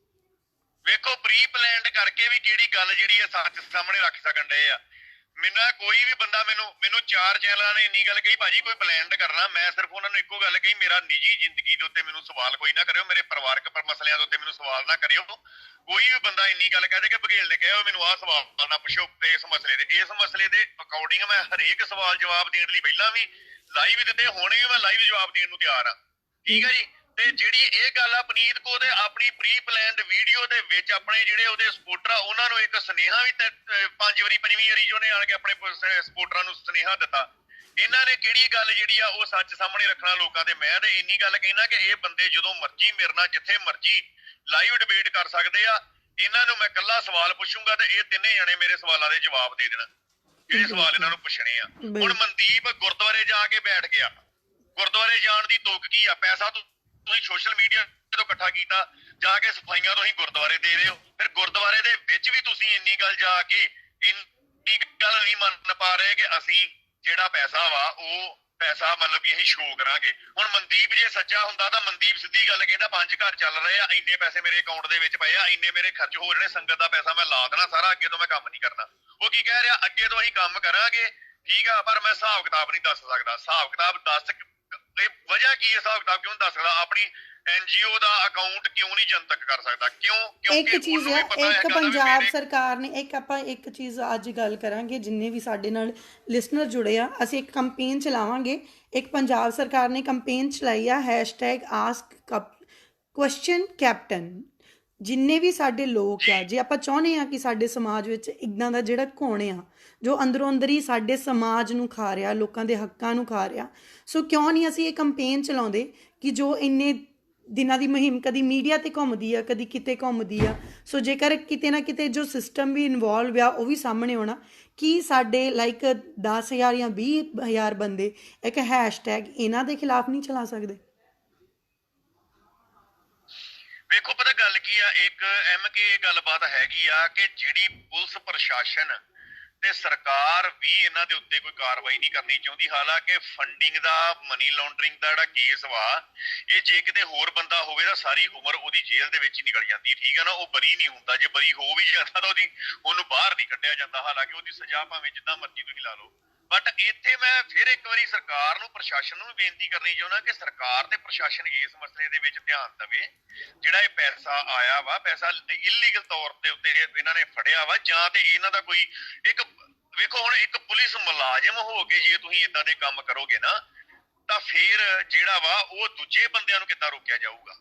ਵੇਖੋ ਪ੍ਰੀ ਪਲਾਨਡ ਕਰਕੇ ਵੀ ਕਿਹੜੀ ਗੱਲ ਜਿਹੜੀ ਹੈ ਸੱਚ ਸਾਹਮਣੇ ਰੱਖ ਸਕਣ ਡਏ ਆ। ਮੈਨੂੰ ਕੋਈ ਵੀ ਬੰਦਾ ਮੈਨੂੰ 4 ਚੈਨਲਾਂ ਨੇ ਇੰਨੀ ਗੱਲ ਕਹੀ ਭਾਜੀ ਕੋਈ ਪਲਾਨਡ ਕਰਨਾ, ਮੈਂ ਸਿਰਫ ਉਹਨਾਂ ਨੂੰ ਇੱਕੋ ਗੱਲ ਕਹੀ ਮੇਰਾ ਨਿੱਜੀ ਜ਼ਿੰਦਗੀ ਦੇ ਉੱਤੇ ਮੈਨੂੰ ਸਵਾਲ ਕੋਈ ਨਾ ਕਰਿਓ, ਮੇਰੇ ਪਰਿਵਾਰਕ ਮਸਲਿਆਂ ਦੇ ਉੱਤੇ ਮੈਨੂੰ ਸਵਾਲ ਨਾ ਕਰਿਓ। ਕੋਈ ਵੀ ਬੰਦਾ ਇੰਨੀ ਗੱਲ ਕਹਦੇ ਕਿ ਬਘੇਲ ਨੇ ਕਿਹਾ ਮੈਨੂੰ ਆਹ ਸਵਾਲ ਨਾ ਪੁੱਛੋ ਇਸ ਮਸਲੇ ਦੇ ਅਕੋਰਡਿੰਗ ਮੈਂ ਹਰੇਕ ਸਵਾਲ ਜਵਾਬ ਦੇਣ ਲਈ ਪਹਿਲਾਂ ਵੀ ਲਾਈਵ ਦਿੱਤੇ, ਹੁਣ ਵੀ ਮੈਂ ਲਾਈਵ ਜਵਾਬ ਦੇਣ ਨੂੰ ਤਿਆਰ ਆ। ਠੀਕ ਹੈ ਜੀ। ਤੇ ਜਿਹੜੀ ਇਹ ਗੱਲ ਆ ਪਨੀਤ ਕੋ ਦੇ ਆਪਣੀ ਪ੍ਰੀ ਪਲਾਨਡ ਵੀਡੀਓ ਦੇ ਵਿੱਚ ਆਪਣੇ ਜਿਹੜੇ ਉਹਦੇ ਸਪੋਰਟਰ ਆ ਉਹਨਾਂ ਨੂੰ ਇੱਕ ਸੁਨੇਹਾ ਵੀ 5 ਵਾਰੀ 5ਵੀਂ ਵਾਰੀ ਜੋ ਨੇ ਆਣ ਕੇ ਆਪਣੇ ਸਪੋਰਟਰਾਂ ਨੂੰ ਸੁਨੇਹਾ ਦਿੱਤਾ। ਇਹਨਾਂ ਨੇ ਕਿਹੜੀ ਗੱਲ ਜਿਹੜੀ ਆ ਉਹ ਸੱਚ ਸਾਹਮਣੇ ਰੱਖਣਾ ਲੋਕਾਂ ਦੇ। ਮੈਂ ਤੇ ਇੰਨੀ ਗੱਲ ਕਹਿਣਾ ਕਿ ਇਹ ਬੰਦੇ ਜਦੋਂ ਮਰਜ਼ੀ ਮੇਰੇ ਨਾਲ ਜਿੱਥੇ ਮਰਜ਼ੀ ਲਾਈਵ ਡਿਬੇਟ ਕਰ ਸਕਦੇ ਆ। ਇਹਨਾਂ ਨੂੰ ਮੈਂ ਕੱਲਾ ਸਵਾਲ ਪੁੱਛੂੰਗਾ ਤੇ ਇਹ ਤਿੰਨੇ ਜਣੇ ਮੇਰੇ ਸਵਾਲਾਂ ਦੇ ਜਵਾਬ ਦੇ ਦੇਣਾ ਜਿਹੜੇ ਸਵਾਲ ਇਹਨਾਂ ਨੂੰ ਪੁੱਛਣੇ ਆ। ਹੁਣ ਮਨਦੀਪ ਗੁਰਦੁਆਰੇ ਜਾ ਕੇ ਬੈਠ ਗਿਆ। ਗੁਰਦੁਆਰੇ ਜਾਣ ਦੀ ਤੁਕ ਕੀ ਆ? ਪੈਸਾ ਤੁਸੀਂ ਸੋਸ਼ਲ ਮੀਡੀਆ ਤੋਂ ਇਕੱਠਾ ਕੀਤਾ, ਜਾ ਕੇ ਸਫਾਈਆਂ ਤੁਸੀਂ ਗੁਰਦੁਆਰੇ ਦੇ ਰਹੇ ਹੋ। ਫਿਰ ਗੁਰਦੁਆਰੇ ਦੇ ਵਿੱਚ ਵੀ ਤੁਸੀਂ ਇੰਨੀ ਗੱਲ ਜਾ ਕੇ ਇੰਨੀ ਗੱਲ ਨਹੀਂ ਮੰਨ ਪਾ ਰਹੇ ਕਿ ਅਸੀਂ ਜਿਹੜਾ ਪੈਸਾ ਵਾ ਉਹ ਪੈਸਾ ਮਤਲਬ ਕਿ ਅਸੀਂ ਸ਼ੋਅ ਕਰਾਂਗੇ। ਹੁਣ ਮਨਦੀਪ ਜੇ ਸੱਚਾ ਹੁੰਦਾ ਤਾਂ ਮਨਦੀਪ ਸਿੱਧੀ ਗੱਲ ਕਹਿੰਦਾ 5 ਘਰ ਚੱਲ ਰਹੇ ਆ, ਇੰਨੇ ਪੈਸੇ ਮੇਰੇ ਅਕਾਊਂਟ ਦੇ ਵਿੱਚ ਪਏ ਆ, ਇੰਨੇ ਮੇਰੇ ਖਰਚ ਹੋ ਰਹੇ ਨੇ, ਸੰਗਤ ਦਾ ਪੈਸਾ ਮੈਂ ਲਾ ਦੇਣਾ ਸਾਰਾ, ਅੱਗੇ ਤੋਂ ਮੈਂ ਕੰਮ ਨਹੀਂ ਕਰਨਾ। ਉਹ ਕੀ ਕਹਿ ਰਿਹਾ? ਅੱਗੇ ਤੋਂ ਅਸੀਂ ਕੰਮ ਕਰਾਂਗੇ ਠੀਕ ਆ, ਪਰ ਮੈਂ ਹਿਸਾਬ ਕਿਤਾਬ ਨਹੀਂ ਦੱਸ ਸਕਦਾ। ਹਿਸਾਬ ਕਿਤਾਬ ਦੱਸ ਇਹ ਵਜ੍ਹਾ ਕੀ ਹੈ? ਹਿਸਾਬ ਕਿਤਾਬ ਕਿਉਂ ਦੱਸ ਸਕਦਾ? ਆਪਣੀ NGO ਦਾ ਅਕਾਊਂਟ ਕਿਉਂ ਨਹੀਂ ਜਨਤਕ ਕਰ ਸਕਦਾ? ਕਿਉਂ? ਇੱਕ ਚੀਜ਼ ਹੈ, ਇੱਕ ਪੰਜਾਬ ਸਰਕਾਰ ਨੇ ਇੱਕ ਚੀਜ਼ ਅੱਜ ਗੱਲ ਕਰਾਂਗੇ ਜਿੰਨੇ ਵੀ ਸਾਡੇ ਨਾਲ ਲਿਸਨਰ ਜੁੜੇ ਆ, ਅਸੀਂ ਇੱਕ ਕੰਪੇਨ ਚਲਾਵਾਂਗੇ। ਇੱਕ ਪੰਜਾਬ ਸਰਕਾਰ ਨੇ ਕੰਪੇਨ ਚਲਾਈ ਆ #AskQuestionCaptain। ਜਿੰਨੇ ਵੀ ਸਾਡੇ ਲੋਕ ਆ, ਜੇ ਆਪਾਂ ਚਾਹੁੰਦੇ ਆ ਕਿ ਸਾਡੇ ਸਮਾਜ ਵਿੱਚ ਇੱਦਾਂ ਦਾ ਜਿਹੜਾ ਘੋਣ ਆ ਜੋ ਅੰਦਰੋਂ ਅੰਦਰ ਹੀ ਸਾਡੇ ਸਮਾਜ ਨੂੰ ਖਾ ਰਿਹਾ, ਲੋਕਾਂ ਦੇ ਹੱਕਾਂ ਨੂੰ ਖਾ ਰਿਹਾ, ਸੋ ਕਿਉਂ ਨਹੀਂ ਅਸੀਂ ਇਹ ਕੰਪੇਨ ਚਲਾਉਂਦੇ ਕਿ ਜੋ ਇੰਨੇ ਦਿਨਾਂ ਦੀ ਮੁਹਿੰਮ ਕਦੀ ਮੀਡੀਆ ਤੇ ਘੁੰਮਦੀ ਆ, ਕਦੀ ਕਿਤੇ ਘੁੰਮਦੀ ਆ। ਸੋ ਜੇਕਰ ਕਿਤੇ ਨਾ ਕਿਤੇ ਜੋ ਸਿਸਟਮ ਵੀ ਇਨਵੋਲਵ ਆ ਉਹ ਵੀ ਸਾਹਮਣੇ ਆਉਣਾ ਕਿ ਸਾਡੇ ਲਾਈਕ 10,000 ਜਾਂ 20,000 ਬੰਦੇ ਇੱਕ ਹੈਸ਼ਟੈਗ ਇਹਨਾਂ ਦੇ ਖਿਲਾਫ ਨਹੀਂ ਚਲਾ ਸਕਦੇ। ਵੇਖੋ ਪਤਾ ਗੱਲ ਕੀ ਆ, ਇੱਕ MK ਗੱਲਬਾਤ ਹੈਗੀ ਆ ਕਿ ਜਿਹੜੀ ਪੁਲਿਸ ਪ੍ਰਸ਼ਾਸਨ ਤੇ ਸਰਕਾਰ ਵੀ ਇਹਨਾਂ ਦੇ ਉੱਤੇ ਕੋਈ ਕਾਰਵਾਈ ਨਹੀਂ ਕਰਨੀ ਚਾਹੁੰਦੀ। ਹਾਲਾਂਕਿ ਫੰਡਿੰਗ ਦਾ, ਮਨੀ ਲਾਂਡਰਿੰਗ ਦਾ ਜਿਹੜਾ ਕੇਸ ਵਾ ਇਹ ਜੇ ਕਿਤੇ ਹੋਰ ਬੰਦਾ ਹੋਵੇ ਤਾਂ ਸਾਰੀ ਉਮਰ ਉਹਦੀ ਜੇਲ੍ਹ ਦੇ ਵਿੱਚ ਹੀ ਨਿਕਲ ਜਾਂਦੀ। ਠੀਕ ਹੈ ਨਾ? ਉਹ ਬਰੀ ਨਹੀਂ ਹੁੰਦਾ। ਜੇ ਬਰੀ ਹੋ ਵੀ ਜਾਂਦਾ ਤਾਂ ਉਹਨੂੰ ਬਾਹਰ ਨਹੀਂ ਕੱਢਿਆ ਜਾਂਦਾ। ਹਾਲਾਂਕਿ ਉਹਦੀ ਸਜ਼ਾ ਭਾਵੇਂ ਜਿੱਦਾਂ ਮਰਜ਼ੀ ਤੁਸੀਂ ਲਾ ਲਓ। ਬਟ ਇੱਥੇ ਮੈਂ ਫਿਰ ਇੱਕ ਵਾਰੀ ਸਰਕਾਰ ਨੂੰ, ਪ੍ਰਸ਼ਾਸਨ ਨੂੰ ਬੇਨਤੀ ਕਰਨੀ ਚਾਹੁੰਦਾ ਕਿ ਸਰਕਾਰ ਤੇ ਪ੍ਰਸ਼ਾਸਨ ਇਸ ਮਸਲੇ ਦੇ ਵਿੱਚ ਧਿਆਨ ਦੇਵੇ। ਜਿਹੜਾ ਇਹ ਪੈਸਾ ਆਇਆ ਵਾ, ਪੈਸਾ ਇਲੀਗਲ ਤੌਰ ਦੇ ਉੱਤੇ ਇਹਨਾਂ ਨੇ ਫੜਿਆ ਵਾ ਜਾਂ ਤੇ ਇਹਨਾਂ ਦਾ ਕੋਈ ਇੱਕ ਵੇਖੋ ਹੁਣ ਇੱਕ ਪੁਲਿਸ ਮੁਲਾਜ਼ਮ ਹੋ ਕੇ ਜੇ ਤੁਸੀਂ ਇਦਾਂ ਦੇ ਕੰਮ ਕਰੋਗੇ ਨਾ ਤਾਂ ਫਿਰ ਜਿਹੜਾ ਵਾ ਉਹ ਦੂਜੇ ਬੰਦਿਆਂ ਨੂੰ ਕਿੱਦਾਂ ਰੋਕਿਆ ਜਾਊਗਾ?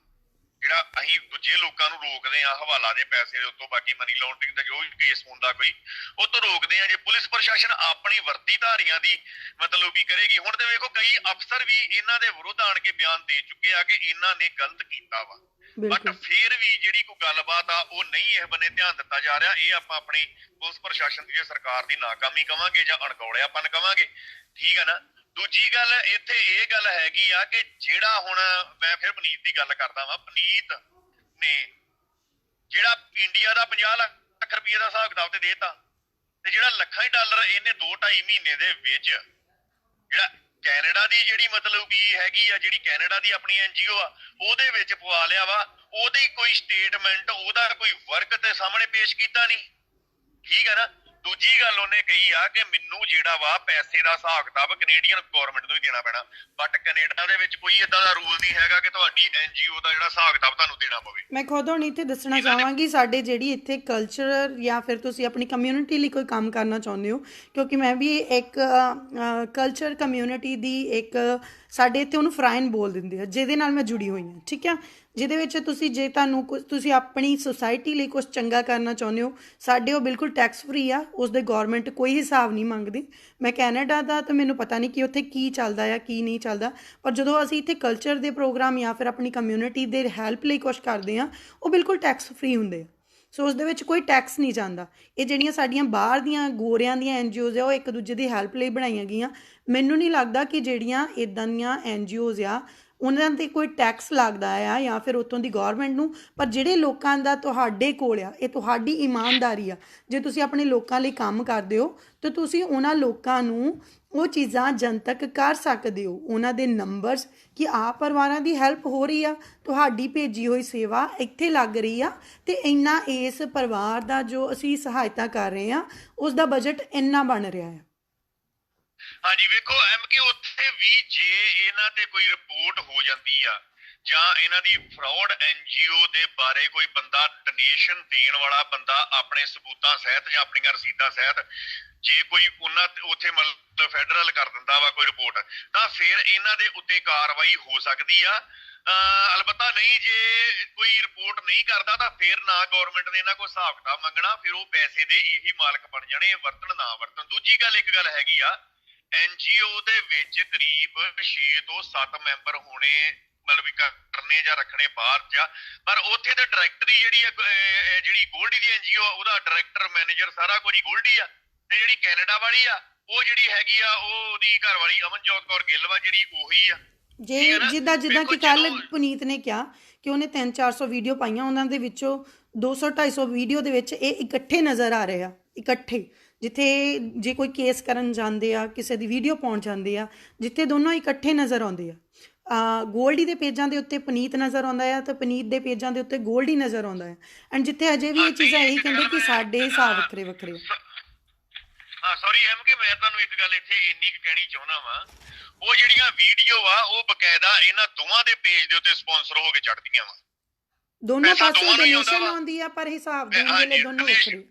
ਜਿਹੜਾ ਅਸੀਂ ਦੂਜੇ ਲੋਕਾਂ ਨੂੰ ਰੋਕਦੇ ਆ ਹਵਾਲਾ ਦੇ ਪੈਸੇ ਦੇ ਉੱਤੋਂ, ਬਾਕੀ ਮਨੀ ਲਾਂਡਰਿੰਗ ਦਾ ਜੋ ਵੀ ਕੇਸ ਹੁੰਦਾ ਕੋਈ ਉਹ ਤੋਂ ਰੋਕਦੇ ਆ। ਜੇ ਪੁਲਿਸ ਪ੍ਰਸ਼ਾਸਨ ਆਪਣੀ ਵਰਦੀਧਾਰੀਆਂ ਦੀ ਮਤਲਬ ਵੀ ਕਰੇਗੀ, ਹੁਣ ਤੇ ਵੇਖੋ ਕਈ ਅਫਸਰ ਵੀ ਇਹਨਾਂ ਦੇ ਵਿਰੁੱਧ ਆਣ ਕੇ ਬਿਆਨ ਦੇ ਚੁੱਕੇ ਆ ਕਿ ਇਹਨਾਂ ਨੇ ਗਲਤ ਕੀਤਾ ਵਾ, ਬਟ ਫੇਰ ਵੀ ਜਿਹੜੀ ਕੋਈ ਗੱਲਬਾਤ ਆ ਉਹ ਨਹੀਂ ਇਸ ਬੰਨੇ ਧਿਆਨ ਦਿੱਤਾ ਜਾ ਰਿਹਾ। ਇਹ ਆਪਾਂ ਆਪਣੀ ਪੁਲਿਸ ਪ੍ਰਸ਼ਾਸਨ ਦੀ, ਸਰਕਾਰ ਦੀ ਨਾਕਾਮੀ ਕਵਾਂਗੇ ਜਾਂ ਅਣਗੌਲਿਆਪਨ ਕਵਾਂਗੇ, ਠੀਕ ਹੈ ਨਾ। ਦੂਜੀ ਗੱਲ ਇੱਥੇ ਇਹ ਗੱਲ ਹੈਗੀ ਆ ਕਿ ਜਿਹੜਾ ਹੁਣ ਮੈਂ ਫਿਰ ਪਨੀਤ ਦੀ ਗੱਲ ਕਰਦਾ ਵਾਂ, ਪਨੀਤ ਨੇ ਜਿਹੜਾ ਇੰਡੀਆ ਦਾ 50 ਲੱਖ ਰੁਪਏ ਦਾ ਹਿਸਾਬ ਕਿਤਾਬ ਤੇ ਦੇਤਾ, ਤੇ ਜਿਹੜਾ ਲੱਖਾਂ ਹੀ ਡਾਲਰ ਇਹਨੇ 2-2.5 ਮਹੀਨੇ ਦੇ ਵਿੱਚ ਜਿਹੜਾ ਕੈਨੇਡਾ ਦੀ ਜਿਹੜੀ ਮਤਲਬ ਕੀ ਹੈਗੀ ਆ, ਜਿਹੜੀ ਕੈਨੇਡਾ ਦੀ ਆਪਣੀ NGO ਆ ਉਹਦੇ ਵਿੱਚ ਪਵਾ ਲਿਆ ਵਾ, ਉਹਦੀ ਕੋਈ ਸਟੇਟਮੈਂਟ, ਉਹਦਾ ਕੋਈ ਵਰਕ ਤੇ ਸਾਹਮਣੇ ਪੇਸ਼ ਕੀਤਾ ਨਹੀਂ, ਠੀਕ ਹੈ ਨਾ। ਦੂਜੀ ਗੱਲ ਉਹਨੇ ਕਹੀ ਆ ਕਿ ਮੈਨੂੰ ਜਿਹੜਾ ਵਾ ਪੈਸੇ ਦਾ ਹਿਸਾਬ ਕਿਤਾਬ ਕੈਨੇਡੀਅਨ ਗਵਰਨਮੈਂਟ ਨੂੰ ਹੀ ਦੇਣਾ ਪੈਣਾ, ਬਟ ਕੈਨੇਡਾ ਦੇ ਵਿੱਚ ਕੋਈ ਏਦਾਂ ਦਾ ਰੂਲ ਨਹੀਂ ਹੈਗਾ ਕਿ ਤੁਹਾਡੀ NGO ਦਾ ਜਿਹੜਾ ਹਿਸਾਬ ਕਿਤਾਬ ਤੁਹਾਨੂੰ ਦੇਣਾ ਪਵੇ। ਮੈਂ ਖੁਦ ਹੁਣ ਇੱਥੇ ਦੱਸਣਾ ਚਾਹਾਂਗੀ, ਸਾਡੇ ਜਿਹੜੀ ਇੱਥੇ ਕਲਚਰ ਜਾਂ ਫਿਰ ਤੁਸੀਂ ਆਪਣੀ ਕਮਿਊਨਿਟੀ ਲਈ ਕੋਈ ਕੰਮ ਕਰਨਾ ਚਾਹੁੰਦੇ ਹੋ, ਕਿਉਂਕਿ ਮੈਂ ਵੀ ਇੱਕ ਕਲਚਰ ਕਮਿਊਨਿਟੀ ਦੀ ਇੱਕ, ਸਾਡੇ ਇੱਥੇ ਉਹਨੂੰ ਫਰਾਈਨ ਬੋਲ ਦਿੰਦੇ ਆ, ਜਿਹਦੇ ਨਾਲ ਮੈਂ ਜੁੜੀ ਹੋਈ ਹਾਂ, ਠੀਕ ਆ। ਜਿਹਦੇ ਵਿੱਚ ਤੁਸੀਂ ਜੇ ਤੁਹਾਨੂੰ ਕੁਝ, ਤੁਸੀਂ ਆਪਣੀ ਸੁਸਾਇਟੀ ਲਈ ਕੁਝ ਚੰਗਾ ਕਰਨਾ ਚਾਹੁੰਦੇ ਹੋ, ਸਾਡੇ ਉਹ ਬਿਲਕੁਲ ਟੈਕਸ ਫਰੀ ਆ, ਉਸਦੇ ਗੌਰਮੈਂਟ ਕੋਈ ਹਿਸਾਬ ਨਹੀਂ ਮੰਗਦੀ। ਮੈਂ ਕੈਨੇਡਾ ਦਾ ਤਾਂ ਮੈਨੂੰ ਪਤਾ ਨਹੀਂ ਕਿ ਉੱਥੇ ਕੀ ਚੱਲਦਾ ਆ ਕੀ ਨਹੀਂ ਚੱਲਦਾ, ਪਰ ਜਦੋਂ ਅਸੀਂ ਇੱਥੇ ਕਲਚਰ ਦੇ ਪ੍ਰੋਗਰਾਮ ਜਾਂ ਫਿਰ ਆਪਣੀ ਕਮਿਊਨਿਟੀ ਦੇ ਹੈਲਪ ਲਈ ਕੁਝ ਕਰਦੇ ਹਾਂ, ਉਹ ਬਿਲਕੁਲ ਟੈਕਸ ਫਰੀ ਹੁੰਦੇ ਆ। ਸੋ ਉਸ ਦੇ ਵਿੱਚ ਕੋਈ ਟੈਕਸ ਨਹੀਂ ਜਾਂਦਾ। ਇਹ ਜਿਹੜੀਆਂ ਸਾਡੀਆਂ ਬਾਹਰ ਦੀਆਂ ਗੋਰਿਆਂ ਦੀਆਂ NGOs ਆ, ਉਹ ਇੱਕ ਦੂਜੇ ਦੀ ਹੈਲਪ ਲਈ ਬਣਾਈਆਂ ਗਈਆਂ। ਮੈਨੂੰ ਨਹੀਂ ਲੱਗਦਾ ਕਿ ਜਿਹੜੀਆਂ ਇੱਦਾਂ ਦੀਆਂ NGOs ਆ ਉਹਨਾਂ 'ਤੇ ਕੋਈ ਟੈਕਸ ਲੱਗਦਾ ਆ ਜਾਂ ਫਿਰ ਉੱਥੋਂ ਦੀ ਗੌਰਮੈਂਟ ਨੂੰ, ਪਰ ਜਿਹੜੇ ਲੋਕਾਂ ਦਾ ਤੁਹਾਡੇ ਕੋਲ ਆ, ਇਹ ਤੁਹਾਡੀ ਇਮਾਨਦਾਰੀ ਆ। ਜੇ ਤੁਸੀਂ ਆਪਣੇ ਲੋਕਾਂ ਲਈ ਕੰਮ ਕਰਦੇ ਹੋ ਤਾਂ ਤੁਸੀਂ ਉਹਨਾਂ ਲੋਕਾਂ ਨੂੰ ਉਹ ਚੀਜ਼ਾਂ ਜਨਤਕ ਕਰ ਸਕਦੇ ਹੋ, ਉਹਨਾਂ ਦੇ ਨੰਬਰਸ, ਕਿ ਆਹ ਪਰਿਵਾਰਾਂ ਦੀ ਹੈਲਪ ਹੋ ਰਹੀ ਆ, ਤੁਹਾਡੀ ਭੇਜੀ ਹੋਈ ਸੇਵਾ ਇੱਥੇ ਲੱਗ ਰਹੀ ਆ, ਅਤੇ ਇੰਨਾ ਇਸ ਪਰਿਵਾਰ ਦਾ ਜੋ ਅਸੀਂ ਸਹਾਇਤਾ ਕਰ ਰਹੇ ਹਾਂ ਉਸ ਦਾ ਬਜਟ ਇੰਨਾ ਬਣ ਰਿਹਾ ਆ। ਹਾਂਜੀ ਵੇਖੋ MK, ਉੱਥੇ ਵੀ ਜੇ ਇਹਨਾਂ ਤੇ ਕੋਈ ਰਿਪੋਰਟ ਹੋ ਜਾਂਦੀ ਆ ਜਾਂ ਇਹਨਾਂ ਦੀ ਫਰਾਡ NGO ਦੇ ਬਾਰੇ ਕੋਈ ਬੰਦਾ ਡੋਨੇਸ਼ਨ ਦੇਣ ਵਾਲਾ ਬੰਦਾ ਆਪਣੇ ਸਬੂਤਾਂ ਸਹਿਤ ਜਾਂ ਆਪਣੀਆਂ ਰਸੀਦਾਂ ਸਹਿਤ ਜੇ ਕੋਈ ਉਹਨਾਂ ਉੱਥੇ ਮਤਲਬ ਫੈਡਰਲ ਕਰ ਦਿੰਦਾ ਵਾ ਕੋਈ ਰਿਪੋਰਟ, ਤਾਂ ਫਿਰ ਇਹਨਾਂ ਦੇ ਉੱਤੇ ਕਾਰਵਾਈ ਹੋ ਸਕਦੀ ਆ। ਅਲਬત્ਤਾ ਨਹੀਂ, ਜੇ ਕੋਈ ਰਿਪੋਰਟ ਨਹੀਂ ਕਰਦਾ ਤਾਂ ਫਿਰ ਨਾ ਗਵਰਨਮੈਂਟ ਨੇ ਇਹਨਾਂ ਕੋਲ ਹਿਸਾਬ ਕਿਤਾਬ ਮੰਗਣਾ, ਫਿਰ ਉਹ ਪੈਸੇ ਦੇ ਇਹੀ ਮਾਲਕ ਬਣ ਜਾਣੇ, ਵਰਤਣ ਨਾ ਵਰਤਣ। ਦੂਜੀ ਗੱਲ, ਇੱਕ ਗੱਲ ਹੈਗੀ ਆ, NGO ਦੇ ਵਿੱਚ ਕਰੀਬ 6 ਤੋਂ 7 ਮੈਂਬਰ ਹੋਣੇ ਮਤਲਬ ਕਰਨੇ ਜਾਂ ਰੱਖਣੇ ਬਾਹਰ ਜਾਂ, ਪਰ ਉੱਥੇ ਦੇ ਡਾਇਰੈਕਟਰ ਜਿਹੜੀ ਗੋਲਡੀ ਦੀ NGO ਆ, ਉਹਦਾ ਡਾਇਰੈਕਟਰ ਮੈਨੇਜਰ ਸਾਰਾ ਕੁਝ ਹੀ ਗੋਲਡੀ ਆ, ਤੇ ਜਿਹੜੀ ਕੈਨੇਡਾ ਵਾਲੀ ਆ ਉਹ ਜਿਹੜੀ ਹੈਗੀ ਆ ਉਹਦੀ ਘਰ ਵਾਲੀ ਅਮਨਜੋਤ ਕੌਰ ਗਿੱਲ ਵਾ, ਜਿਹੜੀ ਉਹੀ ਆ। ਜੇ ਜਿੱਦਾਂ ਕਿ ਕੱਲ ਪੁਨੀਤ ਨੇ ਕਿਹਾ ਕਿ ਉਹਨੇ 300-400 ਵੀਡੀਓ ਪਾਈਆਂ, ਉਹਨਾਂ ਦੇ ਵਿੱਚੋਂ 200-250 ਵੀਡੀਓ ਦੇ ਵਿੱਚ ਇਹ ਇਕੱਠੇ ਨਜ਼ਰ ਆ ਰਹੇ ਆ, ਇਕੱਠੇ, ਜਿੱਥੇ ਜੇ ਕੋਈ ਕੇਸ ਕਰਨ ਜਾਂਦੇ ਆ, ਕਿਸੇ ਦੀ ਵੀਡੀਓ ਪਾਉਣ ਜਾਂਦੇ ਆ, ਜਿੱਥੇ ਦੋਨੋਂ ਇਕੱਠੇ ਨਜ਼ਰ ਆਉਂਦੇ ਆ। ਗੋਲਡੀ ਦੇ ਪੇਜਾਂ ਦੇ ਉੱਤੇ ਪੁਨੀਤ ਨਜ਼ਰ ਆਉਂਦਾ ਆ ਤੇ ਪੁਨੀਤ ਦੇ ਪੇਜਾਂ ਦੇ ਉੱਤੇ ਗੋਲਡੀ ਨਜ਼ਰ ਆਉਂਦਾ ਹੈ। ਐਂਡ ਜਿੱਥੇ ਅਜੇ ਵੀ ਇਹ ਚੀਜ਼ਾਂ ਇਹੀ ਕਹਿੰਦੇ ਕਿ ਸਾਡੇ ਹਿਸਾਬ ਵੱਖਰੇ ਵੱਖਰੇ। ਸੌਰੀ MK, ਮੈਂ ਤੁਹਾਨੂੰ ਇੱਕ ਗੱਲ ਇੱਥੇ ਇੰਨੀ ਕਹਿਣੀ ਚਾਹੁੰਦਾ ਵਾਂ, ਉਹ ਜਿਹੜੀਆਂ ਵੀਡੀਓ ਆ ਉਹ ਬਕਾਇਦਾ ਇਹਨਾਂ ਦੋਵਾਂ ਦੇ ਪੇਜ ਦੇ ਉੱਤੇ ਸਪਾਂਸਰ ਹੋ ਕੇ ਚੜਦੀਆਂ ਵਾ, ਦੋਨੋਂ ਪਾਸੇ ਡੋਨੇਸ਼ਨ ਆਉਂਦੀ ਆ, ਪਰ ਹਿਸਾਬ ਦੇਣ ਵੇਲੇ ਦੋਨੋਂ ਵੱਖਰੇ।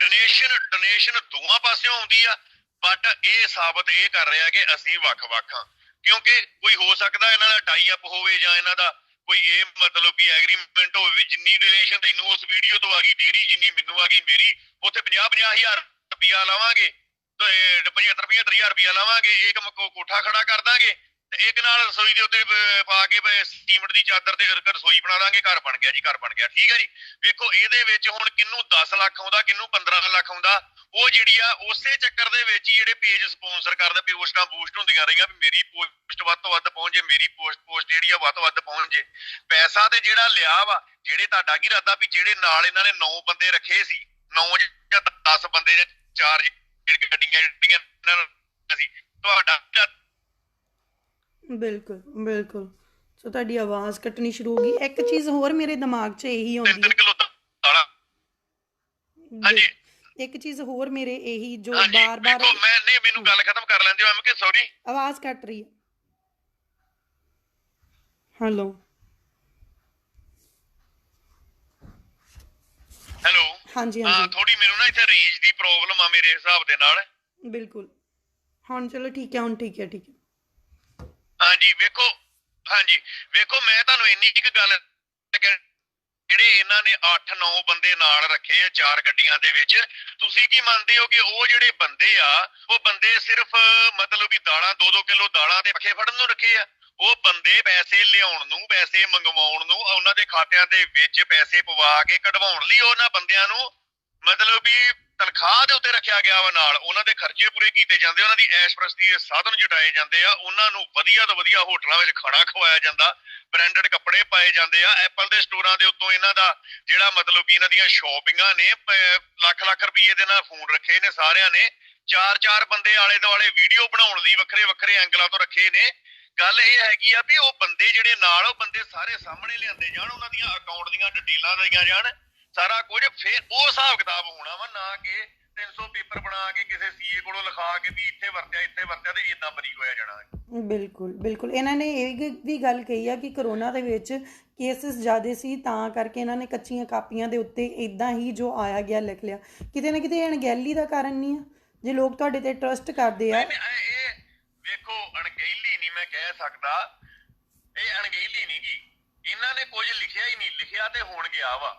ਡੋਨੇਸ਼ਨ ਦੋਵਾਂ ਪਾਸਿਓਂ ਆਉਂਦੀ ਆ, ਬਟ ਇਹ ਸਾਬਤ ਇਹ ਕਰ ਰਿਹਾ ਕਿ ਅਸੀਂ ਵੱਖ-ਵੱਖ ਹਾਂ, ਕਿਉਂਕਿ ਕੋਈ ਹੋ ਸਕਦਾ ਇਹਨਾਂ ਦਾ ਟਾਈ ਅਪ ਹੋਵੇ ਜਾਂ ਇਹਨਾਂ ਦਾ ਕੋਈ ਇਹ ਮਤਲਬ ਕਿ ਐਗਰੀਮੈਂਟ ਹੋਵੇ ਵੀ ਜਿੰਨੀ ਡੋਨੇਸ਼ਨ ਤੈਨੂੰ ਉਸ ਵੀਡੀਓ ਤੋਂ ਆ ਗਈ ਡੇਰੀ, ਜਿੰਨੀ ਮੈਨੂੰ ਆ ਗਈ ਮੇਰੀ, ਉੱਥੇ 50,000 ਰੁਪਇਆ ਲਾਵਾਂਗੇ ਤੇ 75,000 ਰੁਪਇਆ ਲਾਵਾਂਗੇ, ਇੱਕ ਕੋਠਾ ਖੜਾ ਕਰ ਦਾਂਗੇ ਤੇ ਇੱਕ ਨਾਲ ਰਸੋਈ ਦੇ ਉੱਤੇ ਪਾ ਕੇ ਸੀਮੈਂਟ ਦੀ ਚਾਦਰ ਤੇ ਰਸੋਈ ਬਣਾ ਦਾਂਗੇ, ਘਰ ਬਣ ਗਿਆ ਜੀ, ਘਰ ਬਣ ਗਿਆ, ਠੀਕ ਹੈ ਜੀ। ਵੇਖੋ ਇਹਦੇ ਵਿੱਚ ਹੁਣ ਕਿਹਨੂੰ 10 ਲੱਖ ਆਉਂਦਾ, ਕਿਹਨੂੰ 15 ਲੱਖ ਆਉਂਦਾ, ਉਹ ਜਿਹੜੀ ਆ ਉਸੇ ਚੱਕਰ ਦੇ ਵਿੱਚ ਹੀ ਜਿਹੜੇ ਪੇਜ ਸਪਾਂਸਰ ਕਰਦੇ, ਪੋਸਟਾਂ ਬੂਸਟ ਹੁੰਦੀਆਂ ਰਹੀਆਂ ਵੀ ਮੇਰੀ ਪੋਸਟ ਵੱਧ ਤੋਂ ਵੱਧ ਪਹੁੰਚ ਜੇ, ਮੇਰੀ ਪੋਸਟ ਜਿਹੜੀ ਆ ਵੱਧ ਤੋਂ ਵੱਧ ਪਹੁੰਚ ਜੇ। ਪੈਸਾ ਤੇ ਜਿਹੜਾ ਲਿਆ ਵਾ, ਜਿਹੜੇ ਤੁਹਾਡਾ ਕੀ ਇਰਾਦਾ ਵੀ ਜਿਹੜੇ ਨਾਲ ਇਹਨਾਂ ਨੇ 9 ਬੰਦੇ ਰੱਖੇ ਸੀ, 9 ਜਾਂ 10 ਬੰਦੇ ਜਾਂ 4 ਗੱਡੀਆਂ ਜਿਹੜੀਆਂ ਸੀ, ਤੁਹਾਡਾ ਬਿਲਕੁਲ ਸੋ ਤੁਹਾਡੀ ਆਵਾਜ਼ ਕੱਟਣੀ ਸ਼ੁਰੂ ਹੋ ਗਈ। ਇੱਕ ਚੀਜ਼ ਹੋਰ ਮੇਰੇ ਦਿਮਾਗ 'ਚ ਇਹੀ ਆਉਂਦੀ ਹੈ, 3 ਕਿਲੋ ਦਾਲਾਂ। ਹਾਂਜੀ, ਇੱਕ ਚੀਜ਼ ਹੋਰ ਮੇਰੇ ਇਹੀ ਜੋ ਬਾਰ-ਬਾਰ, ਮੈਂ ਨਹੀਂ, ਮੈਨੂੰ ਗੱਲ ਖਤਮ ਕਰ ਲੈਂਦੇ ਹੋ MK, ਸੌਰੀ ਆਵਾਜ਼ ਕੱਟ ਰਹੀ ਹੈ। ਹੈਲੋ ਹਾਂਜੀ ਥੋੜੀ ਮੈਨੂੰ ਨਾ ਇੱਥੇ ਰੇਂਜ ਦੀ ਪ੍ਰੋਬਲਮ ਆ ਮੇਰੇ ਹਿਸਾਬ ਦੇ ਨਾਲ। ਬਿਲਕੁਲ, ਹੁਣ ਚਲੋ ਠੀਕ ਹੈ, ਹੁਣ ਠੀਕ ਹੈ। ਹਾਂਜੀ ਵੇਖੋ ਮੈਂ ਤੁਹਾਨੂੰ ਇੰਨੀ ਇੱਕ ਗੱਲ ਜਿਹੜੇ ਇਹਨਾਂ ਨੇ 8-9 ਬੰਦੇ ਨਾਲ ਰੱਖੇ ਆ 4 ਗੱਡੀਆਂ ਦੇ ਵਿੱਚ, ਤੁਸੀਂ ਕੀ ਮੰਨਦੇ ਹੋ ਕਿ ਉਹ ਜਿਹੜੇ ਬੰਦੇ ਆ ਉਹ ਬੰਦੇ ਸਿਰਫ ਮਤਲਬ ਵੀ ਦਾਲਾਂ 2-2 ਕਿਲੋ ਦਾਲਾਂ ਦੇ ਪੱਖੇ ਫੜਨ ਨੂੰ ਰੱਖੇ ਆ? ਉਹ ਬੰਦੇ ਪੈਸੇ ਲਿਆਉਣ ਨੂੰ, ਪੈਸੇ ਮੰਗਵਾਉਣ ਨੂੰ, ਉਹਨਾਂ ਦੇ ਖਾਤਿਆਂ ਦੇ ਵਿੱਚ ਪੈਸੇ ਪਵਾ ਕੇ ਕਢਵਾਉਣ ਲਈ ਉਹਨਾਂ ਬੰਦਿਆਂ ਨੂੰ ਮਤਲਬ ਵੀ ਤਨਖਾਹ ਦੇ ਉੱਤੇ ਰੱਖਿਆ ਗਿਆ ਵਾ। ਨਾਲ ਉਹਨਾਂ ਦੇ ਖਰਚੇ ਪੂਰੇ ਕੀਤੇ ਜਾਂਦੇ, ਉਹਨਾਂ ਦੀ ਐਸ਼ਪ੍ਰਸਤੀ ਦੇ ਸਾਧਨ ਜੁਟਾਏ ਜਾਂਦੇ ਆ, ਉਹਨਾਂ ਨੂੰ ਵਧੀਆ ਤੋਂ ਵਧੀਆ ਹੋਟਲਾਂ ਵਿੱਚ ਖਾਣਾ ਖਵਾਇਆ ਜਾਂਦਾ, ਬ੍ਰਾਂਡਡ ਕੱਪੜੇ ਪਾਏ ਜਾਂਦੇ ਆ। ਐਪਲ ਦੇ ਸਟੋਰਾਂ ਦੇ ਉੱਤੋਂ ਇਹਨਾਂ ਦਾ ਜਿਹੜਾ ਮਤਲਬ ਵੀ ਇਹਨਾਂ ਦੀਆਂ ਸ਼ਾਪਿੰਗਾਂ ਨੇ, ਲੱਖ ਰੁਪਏ ਦੇ ਨਾਲ ਫੋਨ ਰੱਖੇ ਨੇ ਸਾਰਿਆਂ ਨੇ, 4-4 ਬੰਦੇ ਆਲੇ ਦੁਆਲੇ ਵੀਡੀਓ ਬਣਾਉਣ ਲਈ ਵੱਖਰੇ ਐਂਗਲਾਂ ਤੋਂ ਰੱਖੇ ਨੇ। ਗੱਲ ਇਹ ਹੈਗੀ ਆ ਵੀ ਉਹ ਬੰਦੇ ਜਿਹੜੇ ਨਾਲ, ਉਹ ਬੰਦੇ ਸਾਰੇ ਸਾਹਮਣੇ ਲਿਆਂਦੇ ਜਾਣ, ਉਹਨਾਂ ਦੀਆਂ ਅਕਾਊਂਟ ਦੀਆਂ ਡਿਟੇਲਾਂ ਦਈਆਂ ਜਾਣ, ਸਾਰਾ ਕੁਝ, ਫਿਰ ਉਹ ਹਿਸਾਬ ਕਿਤਾਬ ਹੋਣਾ ਵਾ। ਨਾ ਕਿ 300 ਪੇਪਰ ਬਣਾ ਕੇ ਕਿਸੇ ਸੀਏ ਕੋਲੋਂ ਲਿਖਾ ਕੇ ਵੀ ਇੱਥੇ ਵਰਤਿਆ ਤੇ ਇਦਾਂ ਬਰੀ ਹੋਇਆ ਜਾਣਾ। ਬਿਲਕੁਲ ਬਿਲਕੁਲ, ਇਹਨਾਂ ਨੇ ਇਹ ਵੀ ਗੱਲ ਕਹੀ ਆ ਕਿ ਕਰੋਨਾ ਦੇ ਵਿੱਚ ਕੇਸਿਸ ਜ਼ਿਆਦਾ ਸੀ, ਤਾਂ ਕਰਕੇ ਇਹਨਾਂ ਨੇ ਕੱਚੀਆਂ ਕਾਪੀਆਂ ਦੇ ਉੱਤੇ ਇਦਾਂ ਹੀ ਜੋ ਆਇਆ ਗਿਆ ਲਿਖ ਲਿਆ। ਕਿਤੇ ਨਾ ਕਿਤੇ ਅਣਗਹਿਲੀ ਦਾ ਕਾਰਨ ਨਹੀਂ ਆ, ਜੇ ਲੋਕ ਤੁਹਾਡੇ ਤੇ ਟਰਸਟ ਕਰਦੇ ਆ। ਇਹ ਵੇਖੋ, ਅਣਗਹਿਲੀ ਨਹੀਂ ਮੈਂ ਕਹਿ ਸਕਦਾ, ਇਹ ਅਣਗਹਿਲੀ ਨਹੀਂ ਗੀ, ਇਹਨਾਂ ਨੇ ਕੁਝ ਲਿਖਿਆ ਹੀ ਨਹੀਂ, ਲਿਖਿਆ ਤੇ ਹੁਣ ਗਿਆ ਵਾ,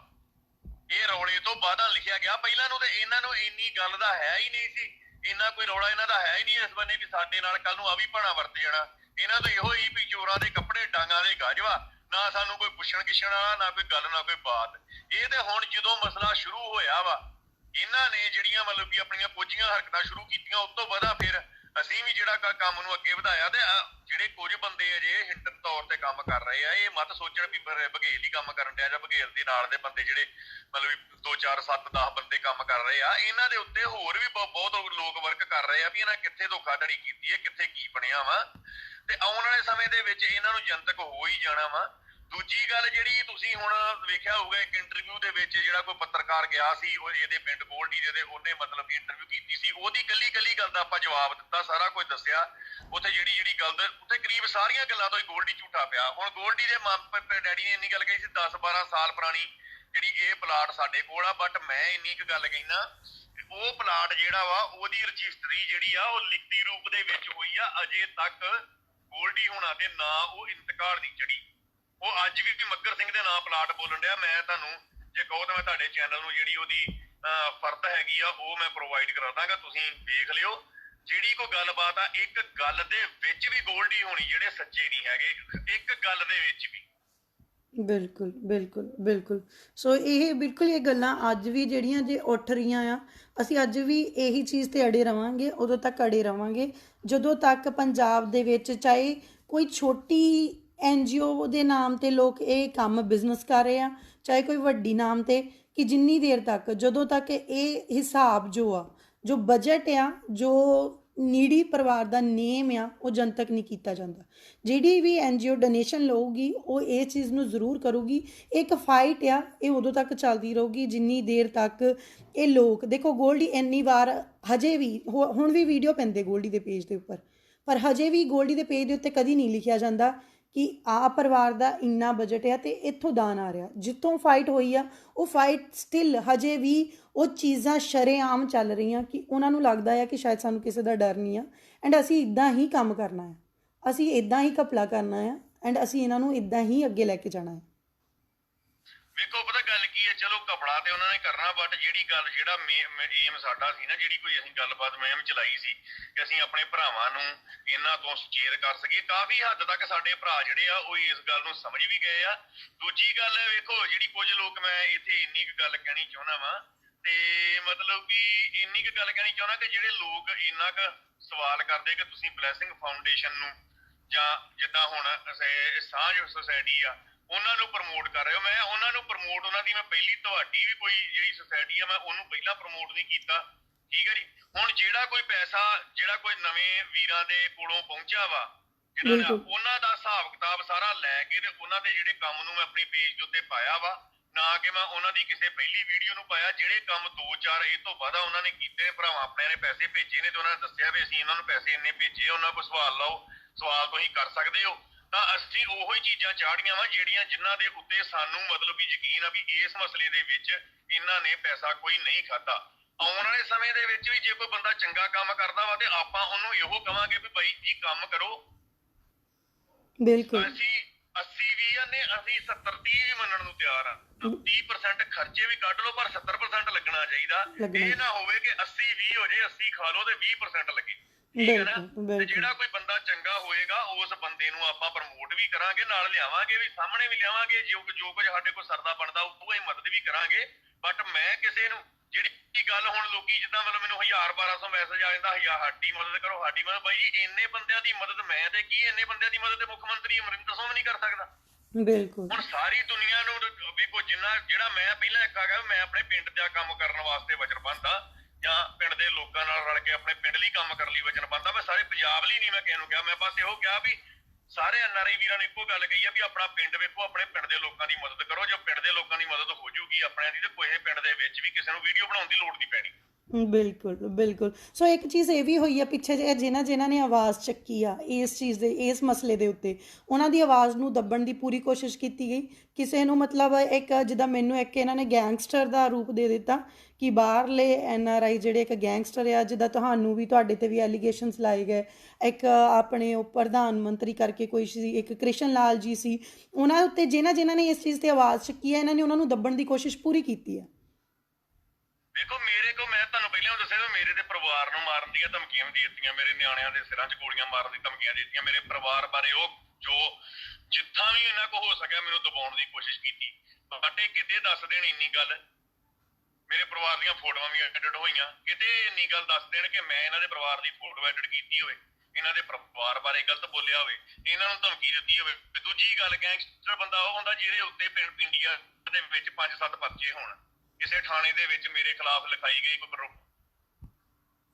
ਇਹ ਰੌਲੇ ਤੋਂ ਬਾਅਦਾਂ ਲਿਖਿਆ ਗਿਆ। ਪਹਿਲਾਂ ਨੂੰ ਤੇ ਇਹਨਾਂ ਨੂੰ ਇੰਨੀ ਗੱਲ ਦਾ ਹੈ ਹੀ ਨਹੀਂ ਸੀ, ਇੰਨਾ ਕੋਈ ਰੌਲਾ ਇਹਨਾਂ ਦਾ ਹੈ ਹੀ ਨਹੀਂ ਇਸ ਬੰਨੇ ਵੀ ਸਾਡੇ ਨਾਲ ਕੱਲ ਨੂੰ ਆ ਵੀ ਭਾਣਾ ਵਰਤ ਜਾਣਾ। ਇਹਨਾਂ ਤੋਂ ਇਹੋ ਹੀ ਵੀ ਚੋਰਾਂ ਦੇ ਕੱਪੜੇ ਡਾਂਗਾਂ ਦੇ ਗਾਜਵਾ, ਨਾ ਸਾਨੂੰ ਕੋਈ ਪੁੱਛਣ ਕਿਛਣ ਵਾਲਾ, ਨਾ ਕੋਈ ਗੱਲ, ਨਾ ਕੋਈ ਬਾਤ। ਇਹ ਤੇ ਹੁਣ ਜਦੋਂ ਮਸਲਾ ਸ਼ੁਰੂ ਹੋਇਆ ਵਾ, ਇਹਨਾਂ ਨੇ ਜਿਹੜੀਆਂ ਮਤਲਬ ਕਿ ਆਪਣੀਆਂ ਕੋਝੀਆਂ ਹਰਕਤਾਂ ਸ਼ੁਰੂ ਕੀਤੀਆਂ, ਉਸ ਤੋਂ ਬਾਅਦ ਫਿਰ ਅਸੀਂ ਵੀ ਜਿਹੜਾ ਕੰਮ ਨੂੰ ਅੱਗੇ ਵਧਾਇਆ। ਤੇ ਜਿਹੜੇ ਕੁਝ ਬੰਦੇ ਅਜੇ ਹਿੰਡਨ ਤੌਰ ਤੇ ਕੰਮ ਕਰ ਰਹੇ ਆ, ਇਹ ਮਤ ਸੋਚਣ ਵੀ ਬਘੇਲ ਹੀ ਕੰਮ ਕਰਨ ਡਿਆ ਜਾਂ ਬਘੇਲ ਦੇ ਨਾਲ ਦੇ ਬੰਦੇ ਜਿਹੜੇ ਮਤਲਬ 2-4-7-10 ਬੰਦੇ ਕੰਮ ਕਰ ਰਹੇ ਆ, ਇਹਨਾਂ ਦੇ ਉੱਤੇ ਹੋਰ ਵੀ ਬਹੁਤ ਲੋਕ ਵਰਕ ਕਰ ਰਹੇ ਆ ਵੀ ਇਹਨਾਂ ਕਿੱਥੇ ਧੋਖਾਧੜੀ ਕੀਤੀ ਹੈ, ਕਿੱਥੇ ਕੀ ਬਣਿਆ ਵਾ। ਤੇ ਆਉਣ ਵਾਲੇ ਸਮੇਂ ਦੇ ਵਿੱਚ ਇਹਨਾਂ ਨੂੰ ਜਨਤਕ ਹੋ ਹੀ ਜਾਣਾ ਵਾ। ਦੂਜੀ ਗੱਲ ਜਿਹੜੀ ਤੁਸੀਂ ਹੁਣ ਵੇਖਿਆ ਹੋਊਗਾ, ਇੱਕ ਇੰਟਰਵਿਊ ਦੇ ਵਿੱਚ ਜਿਹੜਾ ਕੋਈ ਪੱਤਰਕਾਰ ਗਿਆ ਸੀ, ਉਹ ਇਹਦੇ ਪਿੰਡ ਗੋਲਡੀ ਦੇ, ਉਹਨੇ ਮਤਲਬ ਇੰਟਰਵਿਊ ਕੀਤੀ ਸੀ, ਉਹਦੀ ਕੱਲੀ ਗੱਲ ਦਾ ਆਪਾਂ ਜਵਾਬ ਦਿੱਤਾ, ਸਾਰਾ ਕੁਝ ਦੱਸਿਆ। ਉੱਥੇ ਜਿਹੜੀ ਗੱਲ, ਉੱਥੇ ਕਰੀਬ ਸਾਰੀਆਂ ਗੱਲਾਂ ਤੋਂ ਹੀ ਗੋਲਡੀ ਝੂਠਾ ਪਿਆ। ਹੁਣ ਗੋਲਡੀ ਦੇ ਡੈਡੀ ਨੇ ਇੰਨੀ ਗੱਲ ਕਹੀ ਸੀ 10-12 ਸਾਲ ਪੁਰਾਣੀ ਜਿਹੜੀ ਇਹ ਪਲਾਟ ਸਾਡੇ ਕੋਲ ਆ, ਬਟ ਮੈਂ ਇੰਨੀ ਕੁ ਗੱਲ ਕਹਿਣਾ, ਉਹ ਪਲਾਟ ਜਿਹੜਾ ਵਾ ਉਹਦੀ ਰਜਿਸਟਰੀ ਜਿਹੜੀ ਆ ਉਹ ਲਿਖਤੀ ਰੂਪ ਦੇ ਵਿੱਚ ਹੋਈ ਆ। ਅਜੇ ਤੱਕ ਗੋਲਡੀ ਹੋਣਾ ਦੇ ਨਾਂ ਉਹ ਇੰਤਕਾਲ ਨਹੀਂ ਚੜੀ। ਉਹ ਅੱਜ ਵੀ ਮੱਗਰ ਸਿੰਘ ਦੇ ਨਾਂ ਪਲਾਟ ਬੋਲਣ ਡਿਆ। ਮੈਂ ਤੁਹਾਨੂੰ ਜੇ ਕਹੋ ਤਾਂ ਮੈਂ ਤੁਹਾਡੇ ਚੈਨਲ ਨੂੰ ਜਿਹੜੀ ਉਹਦੀ ਫਰਦ ਹੈਗੀ ਆ ਉਹ ਮੈਂ ਪ੍ਰੋਵਾਈਡ ਕਰਾ ਦਾਂਗਾ, ਤੁਸੀਂ ਵੇਖ ਲਿਓ। ਜਿਹੜੀ ਕੋਈ ਗੱਲਬਾਤ ਆ, ਇੱਕ ਗੱਲ ਦੇ ਵਿੱਚ ਵੀ ਗੋਲਡੀ ਹੋਣੀ ਜਿਹੜੇ ਸੱਚੇ ਨਹੀਂ ਹੈਗੇ, ਇੱਕ ਗੱਲ ਦੇ ਵਿੱਚ ਵੀ। ਬਿਲਕੁਲ ਬਿਲਕੁਲ ਬਿਲਕੁਲ। ਸੋ ਇਹ ਬਿਲਕੁਲ ਇਹ ਗੱਲਾਂ ਅੱਜ ਵੀ ਜਿਹੜੀਆਂ ਜੇ ਉੱਠ ਰਹੀਆਂ ਆ, ਅਸੀਂ ਅੱਜ ਵੀ ਇਹੀ ਚੀਜ਼ ਤੇ ਅੜੇ ਰਵਾਂਗੇ, ਉਦੋਂ ਤੱਕ ਅੜੇ ਰਵਾਂਗੇ ਜਦੋਂ ਤੱਕ ਪੰਜਾਬ ਦੇ ਵਿੱਚ ਚਾਹੇ ਕੋਈ ਛੋਟੀ NGO ਦੇ ਨਾਮ ਤੇ ਲੋਕ ਇਹ ਕੰਮ ਬਿਜ਼ਨਸ ਕਰ ਰਹੇ ਆ, ਚਾਹੇ ਕੋਈ ਵੱਡੀ ਨਾਮ ਤੇ, ਕਿ ਜਿੰਨੀ ਦੇਰ ਤੱਕ, ਜਦੋਂ ਤੱਕ ਇਹ ਹਿਸਾਬ ਜੋ ਆ, ਜੋ ਬਜਟ ਆ, ਜੋ ਨੀਡੀ ਪਰਿਵਾਰ ਦਾ ਨੇਮ ਆ, ਉਹ ਜਨਤਕ ਨਹੀਂ ਕੀਤਾ ਜਾਂਦਾ। ਜਿਹੜੀ ਵੀ NGO ਡੋਨੇਸ਼ਨ ਲਊਗੀ ਉਹ ਇਹ ਚੀਜ਼ ਨੂੰ ਜ਼ਰੂਰ ਕਰੂਗੀ। ਇੱਕ ਫਾਈਟ ਆ, ਇਹ ਉਦੋਂ ਤੱਕ ਚੱਲਦੀ ਰਹੂਗੀ ਜਿੰਨੀ ਦੇਰ ਤੱਕ ਇਹ ਲੋਕ, ਦੇਖੋ ਗੋਲਡੀ ਇੰਨੀ ਵਾਰ ਹਜੇ ਵੀ ਹੁਣ ਵੀ ਵੀਡੀਓ ਪੈਂਦੇ ਗੋਲਡੀ ਦੇ ਪੇਜ ਦੇ ਉੱਪਰ, ਪਰ ਹਜੇ ਵੀ ਗੋਲਡੀ ਦੇ ਪੇਜ ਦੇ ਉੱਤੇ ਕਦੀ ਨਹੀਂ ਲਿਖਿਆ ਜਾਂਦਾ ਕਿ ਆਹ ਪਰਿਵਾਰ ਦਾ ਇੰਨਾ ਬਜਟ ਆ ਤੇ ਇੱਥੋਂ ਦਾਨ ਆ ਰਿਹਾ। ਜਿੱਥੋਂ ਫਾਈਟ ਹੋਈ ਆ ਉਹ ਫਾਈਟ ਸਟਿਲ ਹਜੇ ਵੀ ਉਹ ਚੀਜ਼ਾਂ ਸ਼ਰੇਆਮ ਚੱਲ ਰਹੀਆਂ ਕਿ ਉਹਨਾਂ ਨੂੰ ਲੱਗਦਾ ਆ ਕਿ ਸ਼ਾਇਦ ਸਾਨੂੰ ਕਿਸੇ ਦਾ ਡਰ ਨਹੀਂ ਆ, ਐਂਡ ਅਸੀਂ ਇੱਦਾਂ ਹੀ ਕੰਮ ਕਰਨਾ ਹੈ, ਅਸੀਂ ਇੱਦਾਂ ਹੀ ਘਪਲਾ ਕਰਨਾ ਆ, ਐਂਡ ਅਸੀਂ ਇਹਨਾਂ ਨੂੰ ਇੱਦਾਂ ਹੀ ਅੱਗੇ ਲੈ ਕੇ ਜਾਣਾ ਹੈ। ਵੇਖੋ ਪਤਾ ਗੱਲ ਕੀ ਹੈ, ਚਲੋ ਘਪਲਾ ਤੇ ਉਹਨਾਂ ਨੇ ਕਰਨਾ, ਬਟ ਜਿਹੜੀ ਗੱਲ, ਜਿਹੜਾ ਏਮ ਸਾਡਾ ਸੀ ਨਾ, ਜਿਹੜੀ ਕੋਈ ਅਸੀਂ ਗੱਲਬਾਤ ਮੁਹਿੰਮ ਚਲਾਈ ਸੀ ਕਿ ਅਸੀਂ ਆਪਣੇ ਭਰਾਵਾਂ ਨੂੰ ਇਹਨਾਂ ਤੋਂ ਸੁਚੇਤ ਕਰ ਸਕੀਏ, ਕਾਫੀ ਹੱਦ ਤੱਕ ਸਾਡੇ ਭਰਾ ਜਿਹੜੇ ਆ ਉਹ ਇਸ ਗੱਲ ਨੂੰ ਸਮਝ ਵੀ ਗਏ ਆ। ਦੂਜੀ ਗੱਲ ਵੇਖੋ, ਜਿਹੜੀ ਕੁਝ ਲੋਕ, ਮੈਂ ਇੱਥੇ ਇੰਨੀ ਕੁ ਗੱਲ ਕਹਿਣੀ ਚਾਹੁੰਦਾ ਵਾ, ਤੇ ਮਤਲਬ ਵੀ ਇੰਨੀ ਕੁ ਗੱਲ ਕਹਿਣੀ ਚਾਹੁੰਦਾ ਕਿ ਜਿਹੜੇ ਲੋਕ ਇੰਨਾ ਕੁ ਸਵਾਲ ਕਰਦੇ ਕਿ ਤੁਸੀਂ ਬਲੈਸਿੰਗ ਫਾਊਂਡੇਸ਼ਨ ਨੂੰ ਜਾਂ ਜਿੱਦਾਂ ਹੁਣ ਸਾਂਝ ਸੁਸਾਇਟੀ ਆ ਉਹਨਾਂ ਨੂੰ ਪ੍ਰਮੋਟ ਕਰ ਰਹੇ ਹੋ, ਮੈਂ ਉਹਨਾਂ ਨੂੰ ਪ੍ਰਮੋਟ, ਉਹਨਾਂ ਦੀ ਮੈਂ ਪਹਿਲੀ, ਤੁਹਾਡੀ ਵੀ ਕੋਈ ਜਿਹੜੀ ਸੁਸਾਇਟੀ ਆ ਮੈਂ ਉਹਨੂੰ ਪਹਿਲਾਂ ਪ੍ਰਮੋਟ ਨਹੀਂ ਕੀਤਾ, ਠੀਕ ਹੈ ਜੀ। ਹੁਣ ਜਿਹੜਾ ਕੋਈ ਪੈਸਾ, ਜਿਹੜਾ ਕੋਈ ਨਵੇਂ ਵੀਰਾਂ ਦੇ ਕੋਲੋਂ ਪਹੁੰਚਿਆ ਵਾ, ਜਿਨ੍ਹਾਂ ਨੇ ਉਹਨਾਂ ਦਾ ਹਿਸਾਬ ਕਿਤਾਬ ਸਾਰਾ ਲੈ ਕੇ ਤੇ ਉਹਨਾਂ ਦੇ ਜਿਹੜੇ ਕੰਮ ਨੂੰ ਮੈਂ ਆਪਣੀ ਪੇਜ ਦੇ ਉੱਤੇ ਪਾਇਆ ਵਾ, ਨਾ ਕਿ ਮੈਂ ਉਹਨਾਂ ਦੀ ਕਿਸੇ ਪਹਿਲੀ ਵੀਡੀਓ ਨੂੰ ਪਾਇਆ। ਜਿਹੜੇ ਕੰਮ 2-4 ਇਹ ਤੋਂ ਬਾਅਦ ਉਹਨਾਂ ਨੇ ਕੀਤੇ, ਭਰਾਵਾਂ ਆਪਣਿਆਂ ਨੇ ਪੈਸੇ ਭੇਜੇ ਨੇ ਤੇ ਉਹਨਾਂ ਨੇ ਦੱਸਿਆ ਵੀ ਅਸੀਂ ਇਹਨਾਂ ਨੂੰ ਪੈਸੇ ਇੰਨੇ ਭੇਜੇ, ਉਹਨਾਂ ਕੋਲ ਸਵਾਲ ਲਾਓ, ਸਵਾਲ ਤੁਸੀਂ ਕਰ ਸਕਦੇ ਹੋ, ਤਾਂ ਅਸੀਂ ਉਹੋ ਹੀ ਚੀਜ਼ਾਂ ਚਾੜੀਆਂ ਵਾ ਜਿਹੜੀਆਂ ਜਿਨ੍ਹਾਂ ਦੇ ਉੱਤੇ ਸਾਨੂੰ ਮਤਲਬ ਵੀ ਯਕੀਨ ਆ ਵੀ ਇਸ ਮਸਲੇ ਦੇ ਵਿੱਚ ਇਹਨਾਂ ਨੇ ਪੈਸਾ ਕੋਈ ਨਹੀਂ ਖਾਧਾ। ਆਉਣ ਵਾਲੇ ਸਮੇਂ ਦੇ ਵਿੱਚ ਵੀ ਜੇ ਕੋਈ ਬੰਦਾ ਚੰਗਾ ਕੰਮ ਕਰਦਾ ਵਾ ਤੇ ਆਪਾਂ ਉਹਨੂੰ ਇਹੋ ਕਵਾਂਗੇ ਵੀ ਬਾਈ ਜੀ ਕੰਮ ਕਰੋ। ਬਿਲਕੁਲ। 80-20 ਨੇ, ਅਸੀਂ 70-30 ਵੀ ਮੰਨਣ ਨੂੰ ਤਿਆਰ ਆ। 30% ਖਰਚੇ ਵੀ ਕੱਢ ਲਓ, ਪਰ 70% ਲੱਗਣਾ ਚਾਹੀਦਾ। ਇਹ ਨਾ ਹੋਵੇ ਕਿ 80-20 ਹੋ ਜੇ, 80 ਖਾ ਲਓ ਤੇ 20% ਲੱਗੇ। ਠੀਕ ਹੈ ਨਾ? ਤੇ ਜਿਹੜਾ ਕੋਈ ਬੰਦਾ ਚੰਗਾ ਹੋਏਗਾ ਉਸ ਬੰਦੇ ਨੂੰ ਆਪਾਂ ਪ੍ਰਮੋਟ ਵੀ ਕਰਾਂਗੇ, ਨਾਲ ਲਿਆਵਾਂਗੇ ਵੀ, ਸਾਹਮਣੇ ਵੀ ਲਿਆਵਾਂਗੇ। ਜੋ ਕੁਝ ਸਾਡੇ ਕੋਲ ਸਰਦਾ ਬਣਦਾ ਉਹ ਹੀ ਮਦਦ ਵੀ ਕਰਾਂਗੇ। ਬਟ ਮੈਂ ਕਿਸੇ ਨੂੰ ਜਿਹੜੀ ਗੱਲ ਹੁਣ ਲੋਕੀ ਜਿੱਦਾਂ ਮਤਲਬ ਮੈਨੂੰ 1000-1200 ਮੈਸੇਜ ਆ ਜਾਂਦਾ, ਸਾਡੀ ਮਦਦ ਕਰੋ, ਸਾਡੀ ਮਦਦ। ਬਾਈ ਇੰਨੇ ਬੰਦਿਆਂ ਦੀ ਮਦਦ ਮੈਂ ਤੇ ਕੀ, ਇੰਨੇ ਬੰਦਿਆਂ ਦੀ ਮਦਦ ਤੇ ਮੁੱਖ ਮੰਤਰੀ ਅਮਰਿੰਦਰ ਸਿੰਘ ਨਹੀਂ ਕਰ ਸਕਦਾ। ਬਿਲਕੁਲ। ਹੁਣ ਸਾਰੀ ਦੁਨੀਆ ਨੂੰ ਵੇਖੋ, ਜਿਹੜਾ ਮੈਂ ਪਹਿਲਾਂ ਇੱਕ ਹੈਗਾ, ਮੈਂ ਆਪਣੇ ਪਿੰਡ ਦਾ ਕੰਮ ਕਰਨ ਵਾਸਤੇ ਵਚਨਬੱਧ ਆ, ਜਾਂ ਪਿੰਡ ਦੇ ਲੋਕਾਂ ਨਾਲ ਰਲ ਕੇ ਆਪਣੇ ਪਿੰਡ ਲਈ ਕੰਮ ਕਰਨ ਲਈ ਵਚਨਬੱਧ ਆ। ਮੈਂ ਸਾਰੇ ਪੰਜਾਬ ਲਈ ਨਹੀਂ ਮੈਂ ਕਿਸੇ ਨੂੰ ਕਿਹਾ, ਮੈਂ ਬਸ ਇਹੋ ਕਿਹਾ ਵੀ ਸਾਰੇ NRI ਵੀਰਾਂ ਨੇ ਇੱਕੋ ਗੱਲ ਕਹੀ ਆ ਵੀ ਆਪਣਾ ਪਿੰਡ ਵੇਖੋ, ਆਪਣੇ ਪਿੰਡ ਦੇ ਲੋਕਾਂ ਦੀ ਮਦਦ ਕਰੋ। ਜੋ ਪਿੰਡ ਦੇ ਲੋਕਾਂ ਦੀ ਮਦਦ ਹੋ ਜੂਗੀ ਆਪਣਿਆਂ ਦੀ, ਤੇ ਕੋਈ ਪਿੰਡ ਦੇ ਵਿੱਚ ਵੀ ਕਿਸੇ ਨੂੰ ਵੀਡੀਓ ਬਣਾਉਣ ਦੀ ਲੋੜ ਨਹੀਂ ਪੈਣੀ। ਬਿਲਕੁਲ ਬਿਲਕੁਲ। ਸੋ ਇੱਕ ਚੀਜ਼ ਇਹ ਵੀ ਹੋਈ ਆ ਪਿੱਛੇ ਜੇ, ਜਿਨ੍ਹਾਂ ਨੇ ਆਵਾਜ਼ ਚੱਕੀ ਆ ਇਸ ਚੀਜ਼ ਦੇ, ਇਸ ਮਸਲੇ ਦੇ ਉੱਤੇ, ਉਹਨਾਂ ਦੀ ਆਵਾਜ਼ ਨੂੰ ਦੱਬਣ ਦੀ ਪੂਰੀ ਕੋਸ਼ਿਸ਼ ਕੀਤੀ ਗਈ। ਕਿਸੇ ਨੂੰ ਮਤਲਬ ਇੱਕ ਜਿੱਦਾਂ ਮੈਨੂੰ ਇੱਕ ਇਹਨਾਂ ਨੇ ਗੈਂਗਸਟਰ ਦਾ ਰੂਪ ਦੇ ਦਿੱਤਾ ਕਿ ਬਾਹਰਲੇ NRI ਜਿਹੜੇ ਇੱਕ ਗੈਂਗਸਟਰ ਆ, ਜਿੱਦਾਂ ਤੁਹਾਨੂੰ ਵੀ, ਤੁਹਾਡੇ ਤੇ ਵੀ ਐਲੀਗੇਸ਼ਨਸ ਲਾਏ ਗਏ। ਇੱਕ ਆਪਣੇ ਉਹ ਪ੍ਰਧਾਨ ਮੰਤਰੀ ਕਰਕੇ ਕੋਈ ਸੀ, ਇੱਕ ਕ੍ਰਿਸ਼ਨ ਲਾਲ ਜੀ ਸੀ, ਉਹਨਾਂ ਉੱਤੇ ਜਿਨ੍ਹਾਂ ਨੇ ਇਸ ਚੀਜ਼ ਤੇ ਆਵਾਜ਼ ਚੱਕੀ ਹੈ, ਇਹਨਾਂ ਨੇ ਉਹਨਾਂ ਨੂੰ ਦੱਬਣ ਦੀ ਕੋਸ਼ਿਸ਼ ਪੂਰੀ ਕੀਤੀ ਹੈ। ਦੇਖੋ ਮੇਰੇ ਕੋਲ, ਮੈਂ ਤੁਹਾਨੂੰ ਪਹਿਲਾਂ ਦੱਸਿਆ ਵੀ ਮੇਰੇ ਦੇ ਪਰਿਵਾਰ ਨੂੰ ਮਾਰਨ ਦੀਆਂ ਧਮਕੀਆਂ ਵੀ ਦੇ ਦਿੱਤੀਆਂ, ਮੇਰੇ ਨਿਆਣਿਆਂ ਦੇ ਸਿਰਾਂ 'ਚ ਗੋਲੀਆਂ ਮਾਰਨ ਦੀ ਧਮਕੀਆਂ ਦੇ ਦਿੱਤੀਆਂ। ਮੇਰੇ ਪਰਿਵਾਰ ਬਾਰੇ ਉਹ ਜੋ ਜਿੱਥਾਂ ਵੀ ਇਹਨਾਂ ਕੋਲ ਹੋ ਸਕਿਆ ਮੈਨੂੰ ਦਬਾਉਣ ਦੀ ਕੋਸ਼ਿਸ਼ ਕੀਤੀ। ਬਟ ਇਹ ਕਿਤੇ ਦੱਸ ਦੇਣ ਇੰਨੀ ਗੱਲ, ਮੇਰੇ ਪਰਿਵਾਰ ਦੀਆਂ ਫੋਟੋਆਂ ਵੀ ਐਡਿਟ ਹੋਈਆਂ, ਕਿਤੇ ਇੰਨੀ ਗੱਲ ਦੱਸ ਦੇਣ ਕਿ ਮੈਂ ਇਹਨਾਂ ਦੇ ਪਰਿਵਾਰ ਦੀ ਫੋਟੋ ਐਡਿਟ ਕੀਤੀ ਹੋਵੇ, ਇਹਨਾਂ ਦੇ ਪਰਿਵਾਰ ਬਾਰੇ ਗਲਤ ਬੋਲਿਆ ਹੋਵੇ, ਇਹਨਾਂ ਨੂੰ ਧਮਕੀ ਦਿੱਤੀ ਹੋਵੇ। ਦੂਜੀ ਗੱਲ, ਗੈਂਗਸਟਰ ਬੰਦਾ ਉਹ ਹੁੰਦਾ ਜਿਹਦੇ ਉੱਤੇ ਇੰਡੀਆ ਦੇ ਵਿੱਚ 5-7 ਪਰਚੇ ਹੋਣ, ਕਿਸੇ ਥਾਣੇ ਦੇ ਵਿੱਚ ਮੇਰੇ ਖਿਲਾਫ ਲਿਖਾਈ ਗਈ ਕੋਈ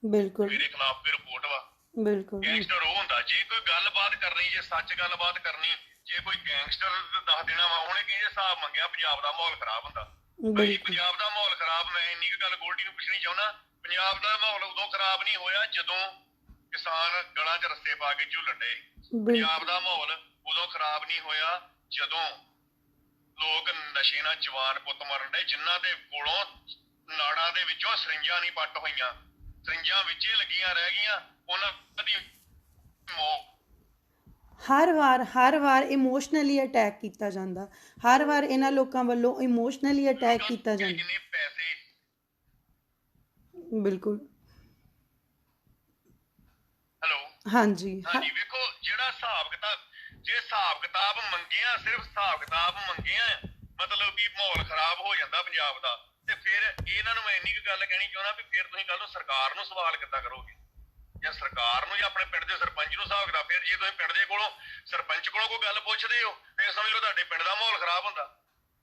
ਬਿਲਕੁਲ ਮੇਰੇ ਖਿਲਾਫ ਕੋਈ ਰਿਪੋਰਟ ਵਾ। ਬਿਲਕੁਲ। ਗੈਂਗਸਟਰ ਉਹ ਹੁੰਦਾ ਜੇ ਕੋਈ ਗੱਲਬਾਤ ਕਰਨੀ, ਜੇ ਸੱਚ ਗੱਲਬਾਤ ਕਰਨੀ, ਜੇ ਕੋਈ ਗੈਂਗਸਟਰ ਦੱਸ ਦੇਣਾ ਵਾ, ਉਹਨੇ ਕਿਹਦੇ ਹਿਸਾਬ ਮੰਗਿਆ, ਪੰਜਾਬ ਦਾ ਮਾਹੌਲ ਖਰਾਬ ਹੁੰਦਾ। ਬਈ ਪੰਜਾਬ ਦਾ ਮਾਹੌਲ ਖਰਾਬ, ਮੈਂ ਇੰਨੀ ਕੁ ਗੱਲ ਗੋਲਡੀ ਨੂੰ ਪੁੱਛਣੀ ਚਾਹੁੰਦਾ, ਪੰਜਾਬ ਦਾ ਮਾਹੌਲ ਉਦੋਂ ਖਰਾਬ ਨਹੀਂ ਹੋਇਆ ਜਦੋਂ ਕਿਸਾਨ ਗਲਾਂ 'ਚ ਰੱਸੇ ਪਾ ਕੇ ਝੂਲਣ ਡਏ। ਪੰਜਾਬ ਦਾ ਮਾਹੌਲ ਉਦੋਂ ਖਰਾਬ ਨਹੀਂ ਹੋਇਆ ਜਦੋਂ ਲੋਕ ਨਸ਼ੇ ਨਾਲ ਜਵਾਨ ਪੁੱਤ ਮਰਨ ਡਏ, ਜਿਨ੍ਹਾਂ ਦੇ ਕੋਲੋਂ ਨਾੜਾਂ ਦੇ ਵਿੱਚੋਂ ਸਰਿੰਜਾਂ ਨਹੀਂ ਪੱਟ ਹੋਈਆਂ, ਸਰਿੰਜਾਂ ਵਿੱਚੇ ਲੱਗੀਆਂ ਰਹਿ ਗਈਆਂ, ਉਹਨਾਂ ਦੀ ਮੌਤ। ਹਰ ਵਾਰ ਇਮੋਸ਼ਨਲੀ ਅਟੈਕ ਕੀਤਾ ਜਾਂਦਾ, ਹਰ ਵਾਰ ਇਹਨਾਂ ਲੋਕਾਂ ਵੱਲੋਂ ਇਮੋਸ਼ਨਲੀ ਅਟੈਕ ਕੀਤਾ ਜਾਂਦਾ। ਕਿੰਨੇ ਪੈਸੇ। ਬਿਲਕੁਲ। ਹੈਲੋ। ਹਾਂਜੀ ਵੇਖੋ ਜਿਹੜਾ ਜੇ ਹਿਸਾਬ ਕਿਤਾਬ ਮੰਗਿਆ, ਸਿਰਫ ਹਿਸਾਬ ਕਿਤਾਬ ਮੰਗਿਆ, ਮਤਲਬ ਵੀ ਮਾਹੌਲ ਖਰਾਬ ਹੋ ਜਾਂਦਾ ਪੰਜਾਬ ਦਾ, ਤੇ ਫਿਰ ਇਹਨਾਂ ਨੂੰ ਮੈਂ ਇੰਨੀ ਕੁ ਗੱਲ ਕਹਿਣੀ ਚਾਹੁੰਦਾ ਵੀ ਫਿਰ ਤੁਸੀਂ ਕੱਲ ਨੂੰ ਸਰਕਾਰ ਨੂੰ ਸਵਾਲ ਕਿੱਦਾਂ ਕਰੋਗੇ, ਜਾਂ ਸਰਕਾਰ ਨੂੰ ਜਾਂ ਆਪਣੇ ਪਿੰਡ ਦੇ ਸਰਪੰਚ ਨੂੰ ਹਿਸਾਬ ਕਿਤਾਬ। ਫਿਰ ਜੇ ਤੁਸੀਂ ਪਿੰਡ ਦੇ ਕੋਲੋਂ ਸਰਪੰਚ ਕੋਲੋਂ ਕੋਈ ਗੱਲ ਪੁੱਛਦੇ ਹੋ, ਫਿਰ ਸਮਝ ਲਓ ਤੁਹਾਡੇ ਪਿੰਡ ਦਾ ਮਾਹੌਲ ਖਰਾਬ ਹੁੰਦਾ।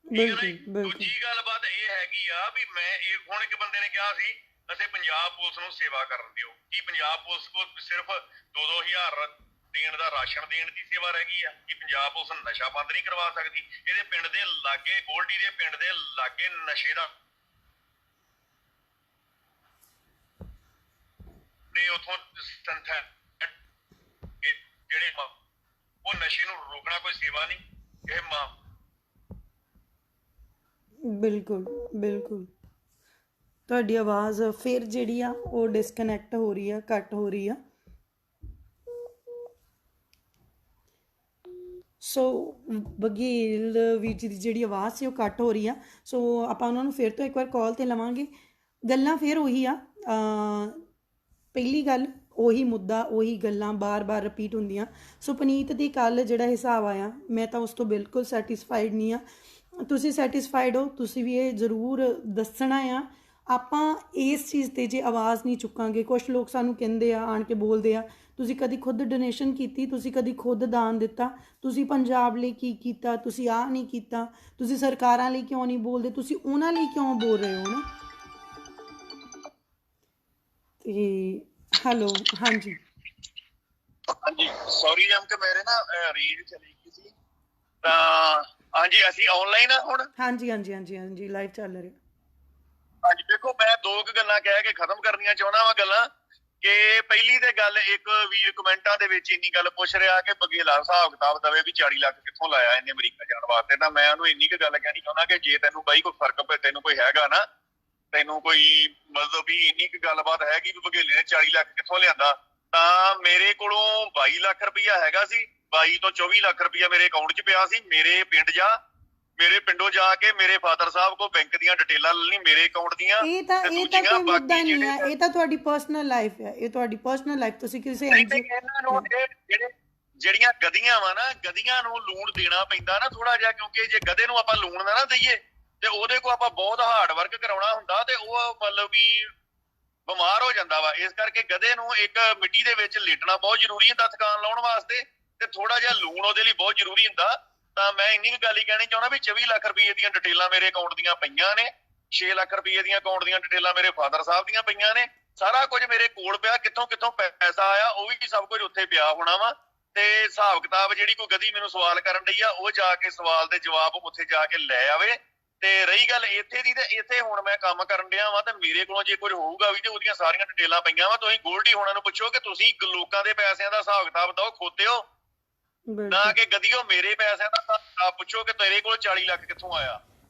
ਦੂਜੀ ਗੱਲਬਾਤ ਇਹ ਹੈਗੀ ਆ ਵੀ ਮੈਂ ਹੁਣ ਇੱਕ ਬੰਦੇ ਨੇ ਕਿਹਾ ਸੀ ਅਸੀਂ ਪੰਜਾਬ ਪੁਲਿਸ ਨੂੰ ਸੇਵਾ ਕਰਨ ਦਿਓ। ਕੀ ਪੰਜਾਬ ਪੁਲਿਸ ਕੋਲ ਸਿਰਫ 2-2000 ਦੇਣ ਦਾ ਰਾਸ਼ਨ ਦੇਣ ਦੀ ਸੇਵਾ ਰਹਿ ਗਈ ਆ? ਕਿ ਪੰਜਾਬ ਪੁਲਿਸ ਨਸ਼ਾ ਬੰਦ ਨਹੀਂ ਕਰਵਾ ਸਕਦੀ? ਇਹਦੇ ਪਿੰਡ ਦੇ ਲਾਗੇ, ਗੋਲਡੀ ਦੇ ਪਿੰਡ ਦੇ ਲਾਗੇ ਨਸ਼ੇ ਦਾ ਤੇ ਉਥੋਂ ਜਿਹੜੇ ਉਹ ਨਸ਼ੇ ਨੂੰ ਰੋਕਣਾ ਕੋਈ ਸੇਵਾ ਨਹੀਂ ਇਹ ਮਾਂ। ਬਿਲਕੁਲ ਬਿਲਕੁਲ। ਤੁਹਾਡੀ ਆਵਾਜ਼ ਫਿਰ ਜਿਹੜੀ ਆ ਉਹ ਡਿਸਕਨੈਕਟ ਹੋ ਰਹੀ ਆ, ਕੱਟ ਹੋ ਰਹੀ ਆ। ਸੋ ਬਘੇਲ ਵੀਰ ਜੀ ਦੀ ਜਿਹੜੀ ਆਵਾਜ਼ ਸੀ ਉਹ ਕੱਟ ਹੋ ਰਹੀ ਆ। ਸੋ ਆਪਾਂ ਉਹਨਾਂ ਨੂੰ ਫਿਰ ਤੋਂ ਇੱਕ ਵਾਰ ਕਾਲ 'ਤੇ ਲਵਾਂਗੇ। ਗੱਲਾਂ ਫਿਰ ਉਹੀ ਆ, ਪਹਿਲੀ ਗੱਲ ਉਹੀ ਮੁੱਦਾ, ਉਹੀ ਗੱਲਾਂ ਬਾਰ-ਬਾਰ ਰਿਪੀਟ ਹੁੰਦੀਆਂ। ਸੋ ਪੁਨੀਤ ਦੀ ਕੱਲ੍ਹ ਜਿਹੜਾ ਹਿਸਾਬ ਆਇਆ, ਮੈਂ ਤਾਂ ਉਸ ਤੋਂ ਬਿਲਕੁਲ ਸੈਟਿਸਫਾਈਡ ਨਹੀਂ ਆ। ਤੁਸੀਂ ਸੈਟਿਸਫਾਈਡ ਹੋ, ਤੁਸੀਂ ਵੀ ਇਹ ਜ਼ਰੂਰ ਦੱਸਣਾ ਆ। ਆਪਾਂ ਇਸ ਚੀਜ਼ 'ਤੇ ਜੇ ਆਵਾਜ਼ ਨਹੀਂ ਚੁੱਕਾਂਗੇ, ਕੁਛ ਲੋਕ ਸਾਨੂੰ ਕਹਿੰਦੇ ਆ, ਆਣ ਕੇ ਬੋਲਦੇ ਆ, ਤੁਸੀਂ ਕਦੀ ਖੁਦ ਡੋਨੇਸ਼ਨ ਕੀਤੀ, ਤੁਸੀਂ ਕਦੀ ਖੁਦ ਦਾਨ ਦਿੱਤਾ, ਤੁਸੀਂ ਪੰਜਾਬ ਲਈ ਕੀ ਕੀਤਾ, ਤੁਸੀਂ ਆਹ ਨਹੀਂ ਕੀਤਾ, ਤੁਸੀਂ ਸਰਕਾਰਾਂ ਲਈ ਕਿਉਂ ਨਹੀਂ ਬੋਲਦੇ, ਤੁਸੀਂ ਉਹਨਾਂ ਲਈ ਕਿਉਂ ਬੋਲ ਰਹੇ ਹੋ ਨਾ। ਤੇ ਹੈਲੋ। ਹਾਂਜੀ ਹਾਂਜੀ, ਸੌਰੀ ਜਮ ਕਿ ਮੇਰੇ ਨਾ ਰੀਡ ਚਲੀ ਗਈ ਸੀ ਤਾਂ। ਹਾਂਜੀ ਅਸੀਂ ਆਨਲਾਈਨ ਆ ਹੁਣ। ਹਾਂਜੀ ਹਾਂਜੀ ਹਾਂਜੀ ਹਾਂਜੀ ਲਾਈਵ ਚੱਲ ਰਿਹਾ। ਹਾਂਜੀ ਦੇਖੋ, ਮੈਂ ਦੋ ਕੁ ਗੱਲਾਂ ਕਹਿ ਕੇ ਖਤਮ ਕਰਨੀਆਂ ਚਾਹੁੰਦਾ ਵਾਂ ਗੱਲਾਂ। ਕਿ ਪਹਿਲੀ ਤੇ ਗੱਲ, ਇੱਕ ਵੀਰ ਕਮੈਂਟਾਂ ਦੇ ਵਿੱਚ ਇੰਨੀ ਗੱਲ ਪੁੱਛ ਰਿਹਾ ਕਿ ਬਘੇਲਾ ਹਿਸਾਬ ਕਿਤਾਬ ਦਵੇ ਵੀ 40 ਲੱਖ ਕਿੱਥੋਂ ਲਾਇਆ ਇਹਨੇ ਅਮਰੀਕਾ ਜਾਣ ਵਾਸਤੇ। ਤਾਂ ਮੈਂ ਉਹਨੂੰ ਇੰਨੀ ਕੁ ਗੱਲ ਕਹਿਣੀ ਚਾਹੁੰਦਾ ਕਿ ਜੇ ਤੈਨੂੰ ਬਾਈ ਕੋਈ ਫਰਕ ਪਏ, ਤੈਨੂੰ ਕੋਈ ਹੈਗਾ ਨਾ, ਤੈਨੂੰ ਕੋਈ ਮਤਲਬ ਵੀ ਇੰਨੀ ਕੁ ਗੱਲਬਾਤ ਹੈਗੀ ਵੀ ਬਘੇਲੇ ਨੇ 40 ਲੱਖ ਕਿੱਥੋਂ ਲਿਆਂਦਾ, ਤਾਂ ਮੇਰੇ ਕੋਲੋਂ 22 ਲੱਖ ਰੁਪਈਆ ਹੈਗਾ ਸੀ। 22 ਤੋਂ 24 ਲੱਖ ਰੁਪਇਆ ਮੇਰੇ ਅਕਾਊਂਟ 'ਚ ਪਿਆ ਸੀ। ਮੇਰੇ ਪਿੰਡੋਂ ਜਾ ਕੇ ਮੇਰੇ ਫਾਦਰ ਸਾਹਿਬ ਕੋ ਬੈਂਕ ਦੀਆਂ ਡਿਟੇਲਾਂ ਲੈ ਲਈ ਮੇਰੇ ਅਕਾਊਂਟ ਦੀਆਂ। ਇਹ ਤਾਂ ਕੋਈ ਮੁੱਦਾ ਨਹੀਂ ਹੈ, ਇਹ ਤਾਂ ਤੁਹਾਡੀ ਪਰਸਨਲ ਲਾਈਫ ਹੈ, ਇਹ ਤੁਹਾਡੀ ਪਰਸਨਲ ਲਾਈਫ। ਤੁਸੀਂ ਕਿਸੇ ਇਹਨਾਂ ਨੂੰ ਜਿਹੜੀਆਂ ਗਧੀਆਂ ਵਾ ਨਾ, ਗਧੀਆਂ ਨੂੰ ਲੂਣ ਦੇਣਾ ਪੈਂਦਾ ਨਾ ਥੋੜਾ ਜਿਹਾ, ਕਿਉਂਕਿ ਜੇ ਗਧੇ ਨੂੰ ਆਪਾਂ ਲੂਣ ਨਾ ਦਈਏ ਤੇ ਉਹਦੇ ਕੋ ਆਪਾਂ ਬਹੁਤ ਹਾਰਡ ਵਰਕ ਕਰਾਉਣਾ ਹੁੰਦਾ ਤੇ ਉਹ ਮਤਲਬ ਵੀ ਬਿਮਾਰ ਹੋ ਜਾਂਦਾ ਵਾ। ਇਸ ਕਰਕੇ ਗਧੇ ਨੂੰ ਇੱਕ ਮਿੱਟੀ ਦੇ ਵਿੱਚ ਲੇਟਣਾ ਬਹੁਤ ਜ਼ਰੂਰੀ ਹੁੰਦਾ ਥਕਾਨ ਲਾਉਣ ਵਾਸਤੇ, ਤੇ ਥੋੜਾ ਜਿਹਾ ਲੂਣ ਉਹਦੇ ਲਈ ਬਹੁਤ ਜ਼ਰੂਰੀ ਹੁੰਦਾ। ਤਾਂ ਮੈਂ ਇੰਨੀ ਕੁ ਗੱਲ ਹੀ ਕਹਿਣੀ ਚਾਹੁੰਦਾ ਵੀ 24 ਲੱਖ ਰੁਪਏ ਦੀਆਂ ਡਿਟੇਲਾਂ ਮੇਰੇ ਅਕਾਊਂਟ ਦੀਆਂ ਪਈਆਂ ਨੇ, 6 ਲੱਖ ਰੁਪਏ ਦੀਆਂ ਅਕਾਊਂਟ ਦੀਆਂ ਡਿਟੇਲਾਂ ਮੇਰੇ ਫਾਦਰ ਸਾਹਿਬ ਦੀਆਂ ਪਈਆਂ ਨੇ। ਸਾਰਾ ਕੁਝ ਮੇਰੇ ਕੋਲ ਪਿਆ, ਕਿੱਥੋਂ ਪੈਸਾ ਆਇਆ ਉਹ ਵੀ ਸਭ ਕੁਝ ਉੱਥੇ ਪਿਆ ਹੋਣਾ ਵਾ। ਤੇ ਹਿਸਾਬ ਕਿਤਾਬ ਜਿਹੜੀ ਕੋਈ ਗਧੀ ਮੈਨੂੰ ਸਵਾਲ ਕਰਨ ਡਈ ਆ, ਉਹ ਜਾ ਕੇ ਸਵਾਲ ਦੇ ਜਵਾਬ ਉੱਥੇ ਜਾ ਕੇ ਲੈ ਆਵੇ। ਤੇ ਰਹੀ ਗੱਲ ਇੱਥੇ ਦੀ, ਤੇ ਇੱਥੇ ਹੁਣ ਮੈਂ ਕੰਮ ਕਰਨ ਡਿਆ ਵਾਂ ਤੇ ਮੇਰੇ ਕੋਲੋਂ ਜੇ ਕੁਝ ਹੋਊਗਾ ਵੀ ਤੇ ਉਹਦੀਆਂ ਸਾਰੀਆਂ ਡਿਟੇਲਾਂ ਪਈਆਂ ਵਾ। ਤੁਸੀਂ ਗੋਲਡੀ ਹੋਣਾ ਨੂੰ ਪੁੱਛੋ ਕਿ ਤੁਸੀਂ ਲੋਕਾਂ ਦੇ ਪੈਸਿਆਂ ਦਾ ਹਿਸਾਬ ਕਿਤਾਬ ਦਿਓ, ਖੋਤੇ ਹੋ ਨਾ ਕਿ ਗਧੀਓ ਮੇਰੇ ਪੈਸਿਆਂ ਦਾ ਹਿਸਾਬ ਕਿਤਾਬ ਪੁੱਛੋ ਕਿ ਤੇਰੇ ਕੋਲ 40 ਲੱਖ ਕਿੱਥੋਂ ਆਇਆ।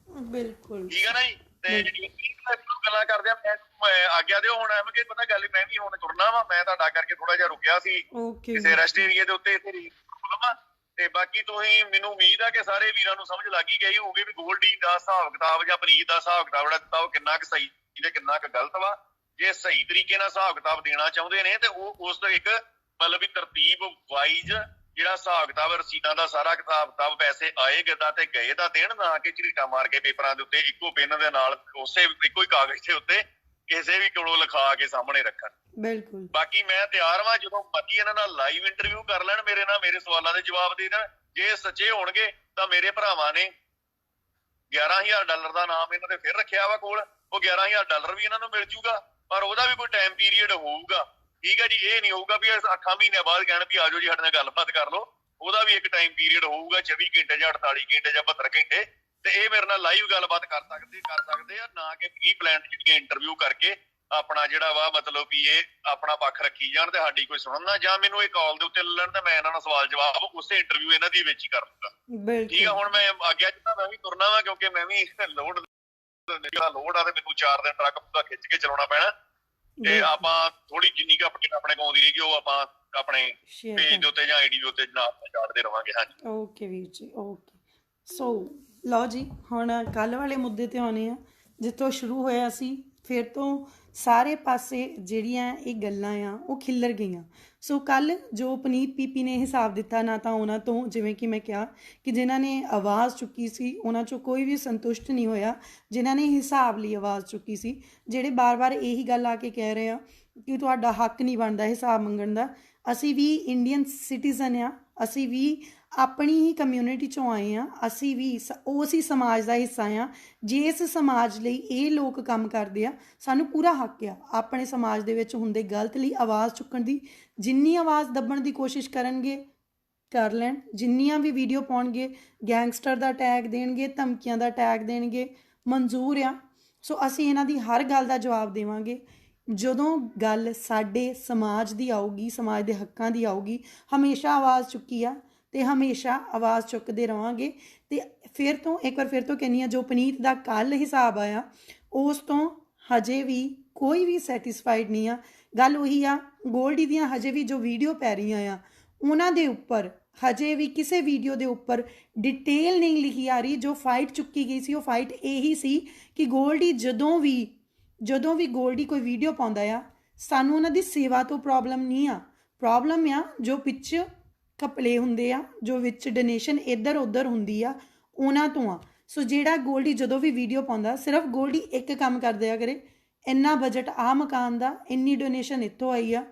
ਬਿਲਕੁਲ ਠੀਕ ਹੈ ਨਾ ਜੀ। ਤੇ ਜਿਹੜੀਆਂ ਗੱਲਾਂ ਕਰਦੇ ਆ, ਮੈਂ ਆਗਿਆ ਦਿਓ ਹੁਣ ਐਵੇਂ ਕਿ ਪਤਾ ਗੱਲ ਮੈਂ ਵੀ ਹੁਣ ਤੁਰਨਾ ਵਾ। ਮੈਂ ਤੁਹਾਡਾ ਕਰਕੇ ਥੋੜਾ ਜਿਹਾ ਰੁਕਿਆ ਸੀ ਕਿਸੇ ਰੈਸਟ ਏਰੀਏ ਦੇ ਉੱਤੇ ਤੇ ਬਾਕੀ ਤੁਸੀਂ ਮੈਨੂੰ ਉਮੀਦ ਆ ਕਿ ਸਾਰੇ ਵੀਰਾਂ ਨੂੰ ਸਮਝ ਲੱਗ ਹੀ ਗਈ ਹੋਊਗੀ ਵੀ ਗੋਲਡੀ ਦਾ ਹਿਸਾਬ ਕਿਤਾਬ ਜਾਂ ਪ੍ਰੀਤ ਦਾ ਹਿਸਾਬ ਕਿਤਾਬ ਜਿਹੜਾ ਦਿੱਤਾ ਉਹ ਕਿੰਨਾ ਕੁ ਸਹੀ ਤੇ ਕਿੰਨਾ ਕੁ ਗਲਤ ਵਾ। ਜੇ ਸਹੀ ਤਰੀਕੇ ਨਾਲ ਹਿਸਾਬ ਕਿਤਾਬ ਦੇਣਾ ਚਾਹੁੰਦੇ ਨੇ ਤੇ ਉਹ ਉਸ ਤੋਂ ਇੱਕ ਮਤਲਬ ਵੀ ਤਰਤੀਬ ਵਾਈਜ਼ ਜਿਹੜਾ ਹਿਸਾਬ ਕਿਤਾਬ ਰਸੀਦਾਂ ਦਾ ਸਾਰਾ ਕਿਤਾਬ ਪੈਸੇ ਆਏ ਗਦਾ ਤੇ ਗਏ ਦਾ ਦੇਣ, ਨਾ ਕਿ ਝਰੀਟਾ ਮਾਰ ਕੇ ਪੇਪਰਾਂ ਦੇ ਉੱਤੇ ਇੱਕੋ ਪੈਨ ਦੇ ਨਾਲ ਉਸੇ ਇੱਕੋ ਹੀ ਕਾਗਜ਼ ਦੇ ਉੱਤੇ ਕਿਸੇ ਵੀ ਕੋਲੋਂ ਲਿਖਾ ਕੇ ਸਾਹਮਣੇ ਰੱਖਣ। ਬਿਲਕੁਲ। ਬਾਕੀ ਮੈਂ ਤਿਆਰ ਵਾਂ, ਜਦੋਂ ਮਰਜ਼ੀ ਇਹਨਾਂ ਨਾਲ ਲਾਈਵ ਇੰਟਰਵਿਊ ਕਰ ਲੈਣ, ਮੇਰੇ ਨਾਲ ਮੇਰੇ ਸਵਾਲਾਂ ਦੇ ਜਵਾਬ ਦੇ ਦੇਣ। ਜੇ ਸੱਚੇ ਹੋਣਗੇ ਤਾਂ ਮੇਰੇ ਭਰਾਵਾਂ ਨੇ $11,000 ਦਾ ਨਾਮ ਇਹਨਾਂ ਦੇ ਫਿਰ ਰੱਖਿਆ ਵਾ ਕੋਲ, ਉਹ $11,000 ਵੀ ਇਹਨਾਂ ਨੂੰ ਮਿਲ ਜੂਗਾ, ਪਰ ਉਹਦਾ ਵੀ ਕੋਈ ਟਾਈਮ ਪੀਰੀਅਡ ਹੋਊਗਾ। ਠੀਕ ਹੈ ਜੀ, ਇਹ ਨਹੀਂ ਹੋਊਗਾ ਵੀ 8 ਮਹੀਨਿਆਂ ਬਾਅਦ ਕਹਿਣ ਵੀ ਆਜੋ ਜੀ ਸਾਡੇ ਨਾਲ ਗੱਲਬਾਤ ਕਰ ਲਓ। ਉਹਦਾ ਵੀ ਇੱਕ ਟਾਈਮ ਪੀਰੀਅਡ ਹੋਊਗਾ, 24 ਘੰਟੇ ਜਾਂ 48 ਘੰਟੇ ਜਾਂ 72 ਘੰਟੇ। ਤੇ ਇਹ ਮੇਰੇ ਨਾਲ ਲਾਈਵ ਗੱਲਬਾਤ ਕਰ ਸਕਦੇ ਆ, ਨਾ ਕਿ ਪ੍ਰੀ ਪਲਾਨ ਜਿਹੜੀਆਂ ਇੰਟਰਵਿਊ ਕਰਕੇ ਆਪਣਾ ਜਿਹੜਾ ਵਾ ਮਤਲਬ ਵੀ ਇਹ ਆਪਣਾ ਪੱਖ ਰੱਖੀ ਜਾਣ ਤੇ ਸਾਡੀ ਕੋਈ ਸੁਣਨ ਨਾ, ਜਾਂ ਮੈਨੂੰ ਇਹ ਕਾਲ ਦੇ ਉੱਤੇ ਲੈ ਲੈਣ ਤੇ ਮੈਂ ਇਹਨਾਂ ਨਾਲ ਸਵਾਲ ਜਵਾਬ ਉਸੇ ਇੰਟਰਵਿਊ ਇਹਨਾਂ ਦੀ ਵਿੱਚ ਹੀ ਕਰ ਲੂੰਗਾ। ਠੀਕ ਆ, ਹੁਣ ਮੈਂ ਆਗਿਆ ਜਿੱਦਾਂ ਮੈਂ ਵੀ ਤੁਰਨਾ ਵਾ, ਕਿਉਂਕਿ ਮੈਂ ਵੀ ਲੋਡ ਆ ਤੇ ਮੈਨੂੰ 4 ਦਿਨ ਟਰੱਕ ਪੂਰਾ ਖਿੱਚ ਕੇ ਚਲਾਉਣਾ ਪੈਣਾ। ਤੇ ਆਪਾਂ ਥੋੜੀ ਜਿੰਨੀ ਕੁ ਆਪਣੇ ਕੋਲ ਆਉਂਦੀ ਰਹੇਗੀ ਉਹ ਆਪਾਂ ਆਪਣੇ ਪੇਜ ਦੇ ਉੱਤੇ ਜਾਂ ਆਈਡੀ ਦੇ ਉੱਤੇ ਜਨਾਬ ਚਾੜਦੇ ਰਵਾਂਗੇ। ਹਾਂਜੀ ਓਕੇ ਵੀਰ ਜੀ, ਓਕੇ। ਸੋ ਲਓ ਜੀ, ਹੁਣ ਕੱਲ੍ਹ ਵਾਲੇ ਮੁੱਦੇ ਤੇ ਆਉਣੇ ਆ ਜਿੱਥੋਂ ਸ਼ੁਰੂ ਹੋਇਆ ਸੀ। ਫਿਰ ਤੋਂ ਸਾਰੇ ਪਾਸੇ ਜਿਹੜੀਆਂ ਇਹ ਗੱਲਾਂ ਆ ਉਹ ਖਿੱਲਰ ਗਈਆਂ। ਸੋ ਕੱਲ੍ਹ ਜੋ ਪਨੀਤ ਪੀਪੀ ਨੇ ਹਿਸਾਬ ਦਿੱਤਾ, ਨਾ ਤਾਂ ਉਹਨਾਂ ਤੋਂ, ਜਿਵੇਂ ਕਿ ਮੈਂ ਕਿਹਾ ਕਿ ਜਿਨ੍ਹਾਂ ਨੇ ਆਵਾਜ਼ ਚੁੱਕੀ ਸੀ ਉਹਨਾਂ 'ਚੋਂ ਕੋਈ ਵੀ ਸੰਤੁਸ਼ਟ ਨਹੀਂ ਹੋਇਆ, ਜਿਨ੍ਹਾਂ ਨੇ ਹਿਸਾਬ ਲਈ ਆਵਾਜ਼ ਚੁੱਕੀ ਸੀ, ਜਿਹੜੇ ਬਾਰ-ਬਾਰ ਇਹੀ ਗੱਲ ਆ ਕੇ ਕਹਿ ਰਹੇ ਆ ਕਿ ਤੁਹਾਡਾ ਹੱਕ ਨਹੀਂ ਬਣਦਾ ਹਿਸਾਬ ਮੰਗਣ ਦਾ। ਅਸੀਂ ਵੀ ਇੰਡੀਅਨ ਸਿਟੀਜ਼ਨ ਆ, ਅਸੀਂ ਵੀ ਆਪਣੀ ਹੀ ਕਮਿਊਨਿਟੀ 'ਚੋਂ ਆਏ ਹਾਂ, ਅਸੀਂ ਵੀ ਉਸੇ ਸਮਾਜ ਦਾ ਹਿੱਸਾ ਹਾਂ। ਜੇ ਇਸ ਸਮਾਜ ਲਈ ਇਹ ਲੋਕ ਕੰਮ ਕਰਦੇ ਆ, ਸਾਨੂੰ ਪੂਰਾ ਹੱਕ ਆ ਆਪਣੇ ਸਮਾਜ ਦੇ ਵਿੱਚ ਹੁੰਦੇ ਗਲਤ ਲਈ ਆਵਾਜ਼ ਚੁੱਕਣ ਦੀ। ਜਿੰਨੀ ਆਵਾਜ਼ ਦੱਬਣ ਦੀ ਕੋਸ਼ਿਸ਼ ਕਰਨਗੇ ਕਰ ਲੈਣ, ਜਿੰਨੀਆਂ ਵੀ ਵੀਡੀਓ ਪਾਉਣਗੇ, ਗੈਂਗਸਟਰ ਦਾ ਟੈਗ ਦੇਣਗੇ, ਧਮਕੀਆਂ ਦਾ ਟੈਗ ਦੇਣਗੇ, ਮਨਜ਼ੂਰ ਆ। ਸੋ ਅਸੀਂ ਇਹਨਾਂ ਦੀ ਹਰ ਗੱਲ ਦਾ ਜਵਾਬ ਦੇਵਾਂਗੇ। ਜਦੋਂ ਗੱਲ ਸਾਡੇ ਸਮਾਜ ਦੀ ਆਊਗੀ, ਸਮਾਜ ਦੇ ਹੱਕਾਂ ਦੀ ਆਊਗੀ, ਹਮੇਸ਼ਾ ਆਵਾਜ਼ ਚੁੱਕੀ ਆ ਤੇ ਹਮੇਸ਼ਾ ਆਵਾਜ਼ ਚੁੱਕਦੇ ਰਹਾਂਗੇ। ਤੇ ਫਿਰ ਤੋਂ ਇੱਕ ਵਾਰ ਫਿਰ ਤੋਂ ਕਹਿੰਦੀ ਹਾਂ, ਜੋ ਪਨੀਤ ਦਾ ਕੱਲ੍ਹ ਹਿਸਾਬ ਆਇਆ ਉਸ ਤੋਂ ਹਜੇ ਵੀ ਕੋਈ ਵੀ ਸੈਟਿਸਫਾਈਡ ਨਹੀਂ ਆ। ਗੱਲ ਉਹੀ ਆ, ਗੋਲਡੀ ਦੀਆਂ ਹਜੇ ਵੀ ਜੋ ਵੀਡੀਓ ਪੈ ਰਹੀਆਂ ਆ ਉਹਨਾਂ ਦੇ ਉੱਪਰ ਹਜੇ ਵੀ ਕਿਸੇ ਵੀਡੀਓ ਦੇ ਉੱਪਰ ਡਿਟੇਲ ਨਹੀਂ ਲਿਖੀ ਆ ਰਹੀ। ਜੋ ਫਾਈਟ ਚੁੱਕੀ ਗਈ ਸੀ ਉਹ ਫਾਈਟ ਇਹੀ ਸੀ ਕਿ ਗੋਲਡੀ ਜਦੋਂ ਵੀ ਗੋਲਡੀ ਕੋਈ ਵੀਡੀਓ ਪਾਉਂਦਾ ਆ, ਸਾਨੂੰ ਉਹਨਾਂ ਦੀ ਸੇਵਾ ਤੋਂ ਪ੍ਰੋਬਲਮ ਨਹੀਂ ਆ, ਪ੍ਰੋਬਲਮ ਆ ਜੋ ਪਿੱਛ ਘਪਲੇ ਹੁੰਦੇ ਆ, ਜੋ ਵਿੱਚ ਡੋਨੇਸ਼ਨ ਇੱਧਰ ਉੱਧਰ ਹੁੰਦੀ ਆ, ਉਹਨਾਂ ਤੋਂ ਆ। ਸੋ ਜਿਹੜਾ ਗੋਲਡੀ ਜਦੋਂ ਵੀ ਵੀਡੀਓ ਪਾਉਂਦਾ, ਸਿਰਫ ਗੋਲਡੀ ਇੱਕ ਕੰਮ ਕਰ ਦਿਆ ਕਰੇ, ਇੰਨਾ ਬਜਟ ਆ ਮਕਾਨ ਦਾ, ਇੰਨੀ ਡੋਨੇਸ਼ਨ ਇੱਥੋਂ ਆਈ ਆ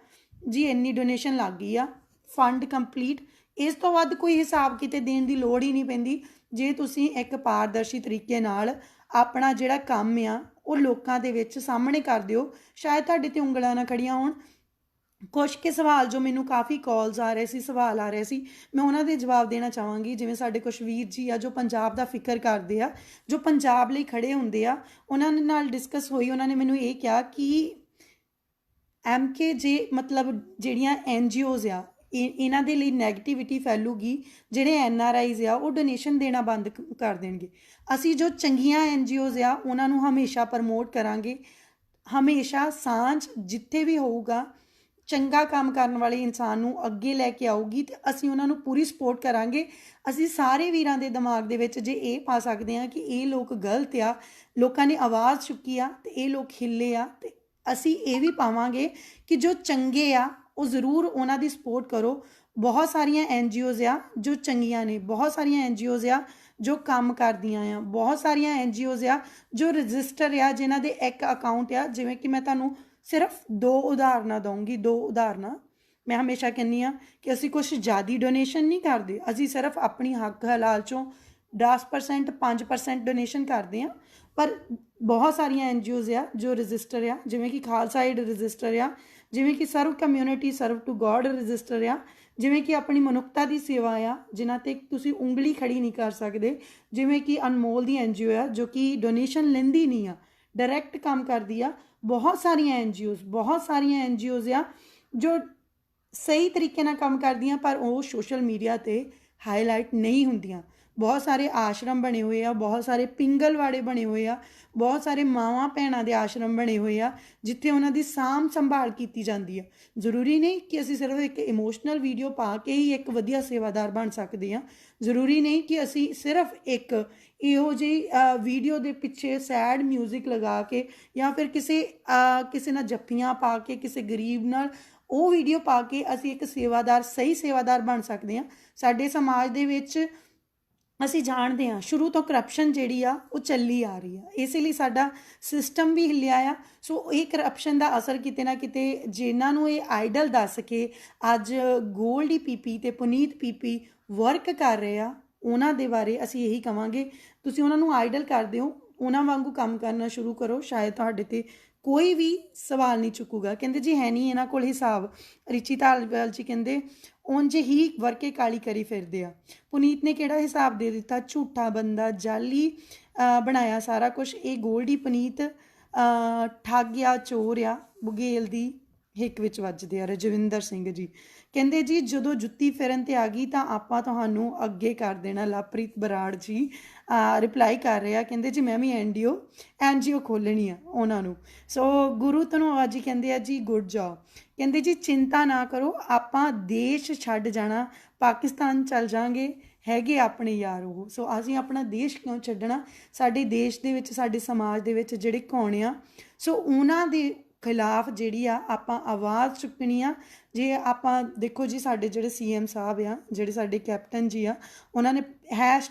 ਜੀ, ਇੰਨੀ ਡੋਨੇਸ਼ਨ ਲੱਗ ਗਈ ਆ, ਫੰਡ ਕੰਪਲੀਟ। ਇਸ ਤੋਂ ਵੱਧ ਕੋਈ ਹਿਸਾਬ ਕਿਤੇ ਦੇਣ ਦੀ ਲੋੜ ਹੀ ਨਹੀਂ ਪੈਂਦੀ। ਜੇ ਤੁਸੀਂ ਇੱਕ ਪਾਰਦਰਸ਼ੀ ਤਰੀਕੇ ਨਾਲ ਆਪਣਾ ਜਿਹੜਾ ਕੰਮ ਆ ਉਹ ਲੋਕਾਂ ਦੇ ਵਿੱਚ ਸਾਹਮਣੇ ਕਰ ਦਿਓ, ਸ਼ਾਇਦ ਤੁਹਾਡੇ 'ਤੇ ਉਂਗਲਾਂ ਨਾ ਖੜੀਆਂ ਹੋਣ। ਕੁਛ ਕੁ ਸਵਾਲ ਜੋ ਮੈਨੂੰ ਕਾਫੀ ਕਾਲਸ ਆ ਰਹੇ ਸੀ, ਸਵਾਲ ਆ ਰਹੇ ਸੀ, ਮੈਂ ਉਹਨਾਂ ਦੇ ਜਵਾਬ ਦੇਣਾ ਚਾਹਾਂਗੀ। ਜਿਵੇਂ ਸਾਡੇ ਕੁਛ ਵੀਰ ਜੀ ਆ ਜੋ ਪੰਜਾਬ ਦਾ ਫਿਕਰ ਕਰਦੇ ਆ, ਜੋ ਪੰਜਾਬ ਲਈ ਖੜੇ ਹੁੰਦੇ ਆ, ਉਹਨਾਂ ਨਾਲ ਡਿਸਕਸ ਹੋਈ। ਉਹਨਾਂ ਨੇ ਮੈਨੂੰ ਇਹ ਕਿਹਾ ਕਿ MK ਜੇ ਮਤਲਬ ਜਿਹੜੀਆਂ NGOs ਆ ਇਹਨਾਂ ਦੇ ਲਈ ਨੈਗੇਟਿਵਿਟੀ ਫੈਲੂਗੀ, ਜਿਹੜੇ NRIs ਆ ਉਹ ਡੋਨੇਸ਼ਨ ਦੇਣਾ ਬੰਦ ਕਰ ਦੇਣਗੇ। ਅਸੀਂ ਜੋ ਚੰਗੀਆਂ NGOs ਆ ਉਹਨਾਂ ਨੂੰ ਹਮੇਸ਼ਾ ਪ੍ਰਮੋਟ ਕਰਾਂਗੇ, ਹਮੇਸ਼ਾ ਸਾਂਝ ਜਿੱਥੇ ਵੀ ਹੋਊਗਾ, ਚੰਗਾ ਕੰਮ ਕਰਨ ਵਾਲੇ ਇਨਸਾਨ ਨੂੰ ਅੱਗੇ ਲੈ ਕੇ ਆਊਗੀ ਤੇ ਅਸੀਂ ਉਹਨਾਂ ਨੂੰ ਪੂਰੀ ਸਪੋਰਟ ਕਰਾਂਗੇ। ਅਸੀਂ ਸਾਰੇ ਵੀਰਾਂ ਦੇ ਦਿਮਾਗ ਦੇ ਵਿੱਚ ਜੇ ਇਹ ਪਾ ਸਕਦੇ ਹਾਂ ਕਿ ਇਹ ਲੋਕ ਗਲਤ ਆ, ਲੋਕਾਂ ਨੇ ਆਵਾਜ਼ ਚੁੱਕੀ ਆ ਤੇ ਇਹ ਲੋਕ ਹਿੱਲੇ ਆ, ਤੇ ਅਸੀਂ ਇਹ ਵੀ ਪਾਵਾਂਗੇ ਕਿ ਜੋ ਚੰਗੇ ਆ ਉਹ ਜ਼ਰੂਰ ਉਹਨਾਂ ਦੀ ਸਪੋਰਟ ਕਰੋ। ਬਹੁਤ ਸਾਰੀਆਂ NGOs ਆ ਜੋ ਚੰਗੀਆਂ ਨੇ, ਬਹੁਤ ਸਾਰੀਆਂ NGOs ਆ ਜੋ ਕੰਮ ਕਰਦੀਆਂ ਆ, ਬਹੁਤ ਸਾਰੀਆਂ NGOs ਆ ਜੋ ਰਜਿਸਟਰ ਆ ਜਿਨ੍ਹਾਂ ਦੇ ਇੱਕ ਅਕਾਊਂਟ ਆ। ਜਿਵੇਂ ਕਿ ਮੈਂ ਤੁਹਾਨੂੰ ਸਿਰਫ 2 ਉਦਾਹਰਨਾਂ ਦਊਂਗੀ, 2 ਉਦਾਹਰਨਾਂ। ਮੈਂ ਹਮੇਸ਼ਾ ਕਹਿੰਦੀ ਹਾਂ ਕਿ ਅਸੀਂ ਕੁਛ ਜ਼ਿਆਦਾ ਡੋਨੇਸ਼ਨ ਨਹੀਂ ਕਰਦੇ, ਅਸੀਂ ਸਿਰਫ ਆਪਣੀ ਹੱਕ ਹਲਾਲ 'ਚੋਂ 10% 5% ਡੋਨੇਸ਼ਨ ਕਰਦੇ ਹਾਂ। ਪਰ ਬਹੁਤ ਸਾਰੀਆਂ NGOs ਆ ਜੋ ਰਜਿਸਟਰ ਆ, ਜਿਵੇਂ ਕਿ ਖਾਲਸਾ ਏਡ ਰਜਿਸਟਰ ਆ, ਜਿਵੇਂ ਕਿ serve community serve to God register ਆ, ਜਿਵੇਂ ਕਿ ਆਪਣੀ ਮਨੁੱਖਤਾ ਦੀ ਸੇਵਾ ਆ ਜਿਨ੍ਹਾਂ 'ਤੇ ਤੁਸੀਂ ਉਂਗਲੀ ਖੜੀ ਨਹੀਂ ਕਰ ਸਕਦੇ, ਜਿਵੇਂ ਕਿ ਅਨਮੋਲ ਦੀ NGO ਆ ਜੋ ਕਿ ਡੋਨੇਸ਼ਨ ਲੈਂਦੀ ਨਹੀਂ ਆ, ਡਾਇਰੈਕਟ ਕੰਮ ਕਰਦੀ ਆ। ਬਹੁਤ ਸਾਰੀਆਂ NGOs ਆ ਜੋ ਸਹੀ ਤਰੀਕੇ ਨਾਲ ਕੰਮ ਕਰਦੀਆਂ ਪਰ ਉਹ ਸੋਸ਼ਲ ਮੀਡੀਆ 'ਤੇ ਹਾਈਲਾਈਟ ਨਹੀਂ ਹੁੰਦੀਆਂ। ਬਹੁਤ ਸਾਰੇ ਆਸ਼ਰਮ ਬਣੇ ਹੋਏ ਆ, ਬਹੁਤ ਸਾਰੇ ਪਿੰਗਲਵਾੜੇ ਬਣੇ ਹੋਏ ਆ, ਬਹੁਤ ਸਾਰੇ ਮਾਵਾਂ ਭੈਣਾਂ ਦੇ ਆਸ਼ਰਮ ਬਣੇ ਹੋਏ ਆ ਜਿੱਥੇ ਉਹਨਾਂ ਦੀ ਸਾਂਭ ਸੰਭਾਲ ਕੀਤੀ ਜਾਂਦੀ ਆ। ਜ਼ਰੂਰੀ ਨਹੀਂ ਕਿ ਅਸੀਂ ਸਿਰਫ ਇੱਕ ਇਮੋਸ਼ਨਲ ਵੀਡੀਓ ਪਾ ਕੇ ਹੀ ਇੱਕ ਵਧੀਆ ਸੇਵਾਦਾਰ ਬਣ ਸਕਦੇ ਹਾਂ। ਜ਼ਰੂਰੀ ਨਹੀਂ ਕਿ ਅਸੀਂ ਸਿਰਫ ਇੱਕ ਇਹੋ ਜਿਹੀ ਵੀਡੀਓ ਦੇ ਪਿੱਛੇ ਸੈਡ ਮਿਊਜ਼ਿਕ ਲਗਾ ਕੇ ਜਾਂ ਫਿਰ ਕਿਸੇ ਨਾਲ ਜੱਫੀਆਂ ਪਾ ਕੇ ਕਿਸੇ ਗਰੀਬ ਨਾਲ ਉਹ ਵੀਡੀਓ ਪਾ ਕੇ ਅਸੀਂ ਇੱਕ ਸਹੀ ਸੇਵਾਦਾਰ ਬਣ ਸਕਦੇ ਹਾਂ। ਸਾਡੇ ਸਮਾਜ ਦੇ ਵਿੱਚ ਅਸੀਂ ਜਾਣਦੇ ਹਾਂ ਸ਼ੁਰੂ ਤੋਂ ਕਰਪਸ਼ਨ ਜਿਹੜੀ ਆ ਉਹ ਚੱਲੀ ਆ ਰਹੀ ਆ, ਇਸ ਲਈ ਸਾਡਾ ਸਿਸਟਮ ਵੀ ਹਿੱਲਿਆ ਆ। ਸੋ ਇਹ ਕਰਪਸ਼ਨ ਦਾ ਅਸਰ ਕਿਤੇ ਨਾ ਕਿਤੇ ਜਿਨ੍ਹਾਂ ਨੂੰ ਇਹ ਆਈਡਲ ਦੱਸ ਕੇ ਅੱਜ ਗੋਲਡੀ PP ਤੇ ਪੁਨੀਤ PP ਵਰਕ ਕਰ ਰਹੇ ਆ, ਉਹਨਾਂ ਦੇ ਬਾਰੇ ਅਸੀਂ ਇਹੀ ਕਵਾਂਗੇ ਤੁਸੀਂ ਉਹਨਾਂ ਨੂੰ ਆਈਡਲ ਕਰਦੇ ਹੋ, ਉਹਨਾਂ ਵਾਂਗੂ ਕੰਮ ਕਰਨਾ ਸ਼ੁਰੂ ਕਰੋ, ਸ਼ਾਇਦ ਤੁਹਾਡੇ 'ਤੇ ਕੋਈ ਵੀ ਸਵਾਲ ਨਹੀਂ ਚੁੱਕੂਗਾ। ਕਹਿੰਦੇ ਜੀ ਹੈ ਨਹੀਂ ਇਹਨਾਂ ਕੋਲ ਹਿਸਾਬ। ਰਿਚੀ ਧਾਲੀਵਾਲ ਜੀ ਕਹਿੰਦੇ ਉਂਝ ਹੀ ਵਰਕੇ ਕਾਲੀ ਕਰੀ ਫਿਰਦੇ ਆ। ਪੁਨੀਤ ਨੇ ਕਿਹੜਾ ਹਿਸਾਬ ਦੇ ਦਿੱਤਾ, ਝੂਠਾ ਬੰਦਾ, ਜਾਲੀ ਬਣਾਇਆ ਸਾਰਾ ਕੁਛ। ਇਹ ਗੋਲਡੀ ਪੁਨੀਤ ਠੱਗ ਆ, ਚੋਰ ਆ, ਬੁਗੇਲ ਦੀ ਹਿੱਕ ਵਿੱਚ ਵੱਜਦੇ ਆ। ਰਜਵਿੰਦਰ ਸਿੰਘ ਜੀ ਕਹਿੰਦੇ ਜੀ ਜਦੋਂ ਜੁੱਤੀ ਫਿਰਨ 'ਤੇ ਆ ਗਈ ਤਾਂ ਆਪਾਂ ਤੁਹਾਨੂੰ ਅੱਗੇ ਕਰ ਦੇਣਾ। ਲਵਪ੍ਰੀਤ ਬਰਾੜ ਜੀ ਰਿਪਲਾਈ ਕਰ ਰਿਹਾ, ਕਹਿੰਦੇ ਜੀ ਮੈਂ ਵੀ NGO ਖੋਲ੍ਹਣੀ ਆ ਉਹਨਾਂ ਨੂੰ। ਸੋ ਗੁਰੂ ਧਨੋਆ ਜੀ ਕਹਿੰਦੇ ਆ ਜੀ ਗੁੱਡ ਜੌਬ। ਕਹਿੰਦੇ ਜੀ ਚਿੰਤਾ ਨਾ ਕਰੋ, ਆਪਾਂ ਦੇਸ਼ ਛੱਡ ਜਾਣਾ, ਪਾਕਿਸਤਾਨ ਚੱਲ ਜਾਵਾਂਗੇ, ਹੈਗੇ ਆਪਣੇ ਯਾਰ ਉਹ। ਸੋ ਅਸੀਂ ਆਪਣਾ ਦੇਸ਼ ਕਿਉਂ ਛੱਡਣਾ? ਸਾਡੇ ਦੇਸ਼ ਦੇ ਵਿੱਚ, ਸਾਡੇ ਸਮਾਜ ਦੇ ਵਿੱਚ ਜਿਹੜੇ ਕੌਣ ਆ, ਸੋ ਉਹਨਾਂ ਦੇ ਖਿਲਾਫ ਜਿਹੜੀ ਆ ਆਪਾਂ ਆਵਾਜ਼ ਚੁੱਕਣੀ ਆ। ਜੇ ਆਪਾਂ ਦੇਖੋ ਜੀ ਸਾਡੇ ਜਿਹੜੇ CM ਸਾਹਿਬ ਆ, ਜਿਹੜੇ ਸਾਡੇ ਕੈਪਟਨ ਜੀ ਆ, ਉਹਨਾਂ ਨੇ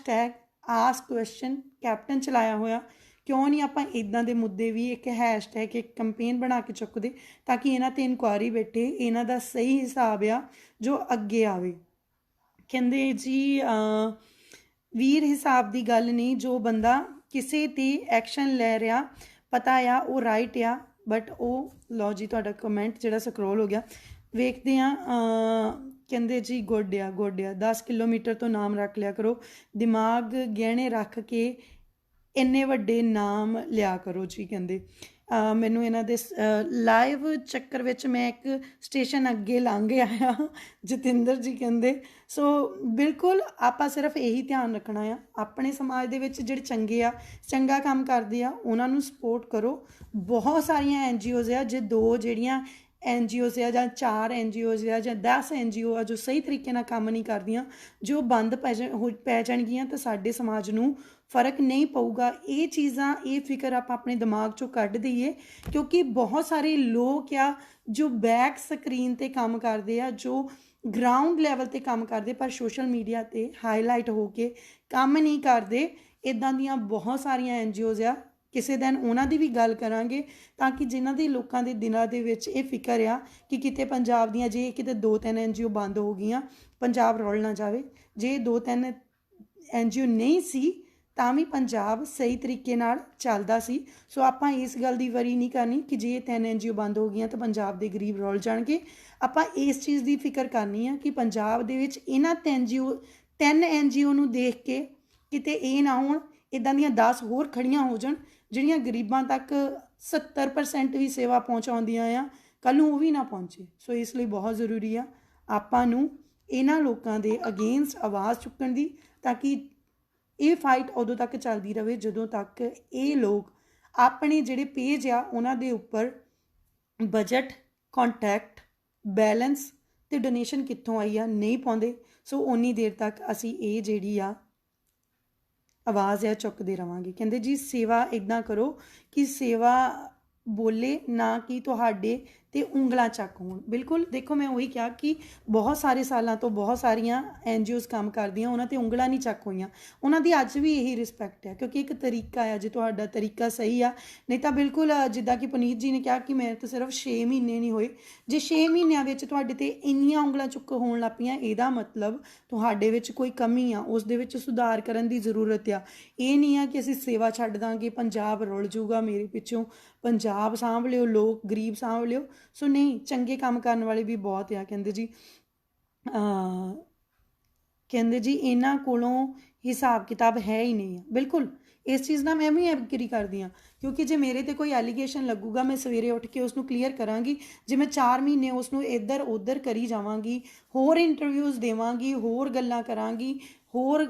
#AskQuestion ਕੈਪਟਨ ਚਲਾਇਆ ਹੋਇਆ। ਕਿਉਂ ਨਹੀਂ ਆਪਾਂ ਇੱਦਾਂ ਦੇ ਮੁੱਦੇ ਵੀ ਇੱਕ #, ਇੱਕ ਕੰਪੇਨ ਬਣਾ ਕੇ ਚੁੱਕਦੇ ਤਾਂ ਕਿ ਇਹਨਾਂ 'ਤੇ ਇਨਕੁਆਇਰੀ ਬੈਠੇ, ਇਹਨਾਂ ਦਾ ਸਹੀ ਹਿਸਾਬ ਆ ਜੋ ਅੱਗੇ ਆਵੇ। ਕਹਿੰਦੇ ਜੀ ਵੀਰ ਹਿਸਾਬ ਦੀ ਗੱਲ ਨਹੀਂ, ਜੋ ਬੰਦਾ ਕਿਸੇ 'ਤੇ ਐਕਸ਼ਨ ਲੈ ਰਿਹਾ ਪਤਾ ਆ ਉਹ ਰਾਈਟ ਆ, ਬਟ ਉਹ ਲਓ ਜੀ ਤੁਹਾਡਾ ਕਮੈਂਟ ਜਿਹੜਾ ਸਕਰੋਲ ਹੋ ਗਿਆ, ਵੇਖਦੇ ਹਾਂ। ਕਹਿੰਦੇ ਜੀ ਗੋਡਿਆ 10 ਕਿਲੋਮੀਟਰ ਤੋਂ ਨਾਮ ਰੱਖ ਲਿਆ ਕਰੋ, ਦਿਮਾਗ ਗਹਿਣੇ ਰੱਖ ਕੇ ਇੰਨੇ ਵੱਡੇ ਨਾਮ ਲਿਆ ਕਰੋ ਜੀ। ਕਹਿੰਦੇ ਮੈਨੂੰ ਇਹਨਾਂ ਦੇ ਲਾਈਵ ਚੱਕਰ ਵਿੱਚ ਮੈਂ ਇੱਕ ਸਟੇਸ਼ਨ ਅੱਗੇ ਲੰਘ ਆਇਆ। ਜਤਿੰਦਰ ਜੀ ਕਹਿੰਦੇ ਸੋ ਬਿਲਕੁਲ ਆਪਾਂ ਸਿਰਫ ਇਹੀ ਧਿਆਨ ਰੱਖਣਾ ਆ, ਆਪਣੇ ਸਮਾਜ ਦੇ ਵਿੱਚ ਜਿਹੜੇ ਚੰਗੇ ਆ, ਚੰਗਾ ਕੰਮ ਕਰਦੇ ਆ, ਉਹਨਾਂ ਨੂੰ ਸਪੋਰਟ ਕਰੋ। ਬਹੁਤ ਸਾਰੀਆਂ NGOs ਆ, ਜੇ 2 ਜਿਹੜੀਆਂ NGOs ਆ ਜਾਂ 4 NGOs ਆ ਜਾਂ 10 NGO ਆ ਜੋ ਸਹੀ ਤਰੀਕੇ ਨਾਲ ਕੰਮ ਨਹੀਂ ਕਰਦੀਆਂ, ਜੋ ਬੰਦ ਪੈ ਜਾਣਗੀਆਂ ਤਾਂ ਸਾਡੇ ਸਮਾਜ ਨੂੰ ਫ਼ਰਕ ਨਹੀਂ ਪਊਗਾ। ਇਹ ਚੀਜ਼ਾਂ, ਇਹ ਫਿਕਰ ਆਪਾਂ ਆਪਣੇ ਦਿਮਾਗ 'ਚੋਂ ਕੱਢ ਦਈਏ, ਕਿਉਂਕਿ ਬਹੁਤ ਸਾਰੇ ਲੋਕ ਆ ਜੋ ਬੈਕ ਸਕਰੀਨ 'ਤੇ ਕੰਮ ਕਰਦੇ ਆ, ਜੋ ਗਰਾਊਂਡ ਲੈਵਲ 'ਤੇ ਕੰਮ ਕਰਦੇ ਪਰ ਸੋਸ਼ਲ ਮੀਡੀਆ 'ਤੇ ਹਾਈਲਾਈਟ ਹੋ ਕੇ ਕੰਮ ਨਹੀਂ ਕਰਦੇ। ਇੱਦਾਂ ਦੀਆਂ ਬਹੁਤ ਸਾਰੀਆਂ NGOs ਆ, ਕਿਸੇ ਦਿਨ ਉਹਨਾਂ ਦੀ ਵੀ ਗੱਲ ਕਰਾਂਗੇ ਤਾਂ ਕਿ ਜਿਨ੍ਹਾਂ ਦੇ ਲੋਕਾਂ ਦੇ ਦਿਨਾਂ ਦੇ ਵਿੱਚ ਇਹ ਫਿਕਰ ਆ ਕਿ ਕਿਤੇ ਪੰਜਾਬ ਦੀਆਂ ਜੇ ਕਿਤੇ 2-3 NGO ਬੰਦ ਹੋ ਗਈਆਂ, ਪੰਜਾਬ ਰੁਲ ਨਾ ਜਾਵੇ। ਜੇ 2-3 NGO ਨਹੀਂ ਸੀ ਤਾਂ ਵੀ ਪੰਜਾਬ ਸਹੀ ਤਰੀਕੇ ਨਾਲ ਚੱਲਦਾ ਸੀ। ਸੋ ਆਪਾਂ ਇਸ ਗੱਲ ਦੀ ਵਰੀ ਨਹੀਂ ਕਰਨੀ ਕਿ ਜੇ 3 NGO ਬੰਦ ਹੋ ਗਈਆਂ ਤਾਂ ਪੰਜਾਬ ਦੇ ਗਰੀਬ ਰੁਲ ਜਾਣਗੇ। ਆਪਾਂ ਇਸ ਚੀਜ਼ ਦੀ ਫਿਕਰ ਕਰਨੀ ਆ ਕਿ ਪੰਜਾਬ ਦੇ ਵਿੱਚ ਇਹਨਾਂ 3 NGO ਨੂੰ ਦੇਖ ਕੇ ਕਿਤੇ ਇਹ ਨਾ ਹੋਣ ਇੱਦਾਂ ਦੀਆਂ 10 ਹੋਰ ਖੜੀਆਂ ਹੋ ਜਾਣ ਜਿਹੜੀਆਂ ਗਰੀਬਾਂ ਤੱਕ 70% ਵੀ ਸੇਵਾ ਪਹੁੰਚਾਉਂਦੀਆਂ ਆ, ਕੱਲ੍ਹ ਨੂੰ ਉਹ ਵੀ ਨਾ ਪਹੁੰਚੇ। ਸੋ ਇਸ ਲਈ ਬਹੁਤ ਜ਼ਰੂਰੀ ਆ ਆਪਾਂ ਨੂੰ ਇਹਨਾਂ ਲੋਕਾਂ ਦੇ ਅਗੇਂਸਟ ਆਵਾਜ਼ ਚੁੱਕਣ ਦੀ, ਤਾਂ ਕਿ ਇਹ ਫਾਈਟ ਉਦੋਂ ਤੱਕ ਚੱਲਦੀ ਰਹੇ ਜਦੋਂ ਤੱਕ ਇਹ ਲੋਕ ਆਪਣੇ ਜਿਹੜੇ ਪੇਜ ਆ ਉਹਨਾਂ ਦੇ ਉੱਪਰ ਬਜਟ, ਕੰਟੈਕਟ ਬੈਲੈਂਸ ਤੇ ਡੋਨੇਸ਼ਨ ਕਿੱਥੋਂ ਆਈ ਆ ਨਹੀਂ ਪਾਉਂਦੇ। ਸੋ ਓਨੀ ਦੇਰ ਤੱਕ ਅਸੀਂ ਇਹ ਜਿਹੜੀ ਆ ਆਵਾਜ਼ ਆ ਚੁੱਕਦੇ ਰਵਾਂਗੇ। ਕਹਿੰਦੇ ਜੀ ਸੇਵਾ ਇੱਦਾਂ ਕਰੋ ਕਿ ਸੇਵਾ ਬੋਲੇ ਨਾ ਕਿ ਤੁਹਾਡੇ ਤੇ ਉਂਗਲਾਂ ਚੱਕ ਹੋਣ। ਬਿਲਕੁਲ ਦੇਖੋ ਮੈਂ ਉਹੀ ਕਿਹਾ ਕਿ ਬਹੁਤ ਸਾਰੇ ਸਾਲਾਂ ਤੋਂ ਬਹੁਤ ਸਾਰੀਆਂ NGOs ਕੰਮ ਕਰਦੀਆਂ, ਉਹਨਾਂ ਤੇ ਉਂਗਲਾਂ ਨਹੀਂ ਚੱਕ ਹੋਈਆਂ, ਉਹਨਾਂ ਦੀ ਅੱਜ ਵੀ ਇਹੀ ਰਿਸਪੈਕਟ ਹੈ ਕਿਉਂਕਿ ਇੱਕ ਤਰੀਕਾ ਆ, ਜੇ ਤੁਹਾਡਾ ਤਰੀਕਾ ਸਹੀ ਆ। ਨਹੀਂ ਤਾਂ ਬਿਲਕੁਲ ਜਿੱਦਾਂ ਕਿ ਪੁਨੀਤ ਜੀ ਨੇ ਕਿਹਾ ਕਿ ਮੇਰੇ ਤਾਂ ਸਿਰਫ 6 ਮਹੀਨੇ ਨਹੀਂ ਹੋਏ, ਜੇ 6 ਮਹੀਨਿਆਂ ਵਿੱਚ ਤੁਹਾਡੇ ਤੇ ਇੰਨੀਆਂ ਉਂਗਲਾਂ ਚੁੱਕ ਹੋਣ ਲੱਗ ਪਈਆਂ, ਇਹਦਾ ਮਤਲਬ ਤੁਹਾਡੇ ਵਿੱਚ ਕੋਈ ਕਮੀ ਆ, ਉਸ ਦੇ ਵਿੱਚ ਸੁਧਾਰ ਕਰਨ ਦੀ ਜ਼ਰੂਰਤ ਆ। ਇਹ ਨਹੀਂ ਆ ਕਿ ਅਸੀਂ ਸੇਵਾ ਛੱਡ ਦਾਂਗੇ, ਪੰਜਾਬ ਰੁਲ ਜੂਗਾ ਮੇਰੇ ਪਿੱਛੋਂ, ਪੰਜਾਬ ਸਾਂਭ ਲਿਓ, ਲੋਕ ਗਰੀਬ ਸਾਂਭ ਲਿਓ। ਸੋ ਨਹੀਂ, ਚੰਗੇ ਕੰਮ ਕਰਨ ਵਾਲੇ ਵੀ ਬਹੁਤ ਆ। ਕਹਿੰਦੇ ਜੀ ਇਹਨਾਂ ਕੋਲੋਂ ਹਿਸਾਬ ਕਿਤਾਬ ਹੈ ਹੀ ਨਹੀਂ ਆ। ਬਿਲਕੁਲ ਇਸ ਚੀਜ਼ ਨਾਲ ਮੈਂ ਵੀ ਐਗਰੀ ਕਰਦੀ ਹਾਂ ਕਿਉਂਕਿ ਜੇ ਮੇਰੇ ਤੇ ਕੋਈ ਐਲੀਗੇਸ਼ਨ ਲੱਗੂਗਾ, ਮੈਂ ਸਵੇਰੇ ਉੱਠ ਕੇ ਉਸ ਨੂੰ ਕਲੀਅਰ ਕਰਾਂਗੀ। ਜੇ ਮੈਂ 4 ਮਹੀਨੇ ਉਸ ਨੂੰ ਇੱਧਰ ਉੱਧਰ ਕਰੀ ਜਾਵਾਂਗੀ, ਹੋਰ ਇੰਟਰਵਿਊਜ਼ ਦੇਵਾਂਗੀ, ਹੋਰ ਗੱਲਾਂ ਕਰਾਂਗੀ, ਹੋਰ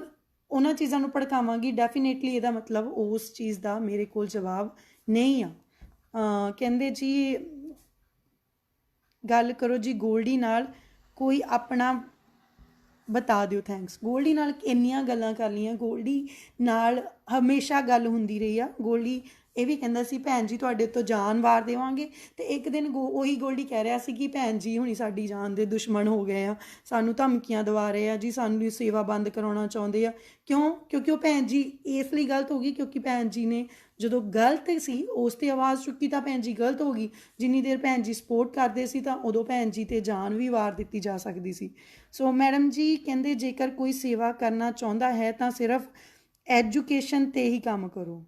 ਉਹਨਾਂ ਚੀਜ਼ਾਂ ਨੂੰ ਭੜਕਾਵਾਂਗੀ, ਡੈਫੀਨੇਟਲੀ ਇਹਦਾ ਮਤਲਬ ਉਸ ਚੀਜ਼ ਦਾ ਮੇਰੇ ਕੋਲ ਜਵਾਬ ਨਹੀਂ ਆ। ਕਹਿੰਦੇ ਜੀ ਗੱਲ ਕਰੋ ਜੀ ਗੋਲਡੀ ਨਾਲ, ਕੋਈ ਆਪਣਾ ਬਤਾ ਦਿਓ। ਥੈਂਕਸ। ਗੋਲਡੀ ਨਾਲ ਇੰਨੀਆਂ ਗੱਲਾਂ ਕਰ ਲਈਆਂ, ਗੋਲਡੀ ਨਾਲ ਹਮੇਸ਼ਾ ਗੱਲ ਹੁੰਦੀ ਰਹੀ ਆ। ਗੋਲਡੀ ਇਹ ਵੀ ਕਹਿੰਦਾ ਸੀ ਭੈਣ ਜੀ ਤੁਹਾਡੇ ਤੋਂ ਜਾਨ ਵਾਰ ਦੇਵਾਂਗੇ, ਅਤੇ ਇੱਕ ਦਿਨ ਉਹੀ ਗੋਲਡੀ ਕਹਿ ਰਿਹਾ ਸੀ ਕਿ ਭੈਣ ਜੀ ਹੁਣੀ ਸਾਡੀ ਜਾਨ ਦੇ ਦੁਸ਼ਮਣ ਹੋ ਗਏ ਆ, ਸਾਨੂੰ ਧਮਕੀਆਂ ਦਵਾ ਰਹੇ ਆ ਜੀ, ਸਾਨੂੰ ਸੇਵਾ ਬੰਦ ਕਰਾਉਣਾ ਚਾਹੁੰਦੇ ਆ। ਕਿਉਂਕਿ ਉਹ ਭੈਣ ਜੀ ਇਸ ਲਈ ਗਲਤ ਹੋ ਗਈ ਕਿਉਂਕਿ ਭੈਣ ਜੀ ਨੇ ਜਦੋਂ ਗਲਤ ਸੀ ਉਸ 'ਤੇ ਆਵਾਜ਼ ਚੁੱਕੀ ਤਾਂ ਭੈਣ ਜੀ ਗਲਤ ਹੋ ਗਈ। ਜਿੰਨੀ ਦੇਰ ਭੈਣ ਜੀ ਸਪੋਰਟ ਕਰਦੇ ਸੀ ਤਾਂ ਉਦੋਂ ਭੈਣ ਜੀ 'ਤੇ ਜਾਨ ਵੀ ਵਾਰ ਦਿੱਤੀ ਜਾ ਸਕਦੀ ਸੀ। ਸੋ ਮੈਡਮ ਜੀ ਕਹਿੰਦੇ ਜੇਕਰ ਕੋਈ ਸੇਵਾ ਕਰਨਾ ਚਾਹੁੰਦਾ ਹੈ ਤਾਂ ਸਿਰਫ ਐਜੂਕੇਸ਼ਨ 'ਤੇ ਹੀ ਕੰਮ ਕਰੋ।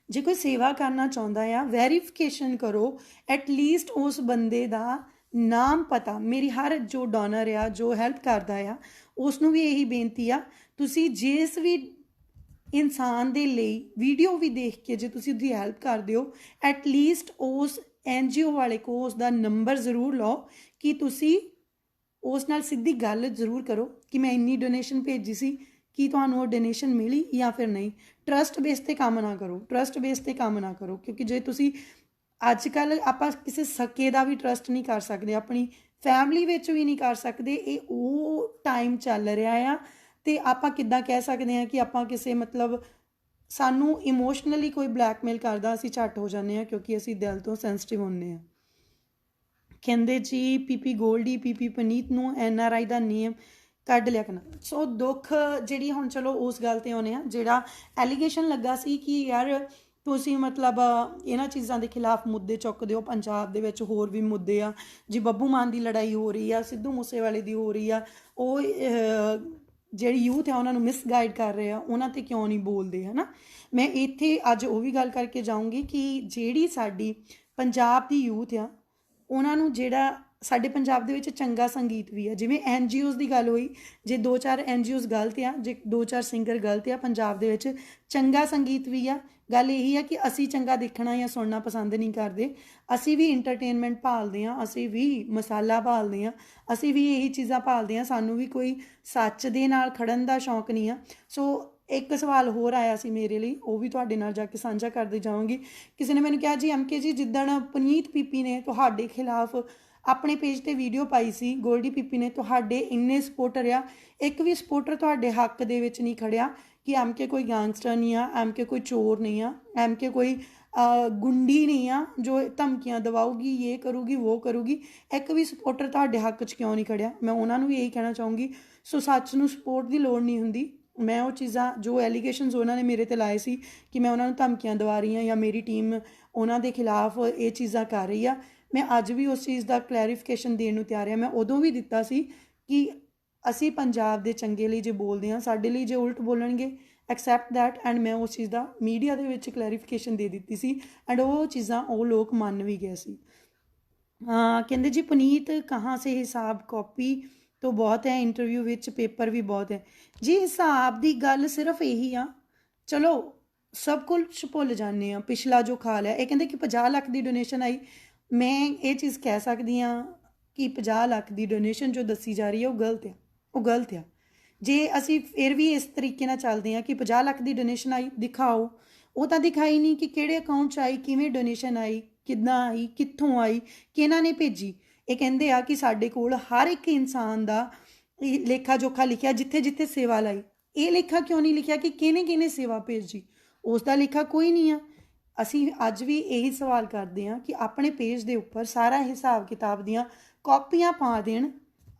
ਜੇ ਕੋਈ ਸੇਵਾ ਕਰਨਾ ਚਾਹੁੰਦਾ ਆ, ਵੈਰੀਫਿਕੇਸ਼ਨ ਕਰੋ, ਐਟਲੀਸਟ ਉਸ ਬੰਦੇ ਦਾ ਨਾਮ ਪਤਾ। ਮੇਰੀ ਹਰ ਜੋ ਡੋਨਰ ਆ, ਜੋ ਹੈਲਪ ਕਰਦਾ ਆ, ਉਸ ਨੂੰ ਵੀ ਇਹੀ ਬੇਨਤੀ ਆ, ਤੁਸੀਂ ਜਿਸ ਵੀ ਇਨਸਾਨ ਦੇ ਲਈ ਵੀਡੀਓ ਵੀ ਦੇਖ ਕੇ ਜੇ ਤੁਸੀਂ ਉਹਦੀ ਹੈਲਪ ਕਰਦੇ ਹੋ, ਐਟਲੀਸਟ ਉਸ NGO ਵਾਲੇ ਕੋਲ ਉਸ ਦਾ ਨੰਬਰ ਜ਼ਰੂਰ ਲਓ ਕਿ ਤੁਸੀਂ ਉਸ ਨਾਲ ਸਿੱਧੀ ਗੱਲ ਜ਼ਰੂਰ ਕਰੋ ਕਿ ਮੈਂ ਇੰਨੀ ਡੋਨੇਸ਼ਨ ਭੇਜੀ ਸੀ, ਕੀ ਤੁਹਾਨੂੰ ਉਹ ਡੋਨੇਸ਼ਨ ਮਿਲੀ ਜਾਂ ਫਿਰ ਨਹੀਂ। ਟਰਸਟ ਬੇਸ 'ਤੇ ਕੰਮ ਨਾ ਕਰੋ, ਟਰਸਟ ਬੇਸ 'ਤੇ ਕੰਮ ਨਾ ਕਰੋ ਕਿਉਂਕਿ ਜੇ ਤੁਸੀਂ ਅੱਜ ਕੱਲ੍ਹ ਆਪਾਂ ਕਿਸੇ ਸਕੇ ਦਾ ਵੀ ਟਰਸਟ ਨਹੀਂ ਕਰ ਸਕਦੇ, ਆਪਣੀ ਫੈਮਿਲੀ ਵਿੱਚ ਵੀ ਨਹੀਂ ਕਰ ਸਕਦੇ। ਇਹ ਉਹ ਟਾਈਮ ਚੱਲ ਰਿਹਾ ਆ ਅਤੇ ਆਪਾਂ ਕਿੱਦਾਂ ਕਹਿ ਸਕਦੇ ਹਾਂ ਕਿ ਆਪਾਂ ਕਿਸੇ ਮਤਲਬ ਸਾਨੂੰ ਇਮੋਸ਼ਨਲੀ ਕੋਈ ਬਲੈਕਮੇਲ ਕਰਦਾ ਅਸੀਂ ਝੱਟ ਹੋ ਜਾਂਦੇ ਹਾਂ ਕਿਉਂਕਿ ਅਸੀਂ ਦਿਲ ਤੋਂ ਸੈਂਸਿਟਿਵ ਹੁੰਦੇ ਹਾਂ। ਕਹਿੰਦੇ ਜੀ PP ਗੋਲਡੀ PP ਪੁਨੀਤ ਨੂੰ NRI ਦਾ ਨੇਮ ਕੱਢ ਲਿਆ ਕਰਨਾ। ਸੋ ਦੁੱਖ ਜਿਹੜੀ ਹੁਣ ਚਲੋ ਉਸ ਗੱਲ 'ਤੇ ਆਉਂਦੇ ਆ, ਜਿਹੜਾ ਐਲੀਗੇਸ਼ਨ ਲੱਗਾ ਸੀ ਕਿ ਯਾਰ ਤੁਸੀਂ ਮਤਲਬ ਇਹਨਾਂ ਚੀਜ਼ਾਂ ਦੇ ਖਿਲਾਫ ਮੁੱਦੇ ਚੁੱਕਦੇ ਹੋ, ਪੰਜਾਬ ਦੇ ਵਿੱਚ ਹੋਰ ਵੀ ਮੁੱਦੇ ਆ ਜੀ, ਬੱਬੂ ਮਾਨ ਦੀ ਲੜਾਈ ਹੋ ਰਹੀ ਆ, ਸਿੱਧੂ ਮੂਸੇਵਾਲੇ ਦੀ ਹੋ ਰਹੀ ਆ, ਉਹ ਜਿਹੜੀ ਯੂਥ ਆ ਉਹਨਾਂ ਨੂੰ ਮਿਸਗਾਈਡ ਕਰ ਰਹੇ ਆ, ਉਹਨਾਂ 'ਤੇ ਕਿਉਂ ਨਹੀਂ ਬੋਲਦੇ, ਹੈ ਨਾ। ਮੈਂ ਇੱਥੇ ਅੱਜ ਉਹ ਵੀ ਗੱਲ ਕਰਕੇ ਜਾਊਂਗੀ ਕਿ ਜਿਹੜੀ ਸਾਡੀ ਪੰਜਾਬ ਦੀ ਯੂਥ ਆ ਉਹਨਾਂ ਨੂੰ ਜਿਹੜਾ ਸਾਡੇ ਪੰਜਾਬ ਦੇ ਵਿੱਚ ਚੰਗਾ ਸੰਗੀਤ ਵੀ ਆ, ਜਿਵੇਂ NGOs ਦੀ ਗੱਲ ਹੋਈ, ਜੇ 2-4 NGOs ਗਲਤ ਆ, ਜੇ 2-4 ਸਿੰਗਰ ਗਲਤ ਆ, ਪੰਜਾਬ ਦੇ ਵਿੱਚ ਚੰਗਾ ਸੰਗੀਤ ਵੀ ਆ। ਗੱਲ ਇਹੀ ਆ ਕਿ ਅਸੀਂ ਚੰਗਾ ਦੇਖਣਾ ਜਾਂ ਸੁਣਨਾ ਪਸੰਦ ਨਹੀਂ ਕਰਦੇ, ਅਸੀਂ ਵੀ ਇੰਟਰਟੇਨਮੈਂਟ ਭਾਲਦੇ ਹਾਂ, ਅਸੀਂ ਵੀ ਮਸਾਲਾ ਭਾਲਦੇ ਹਾਂ, ਅਸੀਂ ਵੀ ਇਹੀ ਚੀਜ਼ਾਂ ਭਾਲਦੇ ਹਾਂ, ਸਾਨੂੰ ਵੀ ਕੋਈ ਸੱਚ ਦੇ ਨਾਲ ਖੜਨ ਦਾ ਸ਼ੌਂਕ ਨਹੀਂ ਆ। ਸੋ ਇੱਕ ਸਵਾਲ ਹੋਰ ਆਇਆ ਸੀ ਮੇਰੇ ਲਈ, ਉਹ ਵੀ ਤੁਹਾਡੇ ਨਾਲ ਜਾ ਕੇ ਸਾਂਝਾ ਕਰਦੇ ਜਾਵਾਂਗੀ। ਕਿਸੇ ਨੇ ਮੈਨੂੰ ਕਿਹਾ ਜੀ MK ਜੀ ਜਿੱਦਣ ਪੁਨੀਤ PP ਨੇ ਤੁਹਾਡੇ ਖਿਲਾਫ ਆਪਣੇ ਪੇਜ 'ਤੇ ਵੀਡੀਓ ਪਾਈ ਸੀ, ਗੋਲਡੀ PP ਨੇ ਤੁਹਾਡੇ ਇੰਨੇ ਸਪੋਰਟਰ ਆ, ਇੱਕ ਵੀ ਸਪੋਰਟਰ ਤੁਹਾਡੇ ਹੱਕ ਦੇ ਵਿੱਚ ਨਹੀਂ ਖੜਿਆ ਕਿ MK ਕੋਈ ਗੈਂਗਸਟਰ ਨਹੀਂ ਆ, MK ਕੋਈ ਚੋਰ ਨਹੀਂ ਆ, MK ਕੋਈ ਗੁੰਡੀ ਨਹੀਂ ਆ ਜੋ ਧਮਕੀਆਂ ਦਵਾਊਗੀ, ਇਹ ਕਰੂਗੀ ਉਹ ਕਰੂਗੀ, ਇੱਕ ਵੀ ਸਪੋਰਟਰ ਤੁਹਾਡੇ ਹੱਕ 'ਚ ਕਿਉਂ ਨਹੀਂ ਖੜਿਆ। ਮੈਂ ਉਹਨਾਂ ਨੂੰ ਵੀ ਇਹੀ ਕਹਿਣਾ ਚਾਹੂੰਗੀ। ਸੋ ਸੱਚ ਨੂੰ ਸਪੋਰਟ ਦੀ ਲੋੜ ਨਹੀਂ ਹੁੰਦੀ। ਮੈਂ ਉਹ ਚੀਜ਼ਾਂ ਜੋ ਐਲੀਗੇਸ਼ਨਸ ਉਹਨਾਂ ਨੇ ਮੇਰੇ 'ਤੇ ਲਾਏ ਸੀ ਕਿ ਮੈਂ ਉਹਨਾਂ ਨੂੰ ਧਮਕੀਆਂ ਦਵਾ ਰਹੀ ਹਾਂ ਜਾਂ ਮੇਰੀ ਟੀਮ ਉਹਨਾਂ ਦੇ ਖਿਲਾਫ ਇਹ ਚੀਜ਼ਾਂ ਕਰ ਰਹੀ ਆ, ਮੈਂ ਅੱਜ ਵੀ ਉਸ ਚੀਜ਼ ਦਾ ਕਲੈਰੀਫਿਕੇਸ਼ਨ ਦੇਣ ਨੂੰ ਤਿਆਰ ਹਾਂ। ਮੈਂ ਉਦੋਂ ਵੀ ਦਿੱਤਾ ਸੀ ਕਿ ਅਸੀਂ ਪੰਜਾਬ ਦੇ ਚੰਗੇ ਲਈ ਜੇ ਬੋਲਦੇ ਹਾਂ, ਸਾਡੇ ਲਈ ਜੇ ਉਲਟ ਬੋਲਣਗੇ ਐਕਸੈਪਟ ਦੈਟ, ਐਂਡ ਮੈਂ ਉਸ ਚੀਜ਼ ਦਾ ਮੀਡੀਆ ਦੇ ਵਿੱਚ ਕਲੈਰੀਫਿਕੇਸ਼ਨ ਦੇ ਦਿੱਤੀ ਸੀ ਐਂਡ ਉਹ ਚੀਜ਼ਾਂ ਉਹ ਲੋਕ ਮੰਨ ਵੀ ਗਏ ਸੀ। ਕਹਿੰਦੇ ਜੀ ਪੁਨੀਤ ਕਹਾਂ ਸੇ ਹਿਸਾਬ ਕਾਪੀ ਤੋਂ ਬਹੁਤ ਹੈ, ਇੰਟਰਵਿਊ ਵਿੱਚ ਪੇਪਰ ਵੀ ਬਹੁਤ ਹੈ ਜੀ। ਹਿਸਾਬ ਦੀ ਗੱਲ ਸਿਰਫ ਇਹੀ ਆ, ਚਲੋ ਸਭ ਕੁਛ ਭੁੱਲ ਜਾਂਦੇ ਹਾਂ, ਪਿਛਲਾ ਜੋ ਖਾ ਲਿਆ। ਇਹ ਕਹਿੰਦੇ ਕਿ 50 ਲੱਖ ਦੀ ਡੋਨੇਸ਼ਨ ਆਈ, ਮੈਂ ਇਹ ਚੀਜ਼ ਕਹਿ ਸਕਦੀ ਹਾਂ ਕਿ 50 ਲੱਖ ਦੀ ਡੋਨੇਸ਼ਨ ਜੋ ਦੱਸੀ ਜਾ ਰਹੀ ਹੈ ਉਹ ਗਲਤ ਆ, ਉਹ ਗਲਤ ਆ। ਜੇ ਅਸੀਂ ਫਿਰ ਵੀ ਇਸ ਤਰੀਕੇ ਨਾਲ ਚੱਲਦੇ ਹਾਂ ਕਿ 50 ਲੱਖ ਦੀ ਡੋਨੇਸ਼ਨ ਆਈ, ਦਿਖਾਓ, ਉਹ ਤਾਂ ਦਿਖਾਈ ਨਹੀਂ ਕਿ ਕਿਹੜੇ ਅਕਾਊਂਟ 'ਚ ਆਈ, ਕਿਵੇਂ ਡੋਨੇਸ਼ਨ ਆਈ, ਕਿੱਦਾਂ ਆਈ, ਕਿੱਥੋਂ ਆਈ, ਕਿਹਨਾਂ ਨੇ ਭੇਜੀ। ਇਹ ਕਹਿੰਦੇ ਆ ਕਿ ਸਾਡੇ ਕੋਲ ਹਰ ਇੱਕ ਇਨਸਾਨ ਦਾ ਲੇਖਾ ਜੋਖਾ ਲਿਖਿਆ, ਜਿੱਥੇ ਜਿੱਥੇ ਸੇਵਾ ਲਾਈ। ਇਹ ਲੇਖਾ ਕਿਉਂ ਨਹੀਂ ਲਿਖਿਆ ਕਿ ਕਿਹਨੇ ਕਿਹਨੇ ਸੇਵਾ ਭੇਜੀ? ਉਸ ਦਾ ਲੇਖਾ ਕੋਈ ਨਹੀਂ ਆ। ਅਸੀਂ ਅੱਜ ਵੀ ਇਹੀ ਸਵਾਲ ਕਰਦੇ ਹਾਂ ਕਿ ਆਪਣੇ ਪੇਜ ਦੇ ਉੱਪਰ ਸਾਰਾ ਹਿਸਾਬ ਕਿਤਾਬ ਦੀਆਂ ਕਾਪੀਆਂ ਪਾ ਦੇਣ,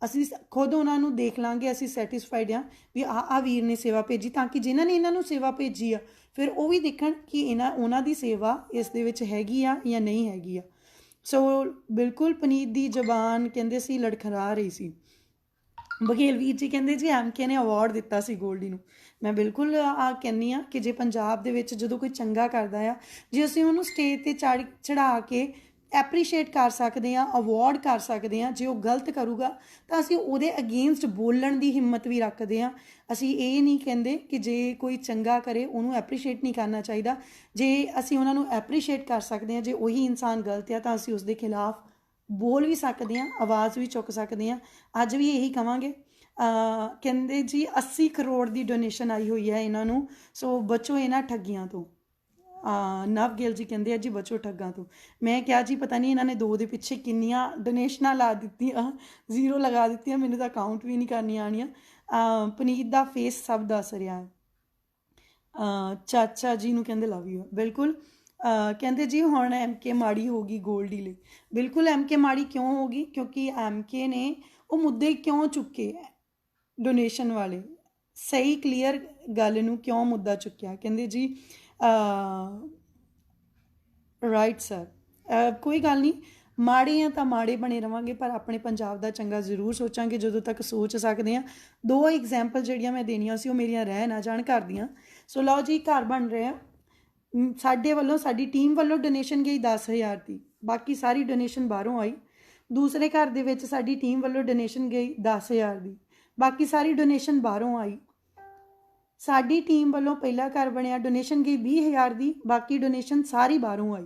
ਅਸੀਂ ਖੁਦ ਉਹਨਾਂ ਨੂੰ ਦੇਖ ਲਾਂਗੇ, ਅਸੀਂ ਸੈਟਿਸਫਾਈਡ ਹਾਂ ਵੀ ਆਹ ਵੀਰ ਨੇ ਸੇਵਾ ਭੇਜੀ, ਤਾਂ ਕਿ ਜਿਨ੍ਹਾਂ ਨੇ ਇਹਨਾਂ ਨੂੰ ਸੇਵਾ ਭੇਜੀ ਆ ਫਿਰ ਉਹ ਵੀ ਦੇਖਣ ਕਿ ਉਹਨਾਂ ਦੀ ਸੇਵਾ ਇਸ ਦੇ ਵਿੱਚ ਹੈਗੀ ਆ ਜਾਂ ਨਹੀਂ ਹੈਗੀ ਆ। ਸੋ ਬਿਲਕੁਲ ਪੁਨੀਤ ਦੀ ਜ਼ਬਾਨ ਕਹਿੰਦੇ ਸੀ ਲੜਖੜਾ ਰਹੀ ਸੀ। ਬਘੇਲ ਵੀਰ ਜੀ ਕਹਿੰਦੇ ਜੀ MK ਨੇ ਅਵਾਰਡ ਦਿੱਤਾ ਸੀ ਗੋਲਡੀ ਨੂੰ। ਮੈਂ ਬਿਲਕੁਲ ਕਹਿੰਦੀ ਹਾਂ ਕਿ ਜੇ ਪੰਜਾਬ ਦੇ ਵਿੱਚ ਜਦੋਂ ਕੋਈ ਚੰਗਾ ਕਰਦਾ ਆ, ਜੇ ਅਸੀਂ ਉਹਨੂੰ ਸਟੇਜ 'ਤੇ ਚੜ੍ਹਾ ਕੇ ਐਪਰੀਸ਼ੀਏਟ ਕਰ ਸਕਦੇ ਹਾਂ, ਅਵਾਰਡ ਕਰ ਸਕਦੇ ਹਾਂ। ਜੇ ਉਹ ਗਲਤ ਕਰੂਗਾ ਤਾਂ ਅਸੀਂ ਉਹਦੇ ਅਗੇਂਸਟ ਬੋਲਣ ਦੀ ਹਿੰਮਤ ਵੀ ਰੱਖਦੇ ਹਾਂ। ਅਸੀਂ ਇਹ ਨਹੀਂ ਕਹਿੰਦੇ ਕਿ ਜੇ ਕੋਈ ਚੰਗਾ ਕਰੇ ਉਹਨੂੰ ਐਪਰੀਸ਼ੀਏਟ ਨਹੀਂ ਕਰਨਾ ਚਾਹੀਦਾ। ਜੇ ਅਸੀਂ ਉਹਨਾਂ ਨੂੰ ਐਪਰੀਸ਼ੀਏਟ ਕਰ ਸਕਦੇ ਹਾਂ, ਜੇ ਉਹੀ ਇਨਸਾਨ ਗਲਤ ਆ ਤਾਂ ਅਸੀਂ ਉਸ ਦੇ ਖਿਲਾਫ ਬੋਲ ਵੀ ਸਕਦੇ ਹਾਂ, ਆਵਾਜ਼ ਵੀ ਚੁੱਕ ਸਕਦੇ ਹਾਂ। ਅੱਜ ਵੀ ਇਹੀ ਕਵਾਂਗੇ। ਕਹਿੰਦੇ ਜੀ 80 ਕਰੋੜ ਦੀ ਡੋਨੇਸ਼ਨ ਆਈ ਹੋਈ ਹੈ ਇਹਨਾਂ ਨੂੰ, ਸੋ ਬਚੋ ਇਹਨਾਂ ਠੱਗੀਆਂ ਤੋਂ। ਨਵ ਗਿੱਲ ਜੀ ਕਹਿੰਦੇ ਆ ਜੀ ਬਚੋ ਠੱਗਾਂ ਤੋਂ। ਮੈਂ ਕਿਹਾ ਜੀ ਪਤਾ ਨਹੀਂ ਇਹਨਾਂ ਨੇ 2 ਦੇ ਪਿੱਛੇ ਕਿੰਨੀਆਂ ਡੋਨੇਸ਼ਨਾਂ ਲਾ ਦਿੱਤੀਆਂ, 0 ਲਗਾ ਦਿੱਤੀਆਂ, ਮੈਨੂੰ ਤਾਂ ਕਾਊਂਟ ਵੀ ਨਹੀਂ ਕਰਨੀਆਂ ਆਉਣੀਆਂ। ਪੁਨੀਤ ਦਾ ਫੇਸ ਸਭ ਦੱਸ ਰਿਹਾ ਹੈ। ਚਾਚਾ ਜੀ ਨੂੰ ਕਹਿੰਦੇ ਲਵ ਯੂ। ਬਿਲਕੁਲ ਕਹਿੰਦੇ ਜੀ ਹੁਣ MK ਮਾੜੀ ਹੋ ਗਈ ਗੋਲਡੀ ਲਈ। ਬਿਲਕੁਲ MK ਮਾੜੀ ਕਿਉਂ ਹੋ ਗਈ? ਕਿਉਂਕਿ MK ਨੇ ਉਹ ਮੁੱਦੇ ਕਿਉਂ ਚੁੱਕੇ ਡੋਨੇਸ਼ਨ ਵਾਲੇ, ਸਹੀ ਕਲੀਅਰ ਗੱਲ ਨੂੰ ਕਿਉਂ ਮੁੱਦਾ ਚੁੱਕਿਆ? ਕਹਿੰਦੇ ਜੀ ਰਾਈਟ ਸਰ, ਕੋਈ ਗੱਲ ਨਹੀਂ, ਮਾੜੇ ਆ ਤਾਂ ਮਾੜੇ ਬਣੇ ਰਹਾਂਗੇ, ਪਰ ਆਪਣੇ ਪੰਜਾਬ ਦਾ ਚੰਗਾ ਜ਼ਰੂਰ ਸੋਚਾਂਗੇ ਜਦੋਂ ਤੱਕ ਸੋਚ ਸਕਦੇ ਹਾਂ। 2 ਐਗਜ਼ਾਮਪਲ ਜਿਹੜੀਆਂ ਮੈਂ ਦੇਣੀਆਂ ਸੀ ਉਹ ਮੇਰੀਆਂ ਰਹਿ ਨਾ ਜਾਣ ਘਰ ਦੀਆਂ। ਸੋ ਲਓ ਜੀ, ਘਰ ਬਣ ਰਿਹਾ। ਸਾਡੇ ਵੱਲੋਂ, ਸਾਡੀ ਟੀਮ ਵੱਲੋਂ ਡੋਨੇਸ਼ਨ ਗਈ 10,000 ਦੀ, ਬਾਕੀ ਸਾਰੀ ਡੋਨੇਸ਼ਨ ਬਾਹਰੋਂ ਆਈ। ਦੂਸਰੇ ਘਰ ਦੇ ਵਿੱਚ ਸਾਡੀ ਟੀਮ ਵੱਲੋਂ ਡੋਨੇਸ਼ਨ ਗਈ 10,000 ਦੀ, ਬਾਕੀ ਸਾਰੀ ਡੋਨੇਸ਼ਨ ਬਾਹਰੋਂ ਆਈ। ਸਾਡੀ ਟੀਮ ਵੱਲੋਂ ਪਹਿਲਾ ਘਰ ਬਣਿਆ, ਡੋਨੇਸ਼ਨ ਗਈ 20,000 ਦੀ, ਬਾਕੀ ਡੋਨੇਸ਼ਨ ਸਾਰੀ ਬਾਹਰੋਂ ਆਈ।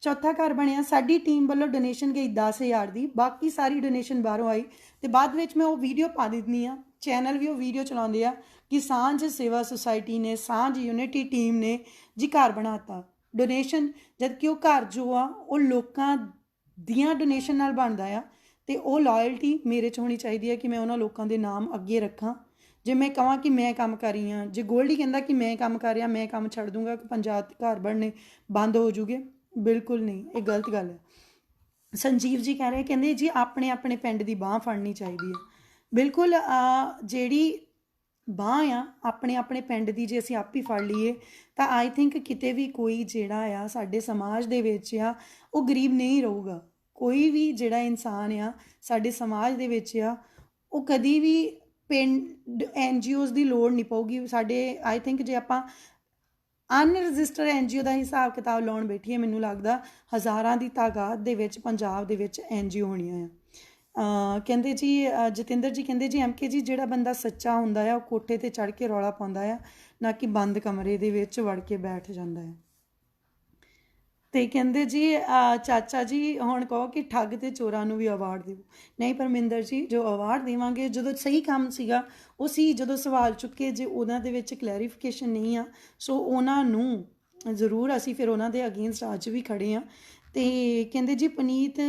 ਚੌਥਾ ਘਰ ਬਣਿਆ, ਸਾਡੀ ਟੀਮ ਵੱਲੋਂ ਡੋਨੇਸ਼ਨ ਗਈ 10,000 ਦੀ, ਬਾਕੀ ਸਾਰੀ ਡੋਨੇਸ਼ਨ ਬਾਹਰੋਂ ਆਈ। ਅਤੇ ਬਾਅਦ ਵਿੱਚ ਮੈਂ ਉਹ ਵੀਡੀਓ ਪਾ ਦਿੰਦੀ ਹਾਂ, ਚੈਨਲ ਵੀ ਉਹ ਵੀਡੀਓ ਚਲਾਉਂਦੇ ਆ ਕਿ ਸਾਂਝ ਸੇਵਾ ਸੁਸਾਇਟੀ ਨੇ, ਸਾਂਝ ਯੂਨਿਟੀ ਟੀਮ ਨੇ ਜੀ ਘਰ ਬਣਾਤਾ ਡੋਨੇਸ਼ਨ, ਜਦਕਿ ਉਹ ਘਰ ਜੋ ਆ ਉਹ ਲੋਕਾਂ ਦੀਆਂ ਡੋਨੇਸ਼ਨ ਨਾਲ ਬਣਦਾ ਆ। ਅਤੇ ਉਹ ਲਾਇਲਟੀ ਮੇਰੇ 'ਚ ਹੋਣੀ ਚਾਹੀਦੀ ਹੈ ਕਿ ਮੈਂ ਉਹਨਾਂ ਲੋਕਾਂ ਦੇ ਨਾਮ ਅੱਗੇ ਰੱਖਾਂ। ਜੇ ਮੈਂ ਕਹਾਂ ਕਿ ਮੈਂ ਕੰਮ ਕਰ ਰਹੀ ਹਾਂ, ਜੇ ਗੋਲਡੀ ਕਹਿੰਦਾ ਕਿ ਮੈਂ ਕੰਮ ਕਰ ਰਿਹਾ, ਮੈਂ ਕੰਮ ਛੱਡ ਦੂੰਗਾ ਕਿ ਪੰਜਾਬ ਘਰ ਬਣਨੇ ਬੰਦ ਹੋ ਜੂਗੇ, ਬਿਲਕੁਲ ਨਹੀਂ, ਇਹ ਗਲਤ ਗੱਲ ਹੈ। ਸੰਜੀਵ ਜੀ ਕਹਿ ਰਹੇ, ਕਹਿੰਦੇ ਜੀ ਆਪਣੇ ਆਪਣੇ ਪਿੰਡ ਦੀ ਬਾਂਹ ਫੜਨੀ ਚਾਹੀਦੀ ਹੈ। ਬਿਲਕੁਲ, ਜਿਹੜੀ ਬਾਂਹ ਆ ਆਪਣੇ ਆਪਣੇ ਪਿੰਡ ਦੀ ਜੇ ਅਸੀਂ ਆਪ ਹੀ ਫੜ ਲਈਏ ਤਾਂ ਆਈ ਥਿੰਕ ਕਿਤੇ ਵੀ ਕੋਈ ਜਿਹੜਾ ਆ ਸਾਡੇ ਸਮਾਜ ਦੇ ਵਿੱਚ ਆ ਉਹ ਗਰੀਬ ਨਹੀਂ ਰਹੂਗਾ। ਕੋਈ ਵੀ ਜਿਹੜਾ ਇਨਸਾਨ ਆ ਸਾਡੇ ਸਮਾਜ ਦੇ ਵਿੱਚ ਆ ਉਹ ਕਦੀ ਵੀ ਪਿੰਡ NGOs ਦੀ ਲੋੜ ਨਹੀਂ ਪਊਗੀ। ਸਾਡੇ ਆਈ ਥਿੰਕ ਜੇ ਆਪਾਂ ਅਨਰਜਿਸਟਰਡ NGO ਦਾ ਹਿਸਾਬ ਕਿਤਾਬ ਲਾਉਣ ਬੈਠੀਏ, ਮੈਨੂੰ ਲੱਗਦਾ ਹਜ਼ਾਰਾਂ ਦੀ ਤਾਦਾਦ ਦੇ ਵਿੱਚ ਪੰਜਾਬ ਦੇ ਵਿੱਚ NGO ਹੋਣੀਆਂ ਆ। ਕਹਿੰਦੇ ਜੀ ਜਤਿੰਦਰ ਜੀ ਕਹਿੰਦੇ ਜੀ MK ਜੀ ਜਿਹੜਾ ਬੰਦਾ ਸੱਚਾ ਹੁੰਦਾ ਆ ਉਹ ਕੋਠੇ 'ਤੇ ਚੜ੍ਹ ਕੇ ਰੌਲਾ ਪਾਉਂਦਾ ਆ, ਨਾ ਕਿ ਬੰਦ ਕਮਰੇ ਦੇ ਵਿੱਚ ਵੜ ਕੇ ਬੈਠ ਜਾਂਦਾ ਹੈ। ਅਤੇ ਕਹਿੰਦੇ ਜੀ ਚਾਚਾ ਜੀ ਹੁਣ ਕਹੋ ਕਿ ਠੱਗ ਅਤੇ ਚੋਰਾਂ ਨੂੰ ਵੀ ਅਵਾਰਡ ਦਿਓ। ਨਹੀਂ ਪਰਮਿੰਦਰ ਜੀ, ਜੋ ਅਵਾਰਡ ਦੇਵਾਂਗੇ ਜਦੋਂ ਸਹੀ ਕੰਮ ਸੀਗਾ ਉਹ ਸੀ, ਜਦੋਂ ਸਵਾਲ ਚੁੱਕੇ ਜੇ ਉਹਨਾਂ ਦੇ ਵਿੱਚ ਕਲੈਰੀਫਿਕੇਸ਼ਨ ਨਹੀਂ ਆ ਸੋ ਉਹਨਾਂ ਨੂੰ ਜ਼ਰੂਰ ਅਸੀਂ ਫਿਰ ਉਹਨਾਂ ਦੇ ਅਗੇਂਸਟ ਅੱਜ ਵੀ ਖੜ੍ਹੇ ਹਾਂ। ਅਤੇ ਕਹਿੰਦੇ ਜੀ ਪੁਨੀਤ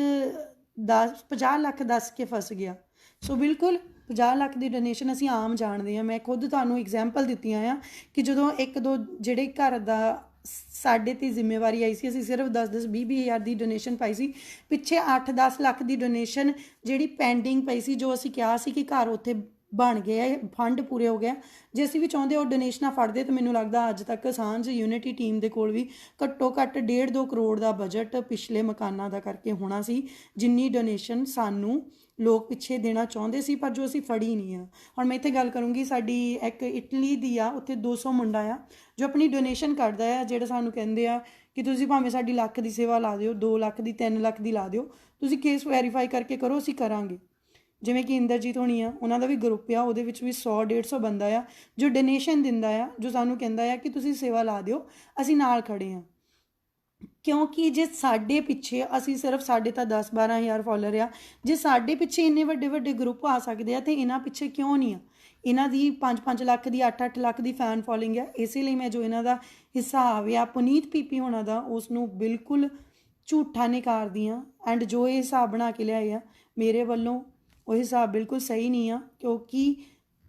50 ਲੱਖ ਦੱਸ ਕੇ ਫਸ ਗਿਆ। ਸੋ ਬਿਲਕੁਲ 50 ਲੱਖ ਦੀ ਡੋਨੇਸ਼ਨ ਅਸੀਂ ਆਮ ਜਾਣਦੇ ਹਾਂ। ਮੈਂ ਖੁਦ ਤੁਹਾਨੂੰ ਐਗਜ਼ਾਮਪਲ ਦਿੱਤੀਆਂ ਆ ਕਿ ਜਦੋਂ 1-2 ਜਿਹੜੇ ਘਰ ਦਾ ਸਾਡੇ 'ਤੇ ਜ਼ਿੰਮੇਵਾਰੀ ਆਈ ਸੀ, ਅਸੀਂ ਸਿਰਫ 10-10 20-20 ਹਜ਼ਾਰ ਦੀ ਡੋਨੇਸ਼ਨ ਪਾਈ ਸੀ। ਪਿੱਛੇ 8-10 ਲੱਖ ਦੀ ਡੋਨੇਸ਼ਨ ਜਿਹੜੀ ਪੈਂਡਿੰਗ ਪਈ ਸੀ, ਜੋ ਅਸੀਂ ਕਿਹਾ ਸੀ ਕਿ ਘਰ ਉੱਥੇ ਬਣ ਗਿਆ, ਫੰਡ ਪੂਰੇ ਹੋ ਗਿਆ। ਜੇ ਅਸੀਂ ਵੀ ਚਾਹੁੰਦੇ ਉਹ ਡੋਨੇਸ਼ਨਾਂ ਫੜਦੇ ਤਾਂ ਮੈਨੂੰ ਲੱਗਦਾ ਅੱਜ ਤੱਕ ਸਾਂਝ ਯੂਨਿਟੀ ਟੀਮ ਦੇ ਕੋਲ ਵੀ ਘੱਟੋ ਘੱਟ 1.5-2 ਕਰੋੜ ਦਾ ਬਜਟ ਪਿਛਲੇ ਮਕਾਨਾਂ ਦਾ ਕਰਕੇ ਹੋਣਾ ਸੀ, ਜਿੰਨੀ ਡੋਨੇਸ਼ਨ ਸਾਨੂੰ ਲੋਕ ਪਿੱਛੇ ਦੇਣਾ ਚਾਹੁੰਦੇ ਸੀ, ਪਰ ਜੋ ਅਸੀਂ ਫੜੀ ਨਹੀਂ ਆ। ਹੁਣ ਮੈਂ ਇੱਥੇ ਗੱਲ ਕਰੂੰਗੀ, ਸਾਡੀ ਇੱਕ ਇਟਲੀ ਦੀ ਆ, ਉੱਥੇ 200 ਮੁੰਡਾ ਆ ਜੋ ਆਪਣੀ ਡੋਨੇਸ਼ਨ ਕਰਦਾ ਆ, ਜਿਹੜਾ ਸਾਨੂੰ ਕਹਿੰਦੇ ਆ ਕਿ ਤੁਸੀਂ ਭਾਵੇਂ ਸਾਡੀ ਲੱਖ ਦੀ ਸੇਵਾ ਲਾ ਦਿਓ, 2 ਲੱਖ ਦੀ, 3 ਲੱਖ ਦੀ ਲਾ ਦਿਓ, ਤੁਸੀਂ ਕੇਸ ਵੈਰੀਫਾਈ ਕਰਕੇ ਕਰੋ, ਅਸੀਂ ਕਰਾਂਗੇ। ਜਿਵੇਂ ਕਿ ਇੰਦਰਜੀਤ ਹੋਣੀ ਆ, ਉਹਨਾਂ ਦਾ ਵੀ ਗਰੁੱਪ ਆ, ਉਹਦੇ ਵਿੱਚ ਵੀ 100-150 ਬੰਦਾ ਆ ਜੋ ਡੋਨੇਸ਼ਨ ਦਿੰਦਾ ਆ, ਜੋ ਸਾਨੂੰ ਕਹਿੰਦਾ ਆ ਕਿ ਤੁਸੀਂ ਸੇਵਾ ਲਾ ਦਿਓ, ਅਸੀਂ ਨਾਲ ਖੜ੍ਹੇ ਹਾਂ। ਕਿਉਂਕਿ ਜੇ ਸਾਡੇ ਪਿੱਛੇ ਅਸੀਂ ਸਿਰਫ ਸਾਡੇ ਤਾਂ 10-12 ਹਜ਼ਾਰ ਫੋਲੋਅਰ ਆ, ਜੇ ਸਾਡੇ ਪਿੱਛੇ ਇੰਨੇ ਵੱਡੇ ਵੱਡੇ ਗਰੁੱਪ ਆ ਸਕਦੇ ਆ ਤਾਂ ਇਹਨਾਂ ਪਿੱਛੇ ਕਿਉਂ ਨਹੀਂ ਆ? ਇਹਨਾਂ ਦੀ 5-5 ਲੱਖ ਦੀ, 8-8 ਲੱਖ ਦੀ ਫੈਨ ਫੋਲੋਇੰਗ ਆ। ਇਸੇ ਲਈ ਮੈਂ ਜੋ ਇਹਨਾਂ ਦਾ ਹਿਸਾਬ ਆ ਪੁਨੀਤ ਪੀਪੀ ਹੋਣਾ ਦਾ, ਉਸ ਨੂੰ ਬਿਲਕੁਲ ਝੂਠਾ ਨਕਾਰਦੀ ਹਾਂ। ਐਂਡ ਜੋ ਇਹ ਹਿਸਾਬ ਬਣਾ ਕੇ ਲਿਆਏ ਆ ਮੇਰੇ ਵੱਲੋਂ ਉਹ ਹਿਸਾਬ ਬਿਲਕੁਲ ਸਹੀ ਨਹੀਂ ਆ, ਕਿਉਂਕਿ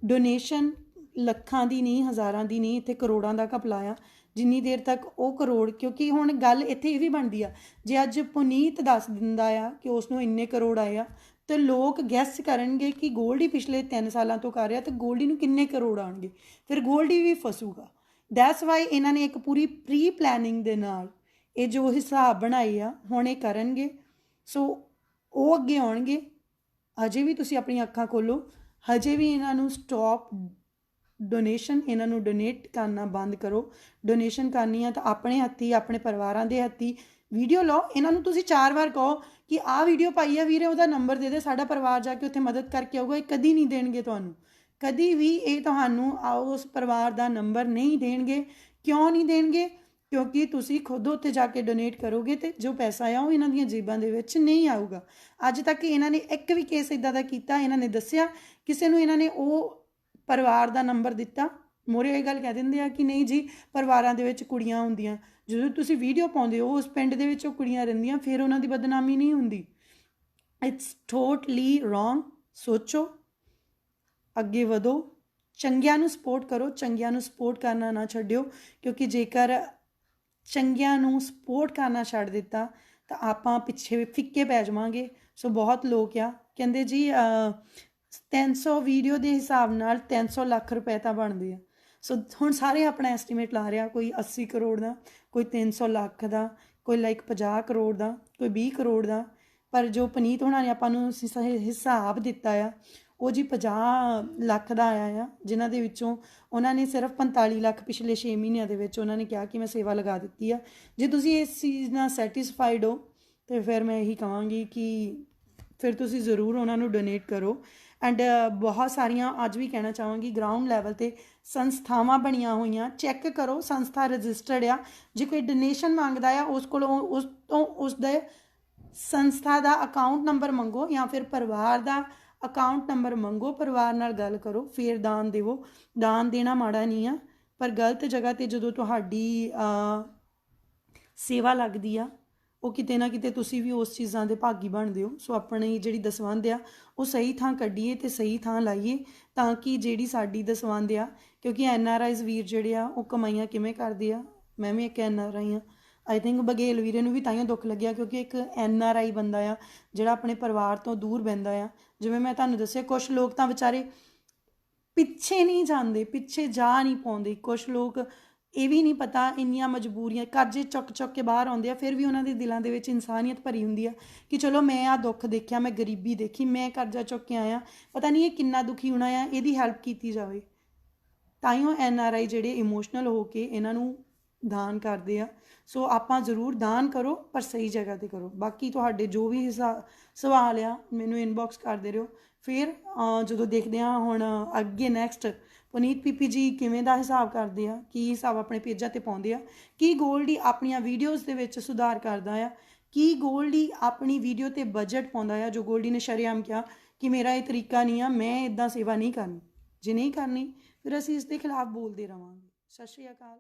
ਡੋਨੇਸ਼ਨ ਲੱਖਾਂ ਦੀ ਨਹੀਂ, ਹਜ਼ਾਰਾਂ ਦੀ ਨਹੀਂ, ਇੱਥੇ ਕਰੋੜਾਂ ਦਾ ਘਪਲਾ ਆ। ਜਿੰਨੀ ਦੇਰ ਤੱਕ ਉਹ ਕਰੋੜ, ਕਿਉਂਕਿ ਹੁਣ ਗੱਲ ਇੱਥੇ ਇਹ ਵੀ ਬਣਦੀ ਆ, ਜੇ ਅੱਜ ਪੁਨੀਤ ਦੱਸ ਦਿੰਦਾ ਆ ਕਿ ਉਸ ਨੂੰ ਇੰਨੇ ਕਰੋੜ ਆਏ ਆ, ਤੇ ਲੋਕ ਗੈਸ ਕਰਨਗੇ ਕਿ ਗੋਲਡੀ ਪਿਛਲੇ 3 ਸਾਲਾਂ ਤੋਂ ਕਰ ਰਿਹਾ, ਤੇ ਗੋਲਡੀ ਨੂੰ ਕਿੰਨੇ ਕਰੋੜ ਆਉਣਗੇ, ਫਿਰ ਗੋਲਡੀ ਵੀ ਫਸੂਗਾ। ਦੈਟਸ ਵਾਈ ਇਹਨਾਂ ਨੇ ਇੱਕ ਪੂਰੀ ਪ੍ਰੀ ਪਲੈਨਿੰਗ ਦੇ ਨਾਲ ਇਹ ਜੋ ਹਿਸਾਬ ਬਣਾਏ ਆ ਹੁਣ ਇਹ ਕਰਨਗੇ। ਸੋ ਉਹ ਅੱਗੇ ਆਉਣਗੇ। ਹਜੇ ਵੀ ਤੁਸੀਂ ਆਪਣੀਆਂ ਅੱਖਾਂ ਖੋਲੋ, ਹਜੇ ਵੀ ਇਹਨਾਂ ਨੂੰ ਸਟਾਪ ਡੋਨੇਸ਼ਨ, ਇਹਨਾਂ ਨੂੰ ਡੋਨੇਟ ਕਰਨਾ ਬੰਦ ਕਰੋ। ਡੋਨੇਸ਼ਨ ਕਰਨੀ ਆ ਤਾਂ ਆਪਣੇ ਹੱਥੀ, ਆਪਣੇ ਪਰਿਵਾਰਾਂ ਦੇ ਹੱਥੀ ਵੀਡੀਓ ਲਓ। ਇਹਨਾਂ ਨੂੰ ਤੁਸੀਂ 4 ਵਾਰ ਕਹੋ ਕਿ ਆਹ ਵੀਡੀਓ ਪਾਈ ਆ ਵੀਰੇ, ਉਹਦਾ ਨੰਬਰ ਦੇ ਦੇ, ਸਾਡਾ ਪਰਿਵਾਰ ਜਾ ਕੇ ਉੱਥੇ ਮਦਦ ਕਰਕੇ ਆਊਗਾ। ਇਹ ਕਦੀ ਨਹੀਂ ਦੇਣਗੇ ਤੁਹਾਨੂੰ, ਕਦੀ ਵੀ ਇਹ ਤੁਹਾਨੂੰ ਉਸ ਪਰਿਵਾਰ ਦਾ ਨੰਬਰ ਨਹੀਂ ਦੇਣਗੇ। ਕਿਉਂ ਨਹੀਂ ਦੇਣਗੇ? ਕਿਉਂਕਿ ਤੁਸੀਂ ਖੁਦ ਉੱਥੇ ਜਾ ਕੇ ਡੋਨੇਟ ਕਰੋਗੇ ਅਤੇ ਜੋ ਪੈਸਾ ਆ ਉਹ ਇਹਨਾਂ ਦੀਆਂ ਜੇਬਾਂ ਦੇ ਵਿੱਚ ਨਹੀਂ ਆਊਗਾ। ਅੱਜ ਤੱਕ ਇਹਨਾਂ ਨੇ ਇੱਕ ਵੀ ਕੇਸ ਇੱਦਾਂ ਦਾ ਕੀਤਾ, ਇਹਨਾਂ ਨੇ ਦੱਸਿਆ ਕਿਸੇ ਨੂੰ ਇਹਨਾਂ ਨੇ ਉਹ ਪਰਿਵਾਰ ਦਾ ਨੰਬਰ ਦਿੱਤਾ, ਮੋਰੇ ਇਹ ਗੱਲ ਕਹਿ ਦਿੰਦੇ ਆ ਕਿ ਨਹੀਂ ਜੀ ਪਰਿਵਾਰਾਂ ਦੇ ਵਿੱਚ ਕੁੜੀਆਂ ਹੁੰਦੀਆਂ। ਜਦੋਂ ਤੁਸੀਂ ਵੀਡੀਓ ਪਾਉਂਦੇ ਹੋ ਉਸ ਪਿੰਡ ਦੇ ਵਿੱਚ ਉਹ ਕੁੜੀਆਂ ਰਹਿੰਦੀਆਂ, ਫਿਰ ਉਹਨਾਂ ਦੀ ਬਦਨਾਮੀ ਨਹੀਂ ਹੁੰਦੀ। It's totally wrong. ਸੋਚੋ, ਅੱਗੇ ਵਧੋ, ਚੰਗਿਆਂ ਨੂੰ ਸਪੋਰਟ ਕਰੋ, ਚੰਗਿਆਂ ਨੂੰ ਸਪੋਰਟ ਕਰਨਾ ਨਾ ਛੱਡਿਓ, ਕਿਉਂਕਿ ਜੇਕਰ ਚੰਗਿਆਂ ਨੂੰ ਸਪੋਰਟ ਕਰਨਾ ਛੱਡ ਦਿੱਤਾ ਤਾਂ ਆਪਾਂ ਪਿੱਛੇ ਫਿੱਕੇ ਪੈ ਜਾਵਾਂਗੇ। ਸੋ ਬਹੁਤ ਲੋਕ ਆ ਕਹਿੰਦੇ ਜੀ 300 ਵੀਡੀਓ ਦੇ ਹਿਸਾਬ ਨਾਲ 300 ਲੱਖ ਰੁਪਏ ਤਾਂ ਬਣਦੇ ਆ। ਸੋ ਹੁਣ ਸਾਰੇ ਆਪਣਾ ਐਸਟੀਮੇਟ ਲਾ ਰਿਹਾ, ਕੋਈ 80 ਕਰੋੜ ਦਾ, ਕੋਈ 300 ਲੱਖ ਦਾ, ਕੋਈ ਲਾਈਕ 50 ਕਰੋੜ ਦਾ, ਕੋਈ 20 ਕਰੋੜ ਦਾ। ਪਰ ਜੋ ਪੁਨੀਤ ਹੋਣਾ ਨੇ ਆਪਾਂ ਨੂੰ ਹਿਸਾਬ ਦਿੱਤਾ ਆ ਉਹ ਜੀ 50 ਲੱਖ ਦਾ ਆਇਆ ਆ, ਜਿਨ੍ਹਾਂ ਦੇ ਵਿੱਚੋਂ ਉਹਨਾਂ ਨੇ ਸਿਰਫ 45 ਲੱਖ ਪਿਛਲੇ 6 ਮਹੀਨਿਆਂ ਦੇ ਵਿੱਚ ਉਹਨਾਂ ਨੇ ਕਿਹਾ ਕਿ ਮੈਂ ਸੇਵਾ ਲਗਾ ਦਿੱਤੀ ਆ। ਜੇ ਤੁਸੀਂ ਇਸ ਚੀਜ਼ ਨਾਲ ਸੈਟਿਸਫਾਈਡ ਹੋ ਤਾਂ ਫਿਰ ਮੈਂ ਇਹੀ ਕਹਾਂਗੀ ਕਿ ਫਿਰ ਤੁਸੀਂ ਜ਼ਰੂਰ ਉਹਨਾਂ ਨੂੰ ਡੋਨੇਟ ਕਰੋ। ਐਂਡ ਬਹੁਤ ਸਾਰੀਆਂ ਅੱਜ ਵੀ ਕਹਿਣਾ ਚਾਹਾਂਗੀ ਗਰਾਊਂਡ ਲੈਵਲ 'ਤੇ ਸੰਸਥਾਵਾਂ ਬਣੀਆਂ ਹੋਈਆਂ, ਚੈੱਕ ਕਰੋ ਸੰਸਥਾ ਰਜਿਸਟਰਡ ਆ। ਜੇ ਕੋਈ ਡੋਨੇਸ਼ਨ ਮੰਗਦਾ ਆ ਉਸ ਕੋਲੋਂ ਉਸ ਤੋਂ ਉਸਦੇ ਸੰਸਥਾ ਦਾ ਅਕਾਊਂਟ ਨੰਬਰ ਮੰਗੋ ਜਾਂ ਫਿਰ ਪਰਿਵਾਰ ਦਾ ਅਕਾਊਂਟ ਨੰਬਰ ਮੰਗੋ, ਪਰਿਵਾਰ ਨਾਲ ਗੱਲ ਕਰੋ, ਫਿਰ ਦਾਨ ਦੇਵੋ। ਦਾਨ ਦੇਣਾ ਮਾੜਾ ਨਹੀਂ ਆ, ਪਰ ਗਲਤ ਜਗ੍ਹਾ 'ਤੇ ਜਦੋਂ ਤੁਹਾਡੀ ਸੇਵਾ ਲੱਗਦੀ ਆ ਉਹ ਕਿਤੇ ਨਾ ਕਿਤੇ ਤੁਸੀਂ ਵੀ ਉਸ ਚੀਜ਼ਾਂ ਦੇ ਭਾਗੀ ਬਣਦੇ ਹੋ। ਸੋ ਆਪਣੀ ਜਿਹੜੀ ਦਸਵੰਧ ਆ ਉਹ ਸਹੀ ਥਾਂ ਕੱਢੀਏ ਅਤੇ ਸਹੀ ਥਾਂ ਲਾਈਏ, ਤਾਂ ਕਿ ਜਿਹੜੀ ਸਾਡੀ ਦਸਵੰਧ ਆ, ਕਿਉਂਕਿ NRIs ਵੀਰ ਜਿਹੜੇ ਆ ਉਹ ਕਮਾਈਆਂ ਕਿਵੇਂ ਕਰਦੇ ਆ। ਮੈਂ ਵੀ ਇੱਕ NRI ਹਾਂ। ਆਈ ਥਿੰਕ ਬਘੇਲ ਵੀਰੇ ਨੂੰ ਵੀ ਤਾਂਹੀਓ ਦੁੱਖ ਲੱਗਿਆ ਕਿਉਂਕਿ ਇੱਕ NRI ਬੰਦਾ ਆ ਜਿਹੜਾ ਆਪਣੇ ਪਰਿਵਾਰ ਤੋਂ ਦੂਰ ਬਹਿੰਦਾ ਆ। ਜਿਵੇਂ ਮੈਂ ਤੁਹਾਨੂੰ ਦੱਸਿਆ, ਕੁਛ ਲੋਕ ਤਾਂ ਵਿਚਾਰੇ ਪਿੱਛੇ ਨਹੀਂ ਜਾਂਦੇ, ਪਿੱਛੇ ਜਾ ਨਹੀਂ ਪਾਉਂਦੇ। ਕੁਛ ਲੋਕ ਇਹ ਵੀ ਨਹੀਂ ਪਤਾ, ਇੰਨੀਆਂ ਮਜਬੂਰੀਆਂ, ਕਰਜ਼ੇ ਚੁੱਕ ਚੁੱਕ ਕੇ ਬਾਹਰ ਆਉਂਦੇ ਆ, ਫਿਰ ਵੀ ਉਹਨਾਂ ਦੇ ਦਿਲਾਂ ਦੇ ਵਿੱਚ ਇਨਸਾਨੀਅਤ ਭਰੀ ਹੁੰਦੀ ਆ ਕਿ ਚਲੋ ਮੈਂ ਆਹ ਦੁੱਖ ਦੇਖਿਆ, ਮੈਂ ਗਰੀਬੀ ਦੇਖੀ, ਮੈਂ ਕਰਜ਼ਾ ਚੁੱਕ ਕੇ ਆਇਆ, ਪਤਾ ਨਹੀਂ ਇਹ ਕਿੰਨਾ ਦੁਖੀ ਹੋਣਾ ਆ, ਇਹਦੀ ਹੈਲਪ ਕੀਤੀ ਜਾਵੇ। ਤਾਈਓ NRI ਜਿਹੜੇ ਇਮੋਸ਼ਨਲ ਹੋ ਕੇ ਇਹਨਾਂ ਨੂੰ ਦਾਨ ਕਰਦੇ ਆ। ਸੋ ਆਪਾਂ ਜ਼ਰੂਰ ਦਾਨ ਕਰੋ, ਪਰ ਸਹੀ ਜਗ੍ਹਾ 'ਤੇ ਕਰੋ। ਬਾਕੀ ਤੁਹਾਡੇ ਜੋ ਵੀ ਸਵਾਲ ਆ ਮੈਨੂੰ ਇਨਬੋਕਸ ਕਰਦੇ ਰਹੋ। ਫਿਰ ਜਦੋਂ ਦੇਖਦੇ ਹਾਂ ਹੁਣ ਅੱਗੇ ਨੈਕਸਟ ਪੁਨੀਤ PP ਜੀ ਕਿਵੇਂ ਦਾ ਹਿਸਾਬ ਕਰਦੇ ਆ, ਕੀ ਹਿਸਾਬ ਆਪਣੇ ਪੇਜਾਂ 'ਤੇ ਪਾਉਂਦੇ ਆ, ਕੀ ਗੋਲਡੀ ਆਪਣੀਆਂ ਵੀਡੀਓਜ਼ ਦੇ ਵਿੱਚ ਸੁਧਾਰ ਕਰਦਾ ਆ, ਕੀ ਗੋਲਡੀ ਆਪਣੀ ਵੀਡੀਓ 'ਤੇ ਬਜਟ ਪਾਉਂਦਾ ਆ, ਜੋ ਗੋਲਡੀ ਨੇ ਸ਼ਰੇਆਮ ਕਿਹਾ ਕਿ ਮੇਰਾ ਇਹ ਤਰੀਕਾ ਨਹੀਂ ਆ, ਮੈਂ ਇੱਦਾਂ ਸੇਵਾ ਨਹੀਂ ਕਰਨੀ। ਜੇ ਨਹੀਂ ਕਰਨੀ ਫਿਰ ਅਸੀਂ ਇਸ ਦੇ ਖਿਲਾਫ ਬੋਲਦੇ ਰਹਾਂਗੇ। ਸਤਿ ਸ਼੍ਰੀ ਅਕਾਲ।